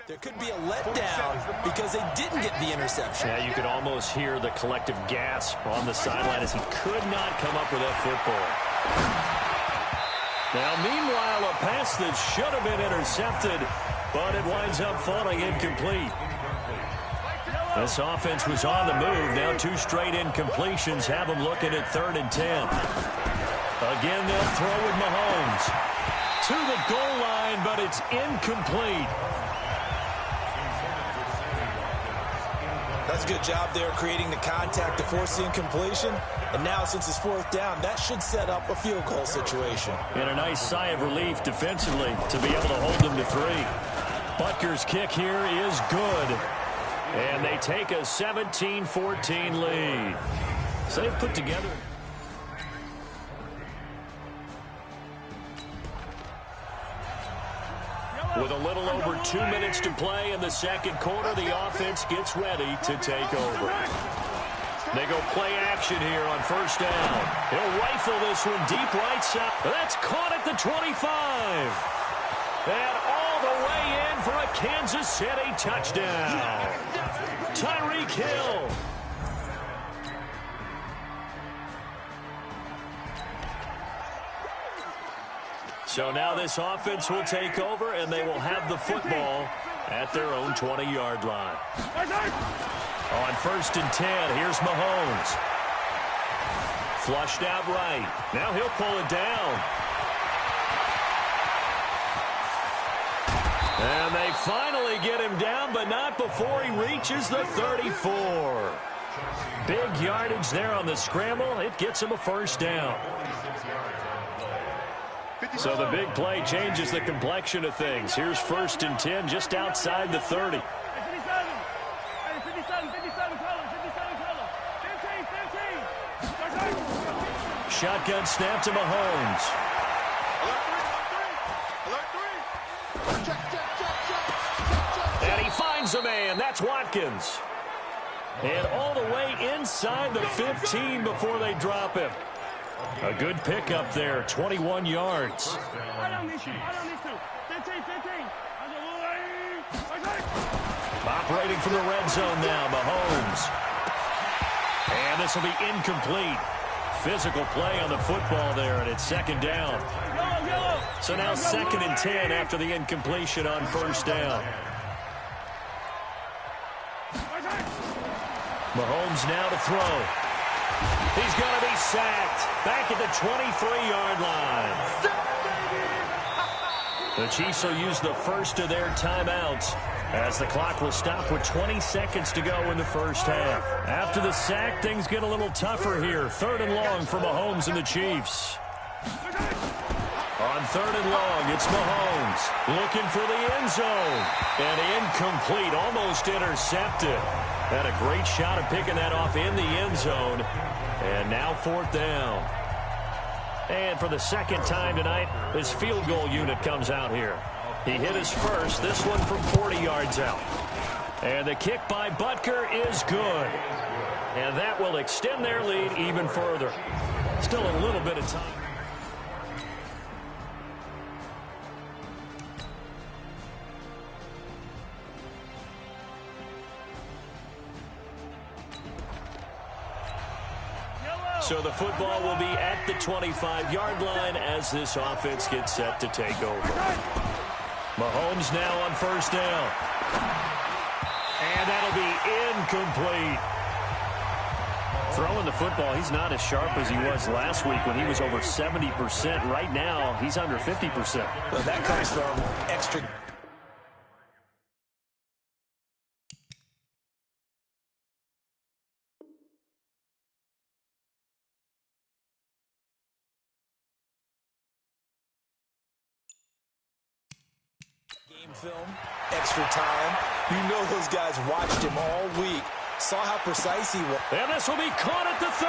There could be a letdown because they didn't get the interception. Yeah, you could almost hear the collective gasp on the sideline as he could not come up with that football. Now, meanwhile, a pass that should have been intercepted, but it winds up falling incomplete. This offense was on the move. Now 2 straight incompletions have them looking at 3rd and 10. Again, they'll throw with Mahomes. To the goal line, but it's incomplete. That's a good job there creating the contact to force the incompletion. And now, since it's 4th down, that should set up a field goal situation. And a nice sigh of relief defensively to be able to hold them to 3. Butker's kick here is good. And they take a 17-14 lead. So they've put together... With a little over 2 minutes to play in the second quarter, the offense gets ready to take over. They go play action here on 1st down. He'll rifle this one deep right side. That's caught at the 25. And all the way in for a Kansas City touchdown. Tyreek Hill. So now this offense will take over, and they will have the football at their own 20-yard line. On 1st and 10, here's Mahomes. Flushed out right. Now he'll pull it down. And they finally get him down, but not before he reaches the 34. Big yardage there on the scramble. It gets him a 1st down. So the big play changes the complexion of things. Here's 1st and 10 just outside the 30. Shotgun snap to Mahomes. And he finds a man. That's Watkins. And all the way inside the 15 before they drop him. A good pickup there, 21 yards. Operating from the red zone now, Mahomes. And this will be incomplete. Physical play on the football there, and it's 2nd down. So now 2nd and 10 after the incompletion on 1st down. Mahomes now to throw. He's going to be sacked back at the 23-yard line. The Chiefs will use the first of their timeouts as the clock will stop with 20 seconds to go in the 1st half. After the sack, things get a little tougher here. 3rd and long for Mahomes and the Chiefs. On 3rd and long, it's Mahomes looking for the end zone. And incomplete, almost intercepted. Had a great shot at picking that off in the end zone. And now 4th down. And for the 2nd time tonight, this field goal unit comes out here. He hit his first, this one from 40 yards out. And the kick by Butker is good. And that will extend their lead even further. Still a little bit of time. So the football will be at the 25-yard line as this offense gets set to take over. Mahomes now on first down. And that'll be incomplete. Throwing the football, he's not as sharp as he was last week when he was over 70%. Right now, he's under 50%. Well, that comes from extra... game film, extra time. You know those guys watched him all week. Saw how precise he was. And this will be caught at the 30.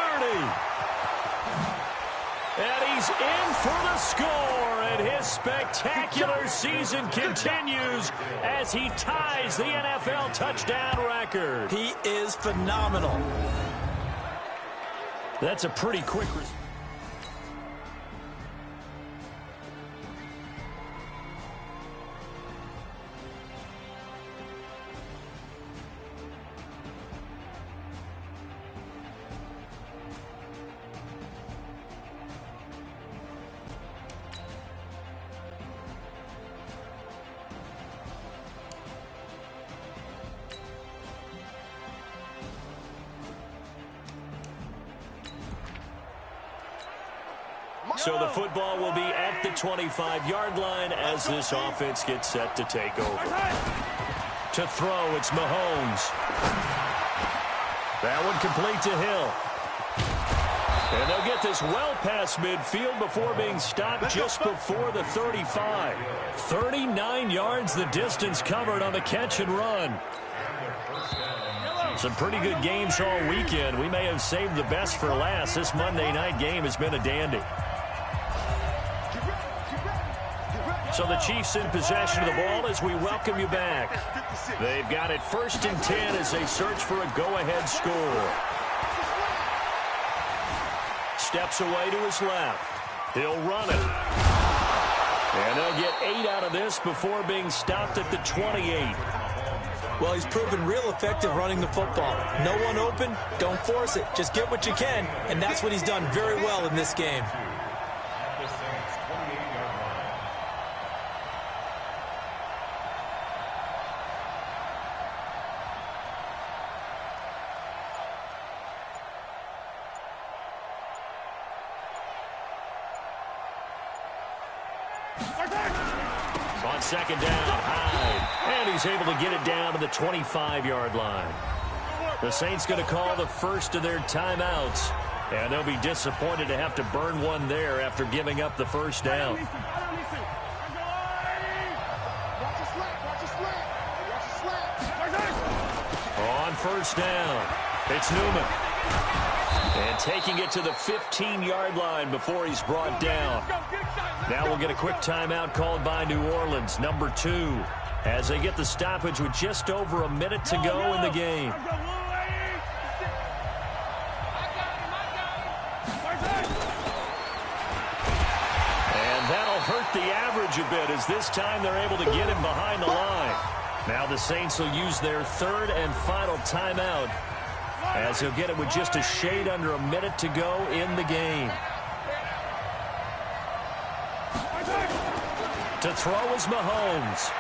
And he's in for the score. And his spectacular season continues as he ties the NFL touchdown record. He is phenomenal. That's a pretty quick response. So the football will be at the 25-yard line as this offense gets set to take over. To throw, it's Mahomes. That one complete to Hill. And they'll get this well past midfield before being stopped just before the 35. 39 yards the distance covered on the catch and run. Some pretty good games all weekend. We may have saved the best for last. This Monday night game has been a dandy. So the Chiefs in possession of the ball as we welcome you back. They've got it 1st and 10 as they search for a go-ahead score. Steps away to his left. He'll run it. And they'll get 8 out of this before being stopped at the 28. Well, he's proven real effective running the football. No one open, don't force it. Just get what you can, and that's what he's done very well in this game. On second down, Hyde. And he's able to get it down to the 25-yard line. The Saints going to call the first of their timeouts. And they'll be disappointed to have to burn one there after giving up the first down. On first down, it's Newman. And taking it to the 15-yard line before he's brought down. Now we'll get a quick timeout called by New Orleans, number 2, as they get the stoppage with just over a minute to go in the game. And that'll hurt the average a bit as this time they're able to get him behind the line. Now the Saints will use their 3rd and final timeout as he'll get it with just a shade under a minute to go in the game. To throw is Mahomes.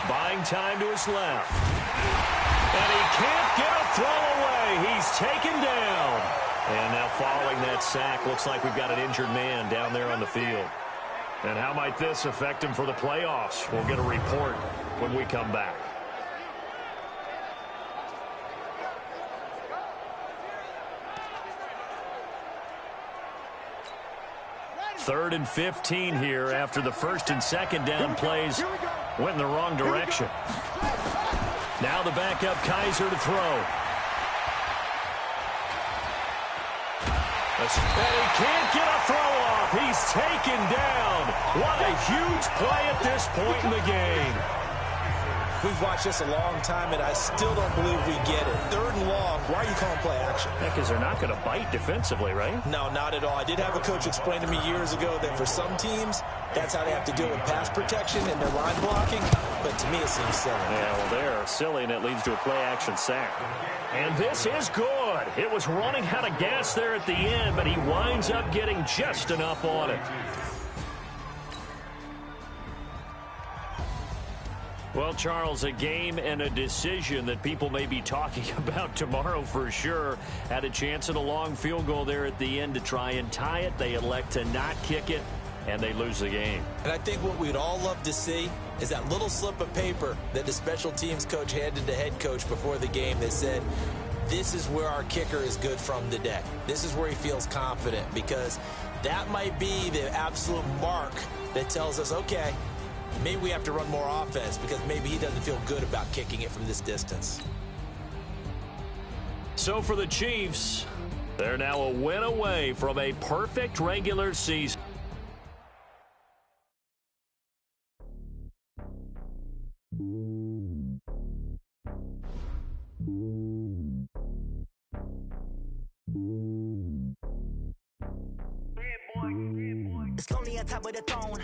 Buying time to his left. And he can't get a throw away. He's taken down. And now following that sack, looks like we've got an injured man down there on the field. And how might this affect him for the playoffs? We'll get a report when we come back. 3rd and 15 here after the 1st and 2nd down plays went in the wrong direction. Now the backup Kaiser to throw. And he can't get a throw off. He's taken down. What a huge play at this point in the game. We've watched this a long time, and I still don't believe we get it. 3rd and long, why are you calling play action? Yeah, because they're not going to bite defensively, right? No, not at all. I did have a coach explain to me years ago that for some teams, that's how they have to deal with pass protection and their line blocking. But to me, it seems silly. Yeah, well, they're silly, and it leads to a play-action sack. And this is good. It was running out of gas there at the end, but he winds up getting just enough on it. Well, Charles, a game and a decision that people may be talking about tomorrow for sure. Had a chance at a long field goal there at the end to try and tie it. They elect to not kick it, and they lose the game. And I think what we'd all love to see is that little slip of paper that the special teams coach handed the head coach before the game that said, this is where our kicker is good from today. This is where he feels confident, because that might be the absolute mark that tells us, okay, maybe we have to run more offense because maybe he doesn't feel good about kicking it from this distance. So for the Chiefs, they're now a win away from a perfect regular season. It's lonely on top of the throne.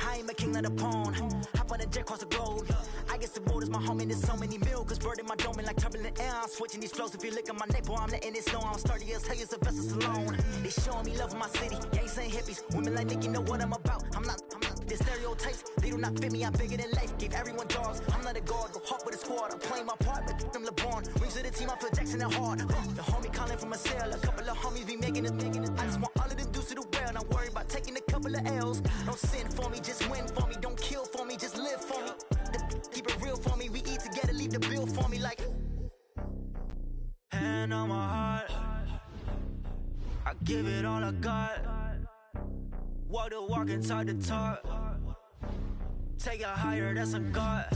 I ain't a king of the pawn. Hop on a jet across the globe. I guess the world is my home and there's so many milkers burning my dome and like turbulent air. I'm switching these flows. If you look at my neck, boy, I'm letting it snow. I'm sturdy as hell, as a vessel alone. They showing me love in my city. Gangs ain't hippies. Women like Nick, you know what I'm about. I'm not the stereotypes. They do not fit me. I'm bigger than life. Gave everyone dogs. I'm not a guard. Go hard with a squad. I'm playing my part, but them LeBron. Rings to the team. I feel Jackson and hard. The homie calling from a cell. A couple of homies be making it. I just want all of them dudes to the well. Not worry about taking a couple of L's. Don't sin for me, just win for me. Don't kill for me, just live for me. Keep it real for me. We eat together, leave the bill for me like. Hand on my heart, I give it all I got. Walk the walk and talk the talk. Take it higher, that's a God.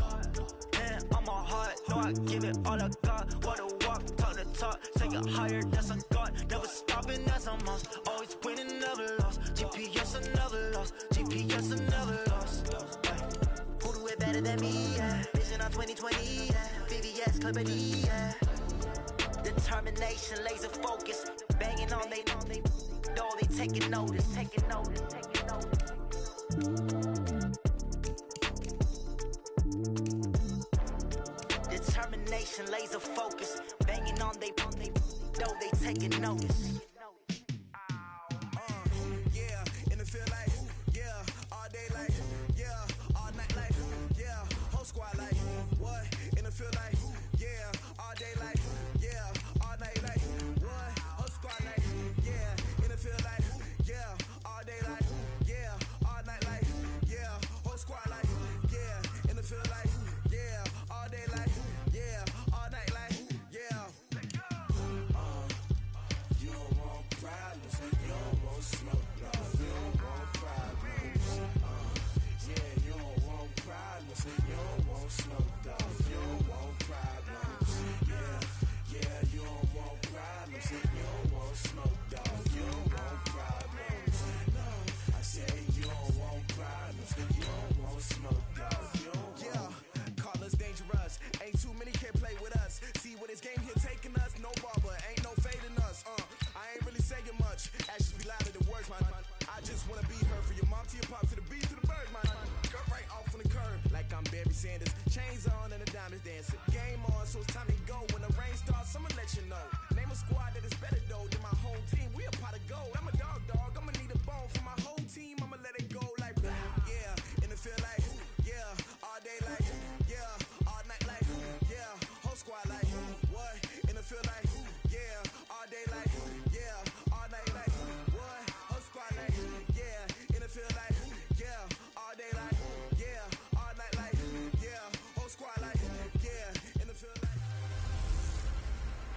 Hand on my heart, no, I give it all I got. Walk the walk, talk the talk. Take it higher, that's a God. Never stopping, that's a must. Always winning, never lost. GPS, I never lost. GPS, I never lost. Who do it better than me? Yeah. Vision on 2020. Yeah. VVS, Clarity. Yeah. Determination, laser focus. Banging on they door, they taking notice. Taking notice. Taking notice. Determination, laser focus. Banging on they door, they taking notice.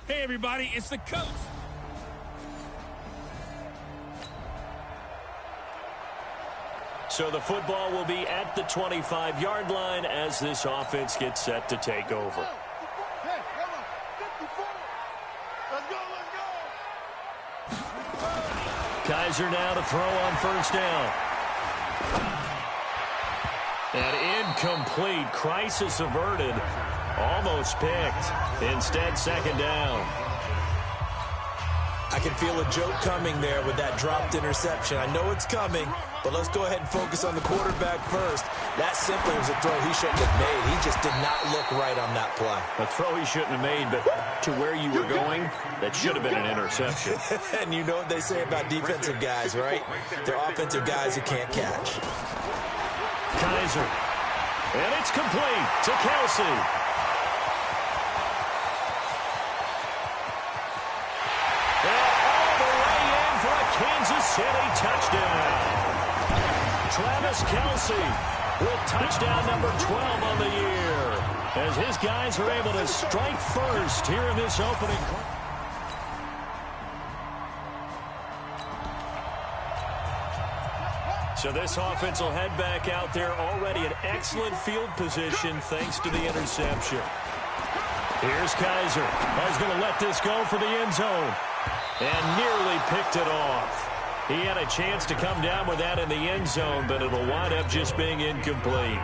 Hey, everybody, it's the coach. So the football will be at the 25-yard line as this offense gets set to take over. Kaiser now to throw on first down. And incomplete. Crisis averted. Almost picked. Instead, second down. I can feel a joke coming there with that dropped interception. I know it's coming, but let's go ahead and focus on the quarterback first. That simply was a throw he shouldn't have made. He just did not look right on that play. A throw he shouldn't have made, but to where you were going, that should have been an interception. And you know what they say about defensive guys, right? They're offensive guys who can't catch. Kaiser. And it's complete to Kelsey. Kansas City touchdown. Travis Kelsey with touchdown number 12 on the year as his guys are able to strike first here in this opening. So this offense will head back out there already in excellent field position thanks to the interception. Here's Kaiser. He's going to let this go for the end zone. And nearly picked it off. He had a chance to come down with that in the end zone, but it'll wind up just being incomplete.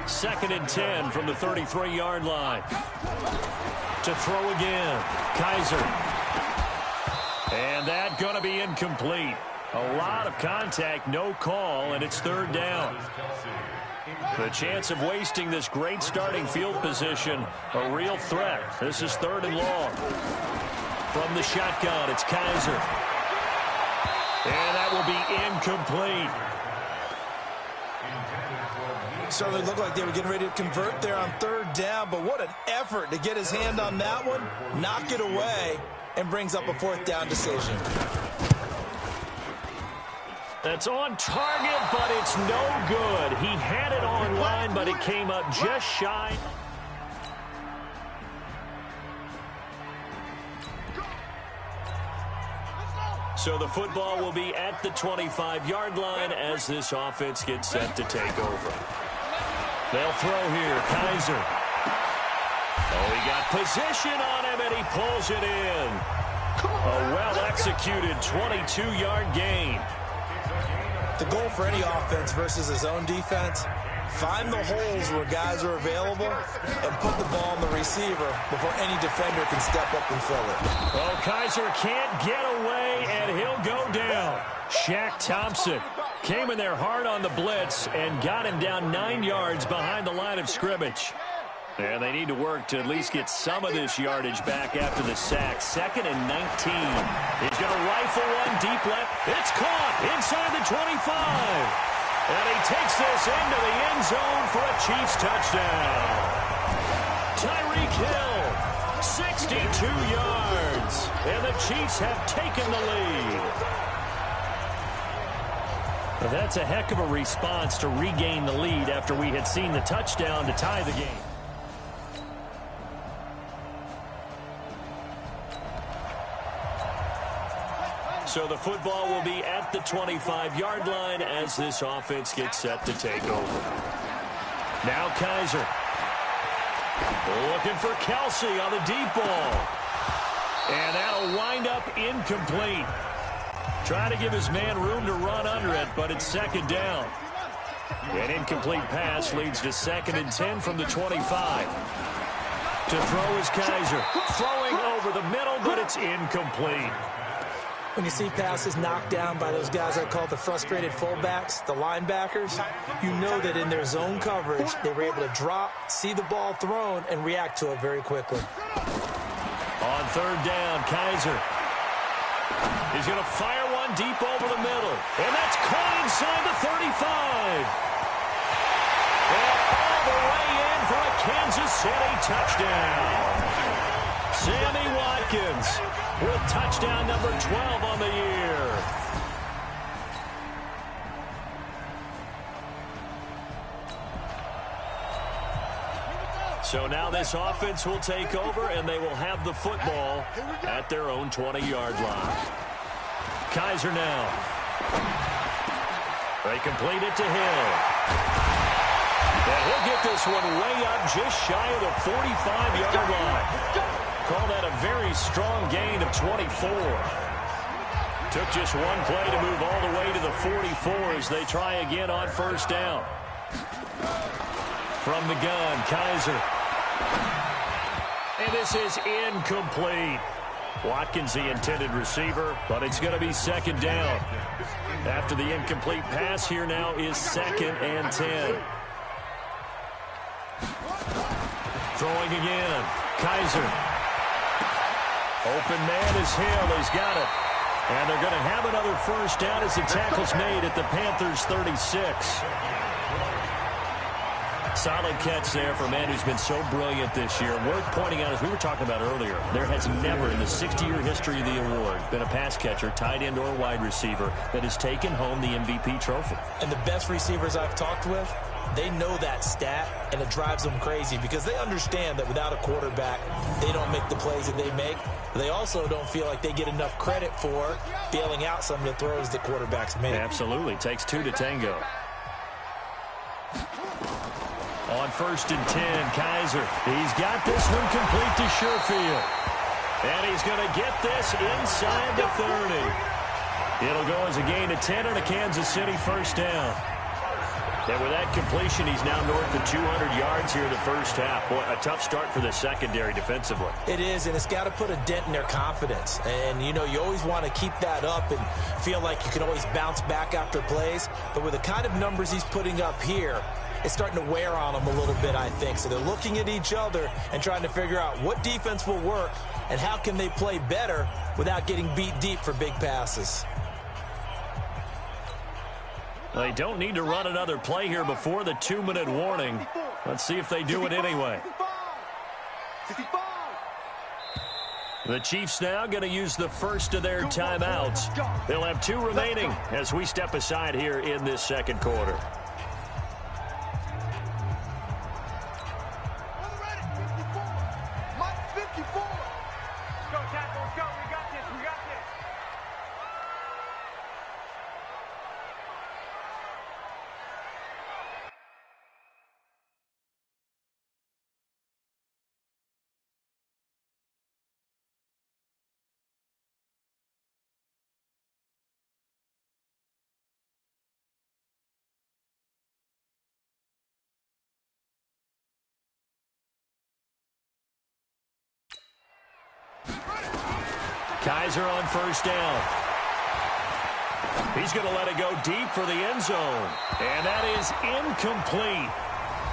2nd and 10 from the 33-yard line. To throw again. Kaiser. And that going to be incomplete. A lot of contact, no call, and it's 3rd down. The chance of wasting this great starting field position, a real threat. This is 3rd and long. From the shotgun, it's Kaiser. And that will be incomplete. Certainly looked like they were getting ready to convert there on 3rd down, but what an effort to get his hand on that one, knock it away, and brings up a 4th down decision. That's on target, but it's no good. He had it on line, but it came up just shy. So the football will be at the 25-yard line as this offense gets set to take over. They'll throw here. Kaiser. Oh, he got position on him, and he pulls it in. A well-executed 22-yard gain. The goal for any offense versus his own defense, find the holes where guys are available and put the ball on the receiver before any defender can step up and fill it. Well, Kaiser can't get away, and he'll go down. Shaq Thompson came in there hard on the blitz and got him down 9 yards behind the line of scrimmage. And they need to work to at least get some of this yardage back after the sack. 2nd and 19. He's going to rifle one deep left. It's caught inside the 25. And he takes this into the end zone for a Chiefs touchdown. Tyreek Hill, 62 yards. And the Chiefs have taken the lead. Well, that's a heck of a response to regain the lead after we had seen the touchdown to tie the game. So the football will be at the 25-yard line as this offense gets set to take over. Now Kaiser. Looking for Kelsey on the deep ball. And that'll wind up incomplete. Trying to give his man room to run under it, but it's 2nd down. An incomplete pass leads to 2nd and 10 from the 25. To throw is Kaiser. Throwing over the middle, but it's incomplete. When you see passes knocked down by those guys I call the frustrated fullbacks, the linebackers, you know that in their zone coverage, they were able to drop, see the ball thrown, and react to it very quickly. On 3rd down, Kaiser. He's going to fire one deep over the middle. And that's caught inside the 35. And all the way in for a Kansas City touchdown. Sammy Watkins with touchdown number 12 on the year. So now this offense will take over, and they will have the football at their own 20-yard line. Kaiser now. They complete it to Hill. And he'll get this one way up just shy of the 45-yard line. Call that a very strong gain of 24. Took just one play to move all the way to the 44 as they try again on 1st down. From the gun, Kaiser. And this is incomplete. Watkins, the intended receiver, but it's going to be second down. After the incomplete pass, here now is 2nd and 10. Throwing again. Kaiser. Open man is Hill. He's got it. And they're going to have another first down as the tackle's made at the Panthers' 36. Solid catch there for a man who's been so brilliant this year. Worth pointing out, as we were talking about earlier, there has never in the 60-year history of the award been a pass catcher, tight end, or wide receiver that has taken home the MVP trophy. And the best receivers I've talked with, they know that stat, and it drives them crazy because they understand that without a quarterback, they don't make the plays that they make. They also don't feel like they get enough credit for bailing out some of the throws that quarterbacks make. Absolutely. Takes two to tango. On 1st and 10, Kaiser. He's got this one complete to Sherfield. And he's going to get this inside the 30. It'll go as a gain of 10 on a Kansas City first down. And with that completion, he's now north of 200 yards here in the first half. Boy, a tough start for the secondary defensively. It is, and it's got to put a dent in their confidence. And, you know, you always want to keep that up and feel like you can always bounce back after plays. But with the kind of numbers he's putting up here, it's starting to wear on them a little bit, I think. So they're looking at each other and trying to figure out what defense will work and how can they play better without getting beat deep for big passes. They don't need to run another play here before the 2-minute warning. Let's see if they do it anyway. The Chiefs now going to use the first of their timeouts. They'll have 2 remaining as we step aside here in this second quarter. Kaiser on first down. He's going to let it go deep for the end zone. And that is incomplete.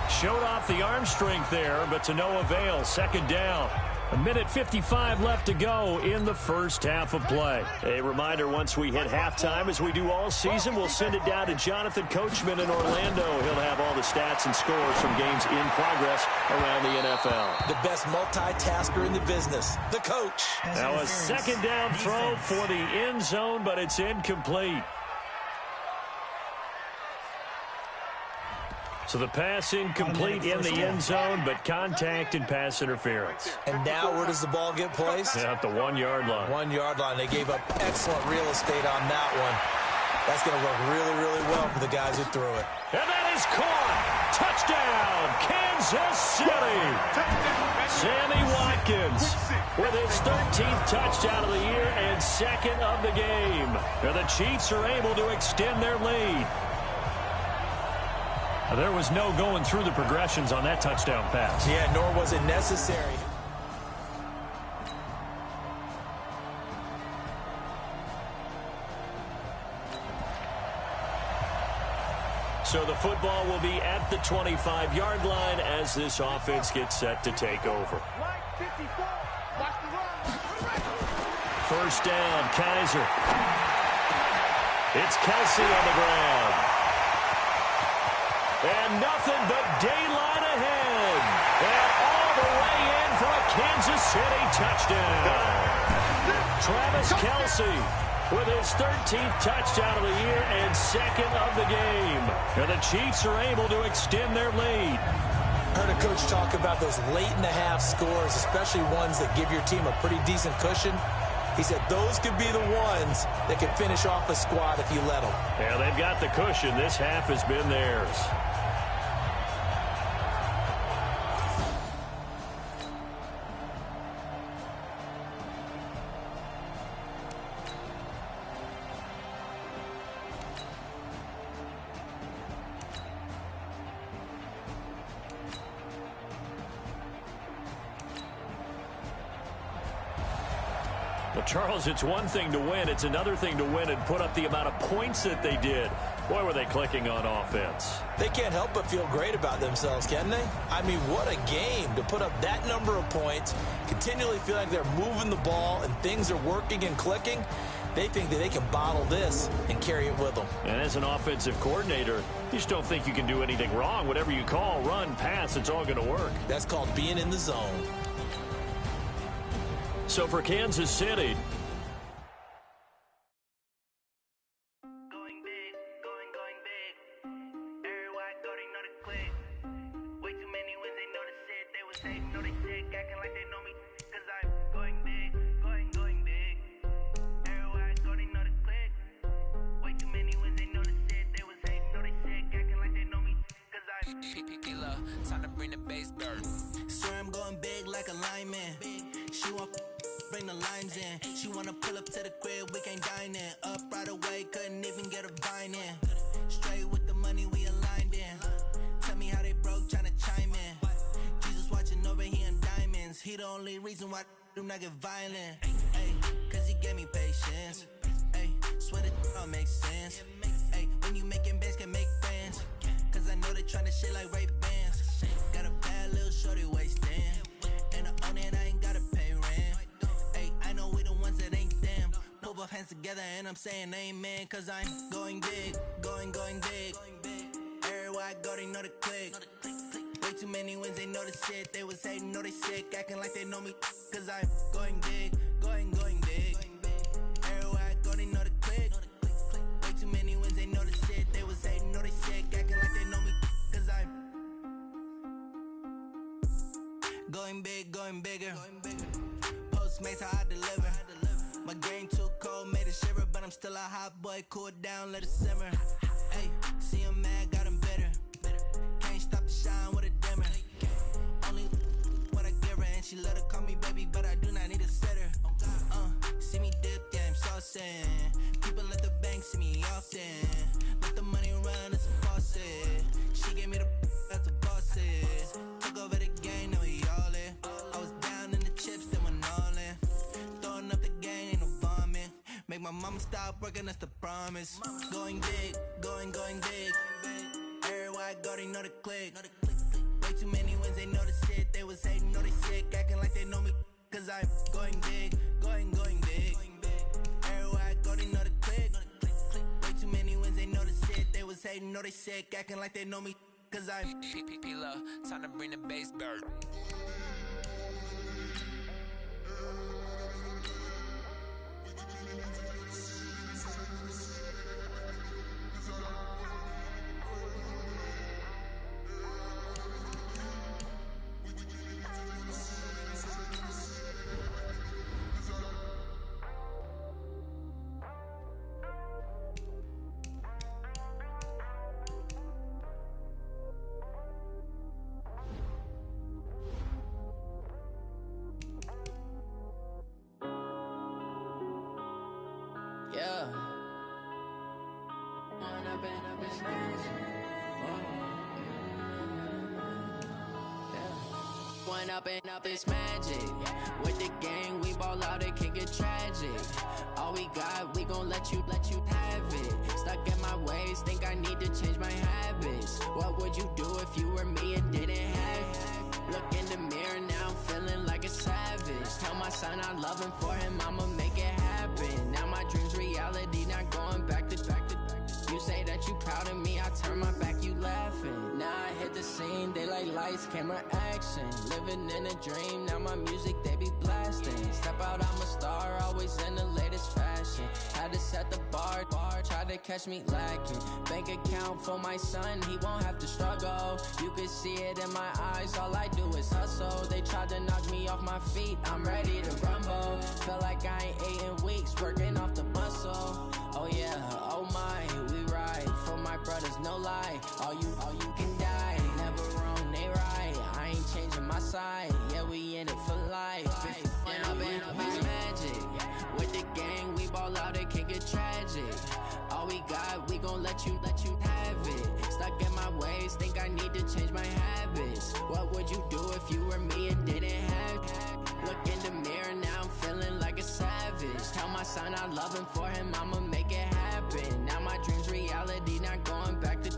Showed off the arm strength there, but to no avail. Second down. 1:55 left to go in the first half of play. A reminder, once we hit halftime, as we do all season, we'll send it down to Jonathan Coachman in Orlando. He'll have all the stats and scores from games in progress around the NFL. The best multitasker in the business, the coach. Now a second down throw for the end zone, but it's incomplete. So the pass incomplete in the end zone, but contact and pass interference. And now where does the ball get placed? At the 1-yard line. 1-yard line. They gave up excellent real estate on that one. That's going to work really, really well for the guys who threw it. And that is caught. Touchdown, Kansas City. Sammy Watkins with his 13th touchdown of the year and second of the game. And the Chiefs are able to extend their lead. There was no going through the progressions on that touchdown pass. Yeah, nor was it necessary. So the football will be at the 25-yard line as this offense gets set to take over. First down, Kaiser. It's Kelsey on the ground. And nothing but daylight ahead. And all the way in for a Kansas City touchdown. Travis Kelsey with his 13th touchdown of the year and second of the game. And the Chiefs are able to extend their lead. I heard a coach talk about those late-in-the-half scores, especially ones that give your team a pretty decent cushion. He said those could be the ones that could finish off a squad if you let them. Yeah, they've got the cushion. This half has been theirs. Well, Charles, it's one thing to win. It's another thing to win and put up the amount of points that they did. Boy, were they clicking on offense. They can't help but feel great about themselves, can they? I mean, what a game to put up that number of points, continually feel like they're moving the ball and things are working and clicking. They think that they can bottle this and carry it with them. And as an offensive coordinator, you just don't think you can do anything wrong. Whatever you call, run, pass, it's all going to work. That's called being in the zone. So for Kansas City, time to bring the base dirt. Swear I'm going big like a lineman. She want bring the limes in. She wanna pull up to the crib, we can't dine in. Up right away, couldn't even get a vine in. Straight with the money we aligned in. Tell me how they broke, tryna chime in. Jesus watching over here in diamonds. He the only reason why do not get violent. Ay, cause he gave me patience. Ay, swear that all makes sense. Ay, when you making bands can make friends. Cause I know they tryna shit like Ray Bans. Got a bad little shorty wasting. And I own it, I ain't gotta pay rent. Hey, I know we the ones that ain't them. Pull both hands together and I'm saying amen. Cause I'm going big, going big. Everywhere I go, they know the click. Way too many wins, they know the shit. They was hating, know they sick, acting like they know me. Cause I'm going big, going big. Everywhere I go, they know the click. Way too many wins, they know the shit. They was hating, know they sick, acting like they know me. Cause I'm going big, going bigger. Postmates how I deliver. My game too cold, made it shiver, but I'm still a hot boy. Cool it down, let it simmer. Hey, see him mad, got him bitter. Can't stop the shine with a dimmer. Only what I give her, and she let her call me baby, but I do not need a sitter. See me dip, yeah, I'm saucing. People at the bank see me often. Let the money run, it's a faucet. She gave me the that's a bosses. Took over the game, now we all in. I was down in the chips, then went all in. Throwing up the game, ain't no vomit. Make my mama stop working, that's the promise. Going big, going big. Everywhere I go, they know the click. Way too many wins, they know the shit. They was hating, know they sick, acting like they know me. Cause I'm going big, going big. Everywhere I go, they know the click. Way too many wins, they know the shit. They was hating, know they sick, acting like they know me. Cause I'm P-P-P-Love, time to bring the bass dirt. Yeah. One up and up is magic. With the gang, we ball out, it can get tragic. All we got, we gon' let you have it. Stuck in my ways, think I need to change my habits. What would you do if you were me and didn't have it? Look in the mirror, now I'm feeling like a savage. Tell my son I love him, for him I'ma make it happen. Now my dream's reality, not going back to. You say that you proud of me, I turn my back, you laughing. Now I hit the scene, they like lights, camera, action. Living in a dream, now my music, they be blasting. Step out, I'm a star, always in the latest fashion. Had to set the bar, try to catch me lacking. Bank account for my son, he won't have to struggle. You can see it in my eyes, all I do is hustle. They tried to knock me off my feet, I'm ready to rumble. Feel like I ain't ate in weeks, working off the muscle. Oh yeah, oh my, we ride for my brothers, no lie. All you can die, never wrong, they right. I ain't changing my side, yeah, we in it for life. When up and up is magic. With the gang, we ball out, it can get tragic. All we got, we gon' let you have it. Stuck in my ways, think I need to change my habits. What would you do if you were me and didn't have it? Look in the mirror, now I'm feeling like a savage. son, I love him for him, I'ma make it happen. Now my dream's reality, not going back to.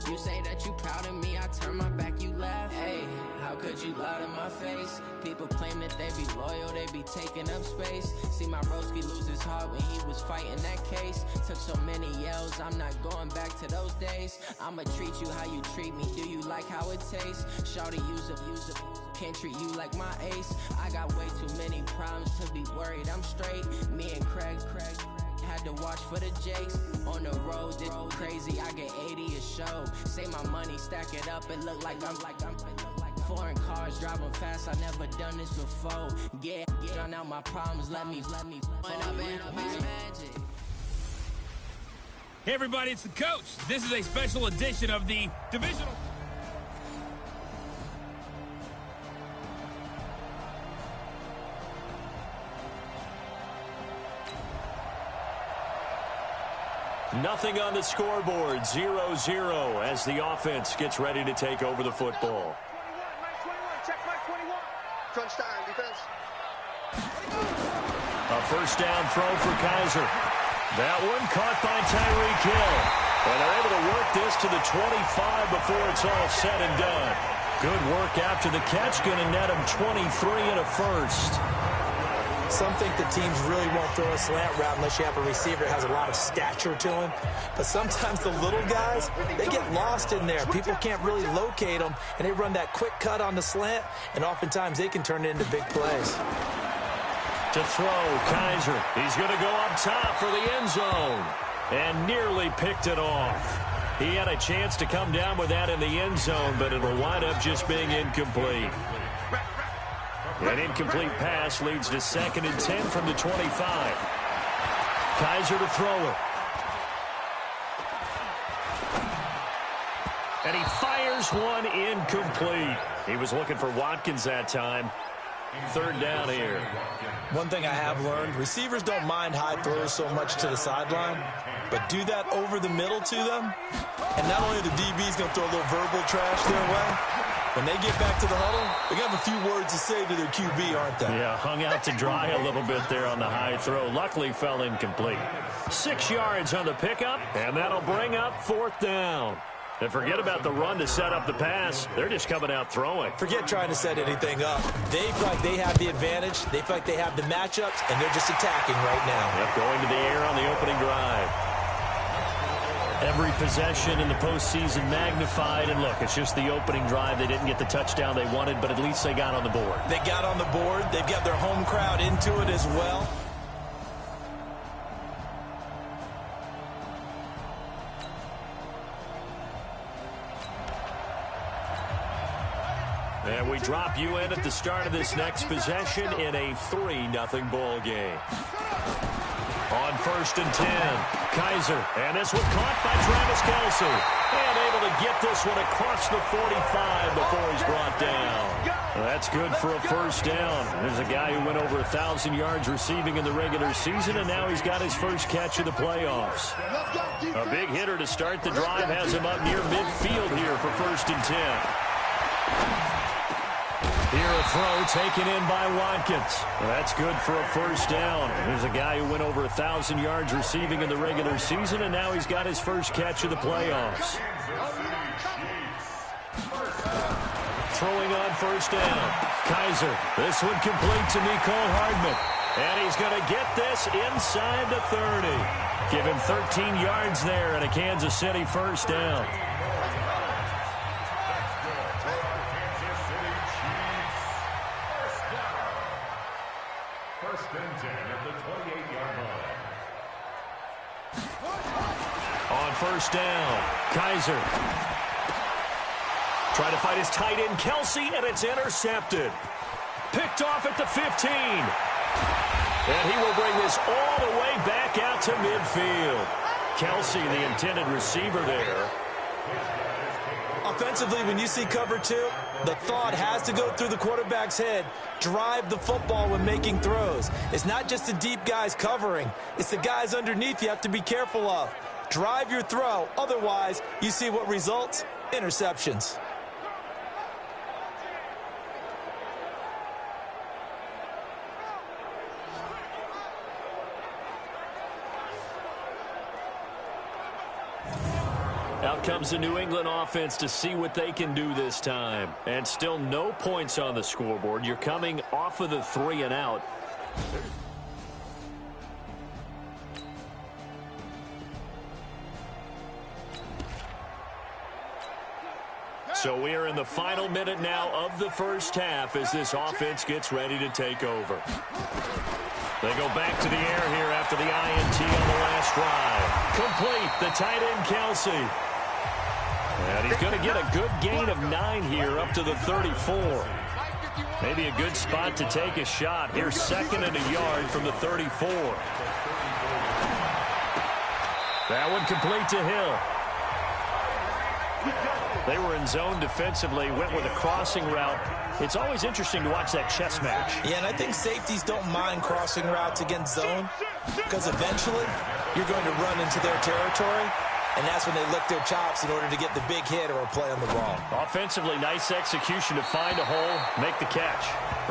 You say that you proud of me, I turn my back, you laugh. Hey, how could you lie to my face? People claim that they be loyal, they be taking up space. See my broski lose his heart when he was fighting that case. Took so many yells, I'm not going back to those days. I'ma treat you how you treat me, do you like how it tastes? Shawty, use up, can't treat you like my ace. I got way too many problems to be worried, I'm straight. Me and Craig had to watch for the Jakes. On the road, it's crazy, I get 80 a show. Say my money, stack it up, it look like I'm foreign cars, driving fast, I never done this before. Yeah, drown out my problems, let me point up and magic. Hey everybody, it's the coach. This is a special edition of the divisional. Nothing on the scoreboard, 0-0 as the offense gets ready to take over the football. 21, check my 21. Crunch time, defense. A first down throw for Kaiser. That one caught by Tyreek Hill. And they're able to work this to the 25 before it's all said and done. Good work after the catch, going to net him 23 and a first. Some think the teams really won't throw a slant route unless you have a receiver that has a lot of stature to him. But sometimes the little guys, they get lost in there. People can't really locate them, and they run that quick cut on the slant, and oftentimes they can turn it into big plays. To throw, Kaiser. He's going to go up top for the end zone. And nearly picked it off. He had a chance to come down with that in the end zone, but it'll wind up just being incomplete. An incomplete pass leads to 2nd and 10 from the 25. Kaiser to throw it. And he fires one incomplete. He was looking for Watkins that time. 3rd down here. One thing I have learned, receivers don't mind high throws so much to the sideline, but do that over the middle to them, and not only the DB's going to throw a little verbal trash their way, when they get back to the huddle, they're going to have a few words to say to their QB, aren't they? Yeah, hung out to dry a little bit there on the high throw. Luckily fell incomplete. 6 yards on the pickup, and that'll bring up 4th down. And forget about the run to set up the pass. They're just coming out throwing. Forget trying to set anything up. They feel like they have the advantage. They feel like they have the matchups, and they're just attacking right now. Yep, going to the air on the opening drive. Every possession in the postseason magnified. And look, it's just the opening drive. They didn't get the touchdown they wanted, but at least they got on the board. They got on the board. They've got their home crowd into it as well. And we drop you in at the start of this next possession in a 3-0 ball game. On 1st and 10, Kaiser, and this one caught by Travis Kelce. And able to get this one across the 45 before he's brought down. That's good for a first down. There's a guy who went over 1,000 yards receiving in the regular season, and now he's got his first catch of the playoffs. A big hitter to start the drive has him up near midfield here for 1st and 10. Here a throw taken in by Watkins. That's good for a first down. There's a guy who went over 1,000 yards receiving in the regular season, and now he's got his first catch of the playoffs. Throwing on first down. Kaiser. This one complete to Mecole Hardman. And he's going to get this inside the 30. Give him 13 yards there and a Kansas City first down. First down, Kaiser. Trying to find his tight end, Kelce, and it's intercepted. Picked off at the 15. And he will bring this all the way back out to midfield. Kelce, the intended receiver there. Offensively, when you see cover 2, the thought has to go through the quarterback's head. Drive the football when making throws. It's not just the deep guys covering. It's the guys underneath you have to be careful of. Drive your throw. Otherwise, you see what results? Interceptions. Out comes the New England offense to see what they can do this time. And still no points on the scoreboard. You're coming off of the 3 and out. So we are in the final minute now of the first half as this offense gets ready to take over. They go back to the air here after the INT on the last drive. Complete, the tight end Kelsey. And he's going to get a good gain of 9 here up to the 34. Maybe a good spot to take a shot. Here's 2nd and a yard from the 34. That one complete to Hill. They were in zone defensively, went with a crossing route. It's always interesting to watch that chess match. Yeah, and I think safeties don't mind crossing routes against zone because eventually you're going to run into their territory, and that's when they lick their chops in order to get the big hit or a play on the ball. Offensively, nice execution to find a hole, make the catch.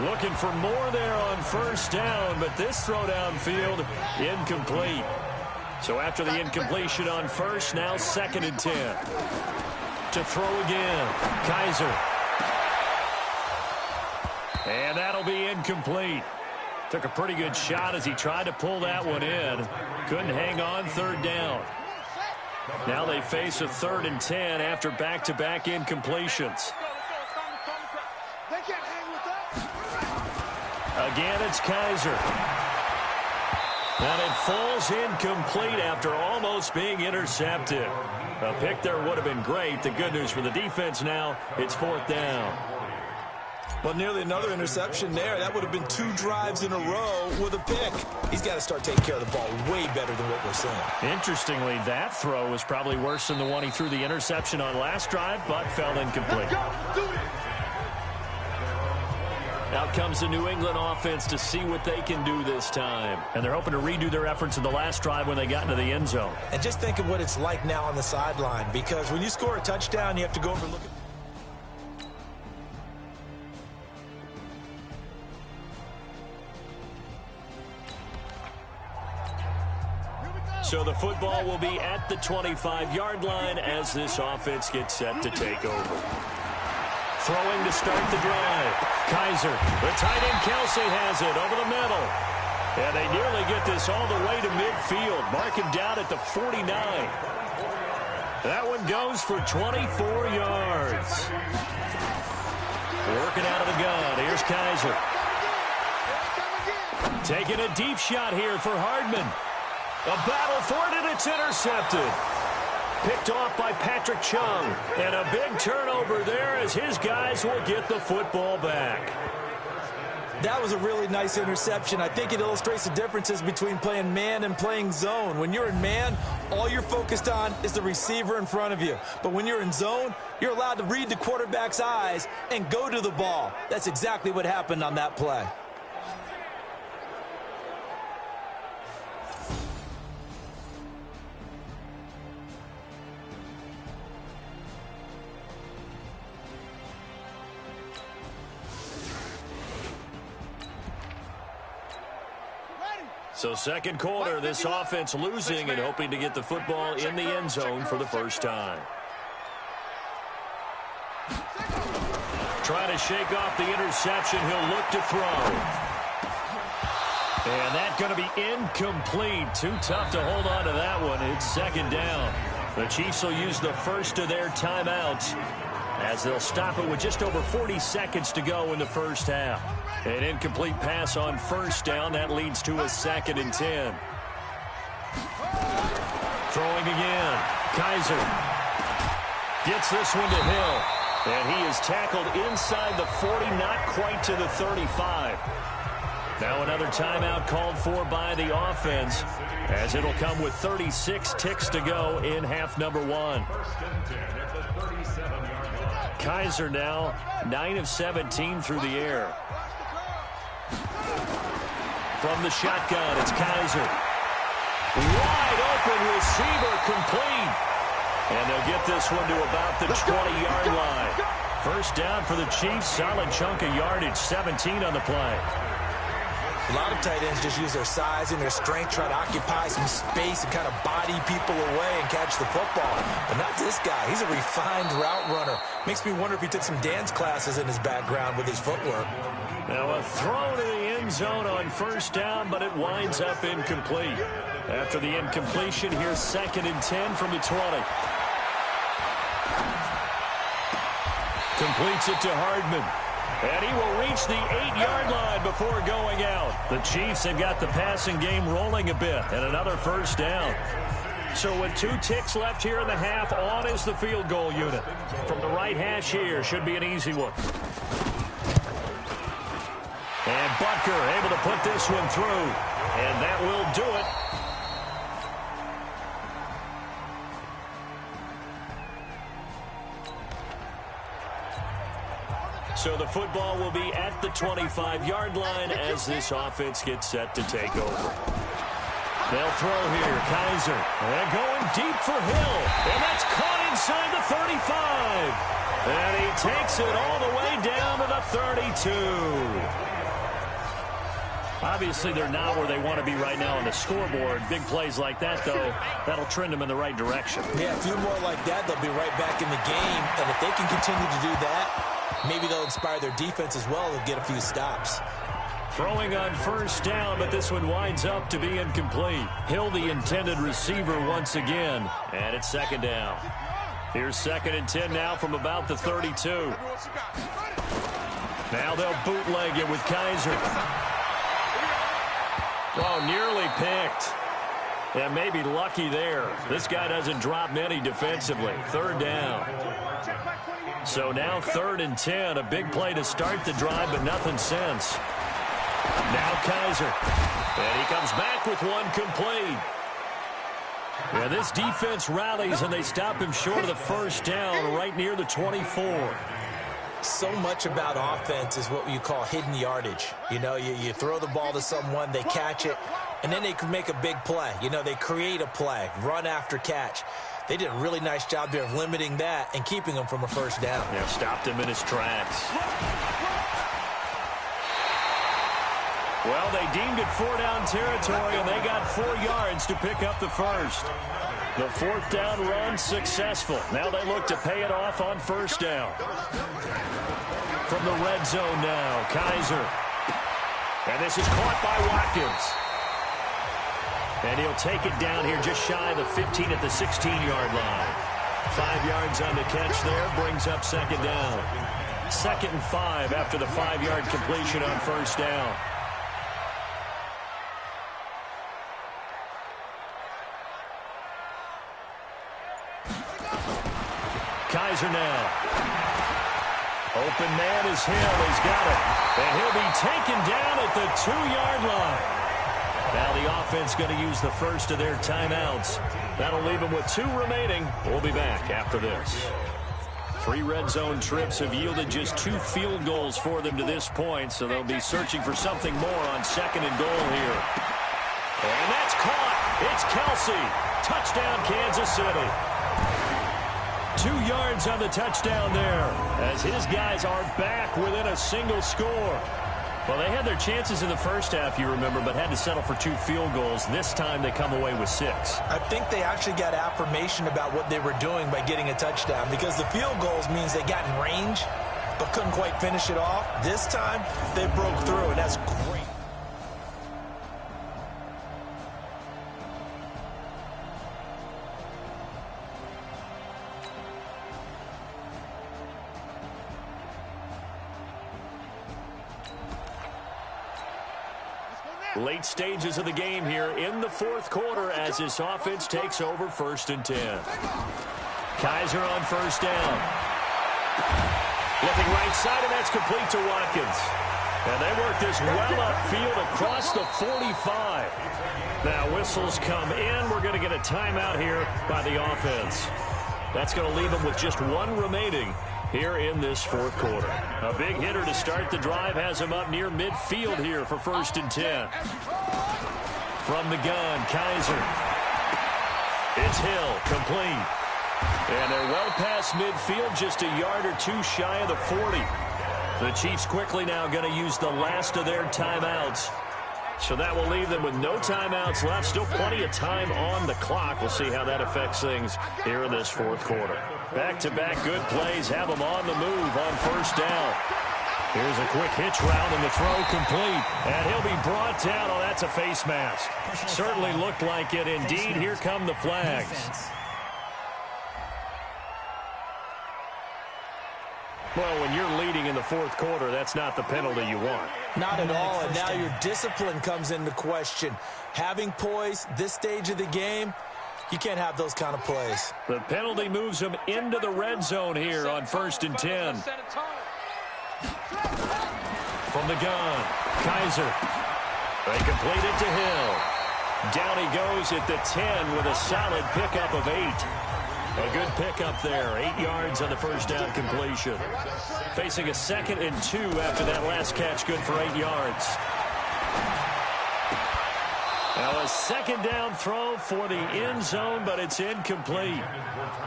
Looking for more there on first down, but this throw downfield, incomplete. So after the incompletion on first, now 2nd and 10. To throw again, Kaiser. And that'll be incomplete. Took a pretty good shot as he tried to pull that one in. Couldn't hang on, 3rd down. Now they face a 3rd and 10 after back-to-back incompletions. Again, it's Kaiser. And it falls incomplete after almost being intercepted. A pick there would have been great. The good news for the defense now, it's 4th down. Well, nearly another interception there. That would have been 2 drives in a row with a pick. He's got to start taking care of the ball way better than what we're seeing. Interestingly, that throw was probably worse than the one he threw the interception on last drive, but fell incomplete. Out comes the New England offense to see what they can do this time. And they're hoping to redo their efforts in the last drive when they got into the end zone. And just think of what it's like now on the sideline, because when you score a touchdown, you have to go over and look at... So the football will be at the 25-yard line as this offense gets set to take over. Throwing to start the drive. Kaiser, the tight end Kelsey has it over the middle. And they nearly get this all the way to midfield. Mark him down at the 49. That one goes for 24 yards. Working out of the gun. Here's Kaiser. Taking a deep shot here for Hardman. A battle for it, and it's intercepted. Picked off by Patrick Chung. And a big turnover there as his guys will get the football back. That was a really nice interception. I think it illustrates the differences between playing man and playing zone. When you're in man, all you're focused on is the receiver in front of you. But when you're in zone, you're allowed to read the quarterback's eyes and go to the ball. That's exactly what happened on that play. So second quarter, this offense losing and hoping to get the football in the end zone for the first time. Trying to shake off the interception. He'll look to throw. And that's going to be incomplete. Too tough to hold on to that one. It's second down. The Chiefs will use the first of their timeouts as they'll stop it with just over 40 seconds to go in the first half. An incomplete pass on first down. That leads to a 2nd and 10. Throwing again. Kaiser gets this one to Hill. And he is tackled inside the 40, not quite to the 35. Now another timeout called for by the offense, as it'll come with 36 ticks to go in half number one. Kaiser now 9 of 17 through the air. From the shotgun, it's Kaiser. Wide open receiver, complete. And they'll get this one to about the 20-yard line. First down for the Chiefs. Solid chunk of yardage, 17 on the play. A lot of tight ends just use their size and their strength, try to occupy some space and kind of body people away and catch the football. But not this guy. He's a refined route runner. Makes me wonder if he took some dance classes in his background with his footwork. Now a throw to the end zone on first down, but it winds up incomplete. After the incompletion, here's 2nd and 10 from the 20. Completes it to Hardman. And he will reach the 8-yard line before going out. The Chiefs have got the passing game rolling a bit, and another first down. So with 2 ticks left here in the half, on is the field goal unit. From the right hash here, should be an easy one. And Butker able to put this one through, and that will do it. So the football will be at the 25-yard line as this offense gets set to take over. They'll throw here. Kaiser. And going deep for Hill. And that's caught inside the 35. And he takes it all the way down to the 32. Obviously, they're not where they want to be right now on the scoreboard. Big plays like that, though, that'll trend them in the right direction. Yeah, a few more like that, they'll be right back in the game. And if they can continue to do that, maybe they'll inspire their defense as well. They'll get a few stops. Throwing on first down, but this one winds up to be incomplete. Hill, the intended receiver once again. And it's 2nd down. Here's 2nd and 10 now from about the 32. Now they'll bootleg it with Kaiser. Oh, nearly picked. Yeah, maybe lucky there. This guy doesn't drop many defensively. 3rd down. So now 3rd and 10. A big play to start the drive, but nothing since. Now Kaiser. And he comes back with one complete. Yeah, this defense rallies, and they stop him short of the first down right near the 24. So much about offense is what you call hidden yardage. You know, you throw the ball to someone, they catch it, and then they can make a big play. You know, they create a play, run after catch. They did a really nice job there of limiting that and keeping him from a first down. Yeah, stopped him in his tracks. Well, they deemed it 4-down territory, and they got 4 yards to pick up the first. The 4th down run successful. Now they look to pay it off on first down. From the red zone now, Kaiser. And this is caught by Watkins. And he'll take it down here just shy of the 15 at the 16-yard line. 5 yards on the catch there, brings up 2nd down. 2nd and 5 after the 5-yard completion on first down. Kaiser now. Open man is Hill. He's got it. And he'll be taken down at the 2-yard line. Now the offense going to use the first of their timeouts. That'll leave them with 2 remaining. We'll be back after this. 3 red zone trips have yielded just 2 field goals for them to this point, so they'll be searching for something more on 2nd and goal here. And that's caught. It's Kelsey. Touchdown, Kansas City. 2 yards on the touchdown there as his guys are back within a single score. Well, they had their chances in the first half, you remember, but had to settle for 2 field goals. This time they come away with 6. I think they actually got affirmation about what they were doing by getting a touchdown, because the field goals means they got in range but couldn't quite finish it off. This time they broke through, and that's great. Late stages of the game here in the 4th quarter as this offense takes over 1st and 10. Kaiser on first down. Looking right side, and that's complete to Watkins. And they work this well upfield across the 45. Now whistles come in. We're going to get a timeout here by the offense. That's going to leave them with just 1 remaining here in this 4th quarter. A big hitter to start the drive has him up near midfield here for 1st and 10. From the gun, Kaiser. It's Hill, complete. And they're well past midfield, just a yard or 2 shy of the 40. The Chiefs quickly now going to use the last of their timeouts So that will leave them with no timeouts left. Still plenty of time on the clock. We'll see how that affects things here in this fourth quarter. Back-to-back good plays have them on the move on first down. Here's a quick hitch route and the throw complete. And he'll be brought down. Oh, that's a face mask. Certainly looked like it. Indeed, here come the flags. Well, when you're leading in the fourth quarter, that's not the penalty you want. Not at all, and now your discipline comes into question. Having poise this stage of the game, you can't have those kind of plays. The penalty moves them into the red zone here on 1st and 10. From the gun, Kaiser. They complete it to Hill. Down he goes at the 10 with a solid pickup of 8. A good pickup there. 8 yards on the first down completion. Facing a 2nd and 2 after that last catch. Good for 8 yards. Now a second down throw for the end zone, but it's incomplete.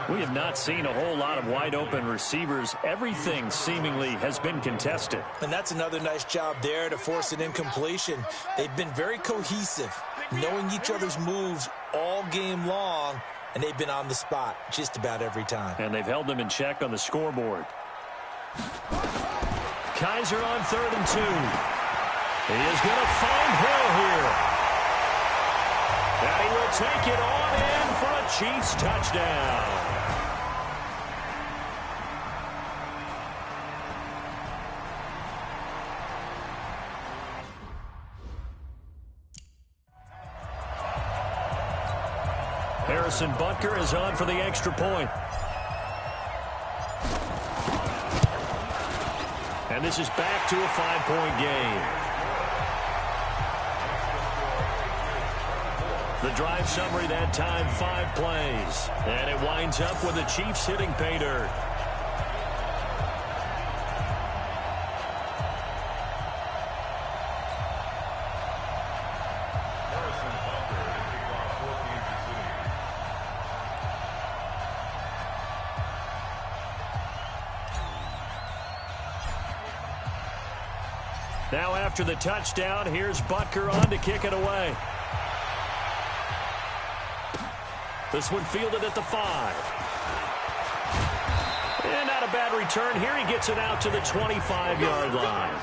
We have not seen a whole lot of wide open receivers. Everything seemingly has been contested. And that's another nice job there to force an incompletion. They've been very cohesive, knowing each other's moves all game long, and they've been on the spot just about every time. And they've held them in check on the scoreboard. Kaiser on 3rd and 2. He is going to find Hill here. And he will take it on in for a Chiefs touchdown. Harrison Butker is on for the extra point. And this is back to a 5-point game. The drive summary that time, 5 plays. And it winds up with the Chiefs hitting pay dirt. Now after the touchdown, here's Butker on to kick it away. This one fielded at the 5. And not a bad return. Here he gets it out to the 25-yard line.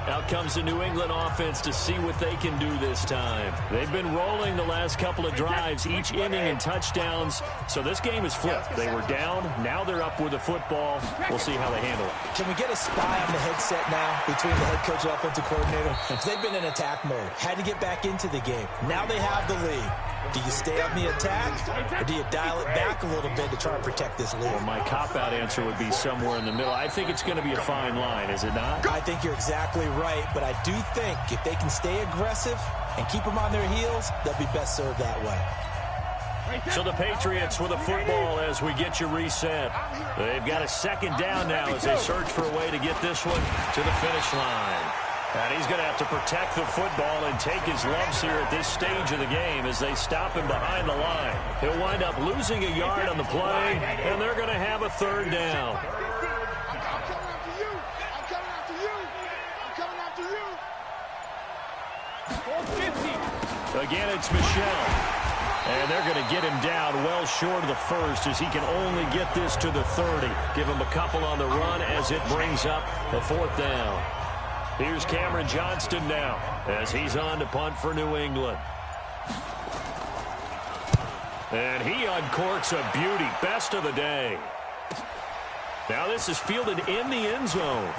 Out comes the New England offense to see what they can do this time. They've been rolling the last couple of drives, each inning in touchdowns. So this game is flipped. They were down. Now they're up with the football. We'll see how they handle it. Can we get a spy on the headset now between the head coach and offensive coordinator? Because they've been in attack mode. Had to get back into the game. Now they have the lead. Do you stay on the attack, or do you dial it back a little bit to try and protect this lead? Well, my cop-out answer would be somewhere in the middle. I think it's going to be a fine line, is it not? I think you're exactly right, but I do think if they can stay aggressive and keep them on their heels, they'll be best served that way. So the Patriots with a football as we get you reset. They've got a second down now as they search for a way to get this one to the finish line. And he's going to have to protect the football and take his lumps here at this stage of the game as they stop him behind the line. He'll wind up losing a yard on the play, and they're going to have a third down. Again, it's Michel. And they're going to get him down well short of the first as he can only get this to the 30. Give him a couple on the run as it brings up a 4th down. Here's Cameron Johnston now as he's on to punt for New England. And he uncorks a beauty. Best of the day. Now this is fielded in the end zone.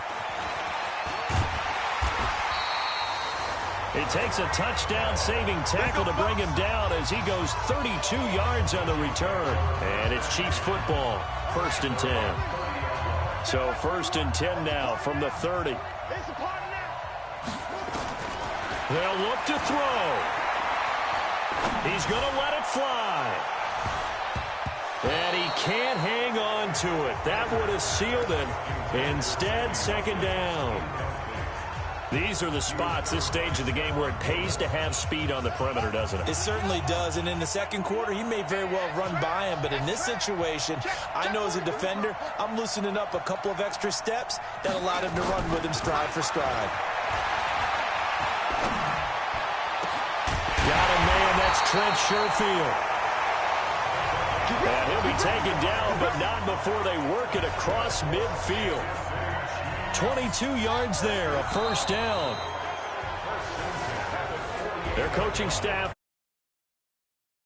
It takes a touchdown-saving tackle to bring him down as he goes 32 yards on the return. And it's Chiefs football, 1st and 10. So 1st and 10 now from the 30. They'll look to throw. He's going to let it fly. And he can't hang on to it. That would have sealed it. Instead, 2nd down. These are the spots, this stage of the game, where it pays to have speed on the perimeter, doesn't it? It certainly does, and in the second quarter, he may very well run by him, but in this situation, I know as a defender, I'm loosening up a couple of extra steps that allowed him to run with him stride for stride. Got him, man. That's Trent Sherfield. And he'll be taken down, but not before they work it across midfield. 22 yards there, a first down. Their coaching staff